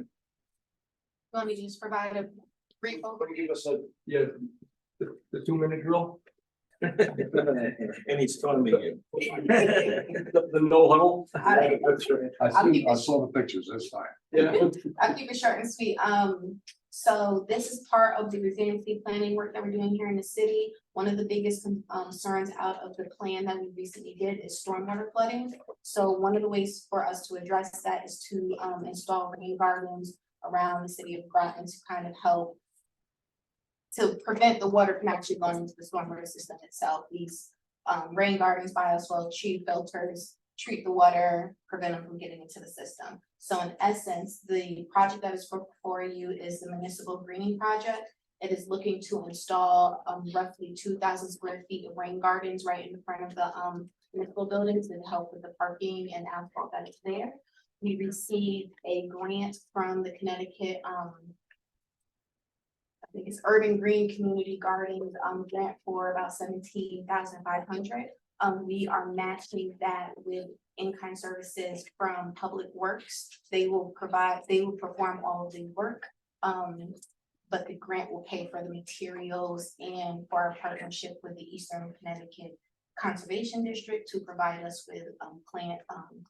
Speaker 13: Want me to just provide a brief overview?
Speaker 4: give us the 2-minute drill.
Speaker 1: And he's telling me.
Speaker 4: The no huddle.
Speaker 8: I saw the pictures, that's fine.
Speaker 4: Yeah.
Speaker 13: I'll keep it short and sweet. So this is part of the resiliency planning work that we're doing here in the city. One of the biggest concerns out of the plan that we recently did is stormwater flooding. So one of the ways for us to address that is to install rain gardens around the city of Groton to kind of help to prevent the water from actually going into the stormwater system itself. These rain gardens, bioswale, tree filters, treat the water, prevent them from getting into the system. So in essence, the project that is before you is the municipal greening project. It is looking to install roughly 2,000 square feet of rain gardens right in front of the municipal buildings to help with the parking and asphalt that is there. We received a grant from the Connecticut I think it's Urban Green Community Gardens grant for about 17,500. We are matching that with in-kind services from Public Works. They will perform all of the work. But the grant will pay for the materials and for our partnership with the Eastern Connecticut Conservation District to provide us with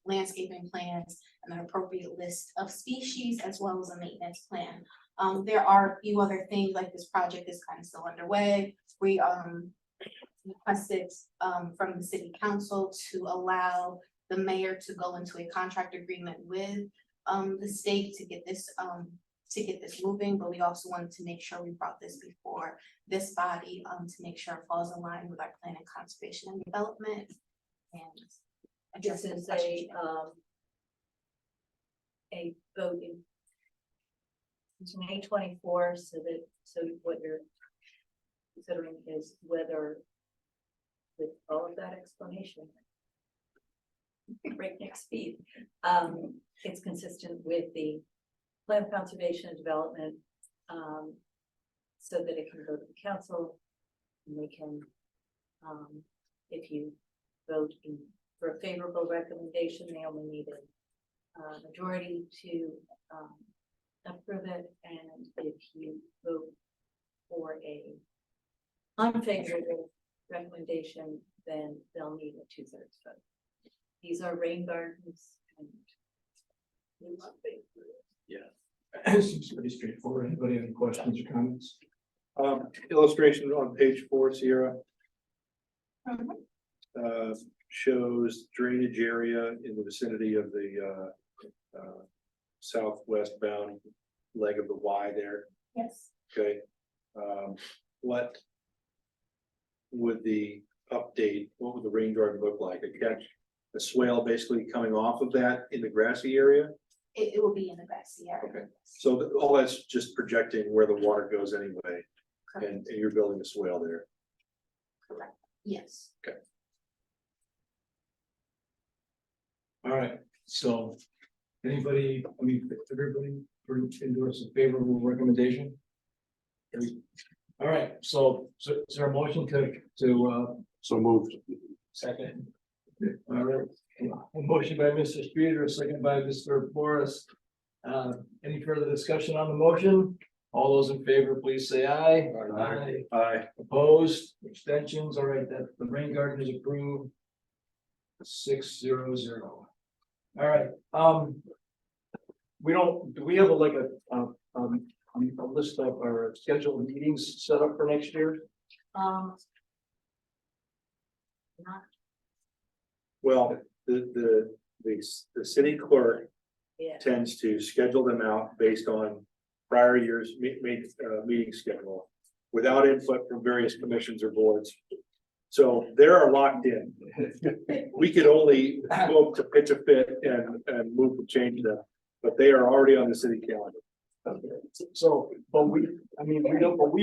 Speaker 13: landscaping plans and an appropriate list of species as well as a maintenance plan. There are a few other things, like this project is kind of still underway. We requested from the city council to allow the mayor to go into a contract agreement with the state to get this moving, but we also wanted to make sure we brought this before this body to make sure it falls in line with our plan of conservation and development. And
Speaker 5: This is a voting.
Speaker 20: to May 24, so what you're considering is whether with all of that explanation, breakneck speed, it's consistent with the plan of conservation and development, so that it can go to the council, and they can, if you vote for a favorable recommendation, they only need a majority to approve it, and if you vote for a unfavorable recommendation, then they'll need a 2/3 vote. These are rain gardens and we love it.
Speaker 4: Yeah. Seems pretty straightforward. Anybody have any questions or comments?
Speaker 9: Illustration on page 4, Sierra. Shows drainage area in the vicinity of the southwest bound leg of the Y there.
Speaker 20: Yes.
Speaker 9: Okay. What would the update, what would the rain garden look like? A swale basically coming off of that in the grassy area?
Speaker 13: It will be in the grassy area.
Speaker 9: Okay, so all that's just projecting where the water goes anyway, and you're building a swale there.
Speaker 13: Correct. Yes.
Speaker 9: Okay.
Speaker 4: All right, so anybody, I mean, everybody endorse a favorable recommendation? All right, so is there a motion to
Speaker 8: So moved.
Speaker 4: second? All right, a motion by Mr. Streeter, a second by Mr. Forrest. Any further discussion on the motion? All those in favor, please say aye.
Speaker 9: Aye. Aye.
Speaker 4: Opposed, abstentions, all right, that the rain garden is approved. 6-0-0. All right, do we have a list of our scheduled meetings set up for next year?
Speaker 20: Not
Speaker 9: Well, the city clerk
Speaker 20: yeah.
Speaker 9: tends to schedule them out based on prior year's meeting schedule without input from various commissions or boards. So they're locked in. We could only hope to pitch a fit and move to change them, but they are already on the city calendar.
Speaker 4: Okay, so, but we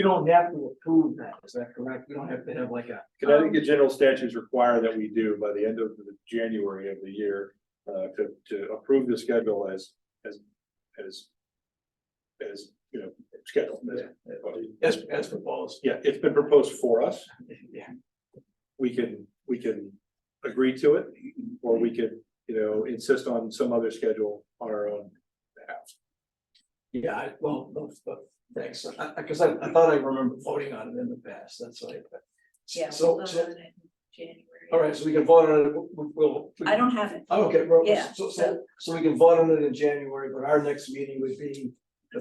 Speaker 4: don't have to approve that, is that correct? We don't have to have like a.
Speaker 9: Connecticut general statutes require that we do by the end of January of the year, to approve the schedule as you know, scheduled.
Speaker 4: As proposed.
Speaker 9: Yeah, it's been proposed for us.
Speaker 4: Yeah.
Speaker 9: We can agree to it, or we could, you know, insist on some other schedule on our own behalf.
Speaker 4: Yeah, well, thanks, because I thought I remember voting on it in the past, that's why.
Speaker 20: Yeah.
Speaker 4: So,
Speaker 20: we'll vote on it in January.
Speaker 4: all right, so we can vote on it, we'll.
Speaker 20: I don't have it.
Speaker 4: Okay, well,
Speaker 20: Yeah.
Speaker 4: so we can vote on it in January, but our next meeting would be,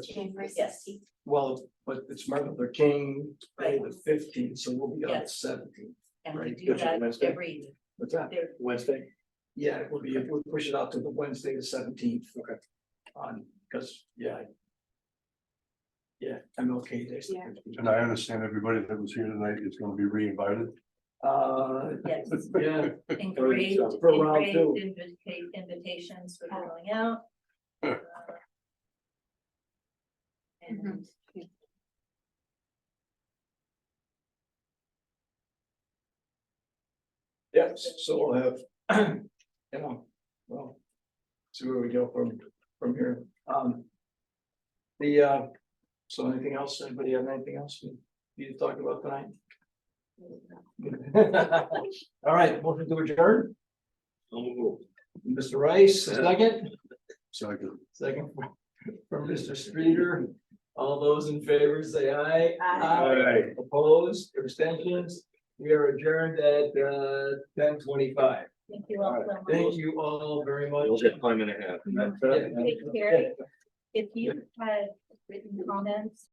Speaker 13: January
Speaker 20: Yes.
Speaker 13: 16th.
Speaker 4: well, but it's Martin Luther King Day,
Speaker 20: Right.
Speaker 4: the 15th, so we'll be on the
Speaker 20: Yes.
Speaker 4: 17th.
Speaker 20: And we
Speaker 4: Right,
Speaker 20: do
Speaker 9: good job,
Speaker 20: that
Speaker 9: Wednesday.
Speaker 20: every,
Speaker 4: What's that?
Speaker 20: there,
Speaker 9: Wednesday.
Speaker 4: Yeah, it would be, we'll push it out to the Wednesday, the 17th.
Speaker 9: Okay.
Speaker 4: Because, yeah. Yeah, MLK Day.
Speaker 13: Yeah.
Speaker 8: And I understand everybody that was here tonight is gonna be re-invited.
Speaker 20: yes.
Speaker 4: Yeah.
Speaker 20: Engraved,
Speaker 4: For round two.
Speaker 20: invitations for going out. And
Speaker 4: Yes, so we'll have, you know, well, see where we go from here. So anything else, anybody have anything else we need to talk about tonight? All right, motion to adjourn, Mr. Rice, second, second from Mr. Streeter. All those in favor say aye.
Speaker 9: Aye.
Speaker 4: Opposed, abstentions, we are adjourned at 10:25.
Speaker 20: thank you all so much.
Speaker 4: Thank you all very much.
Speaker 1: We'll get 5 minutes.
Speaker 20: Hey, Carrie, if you had written comments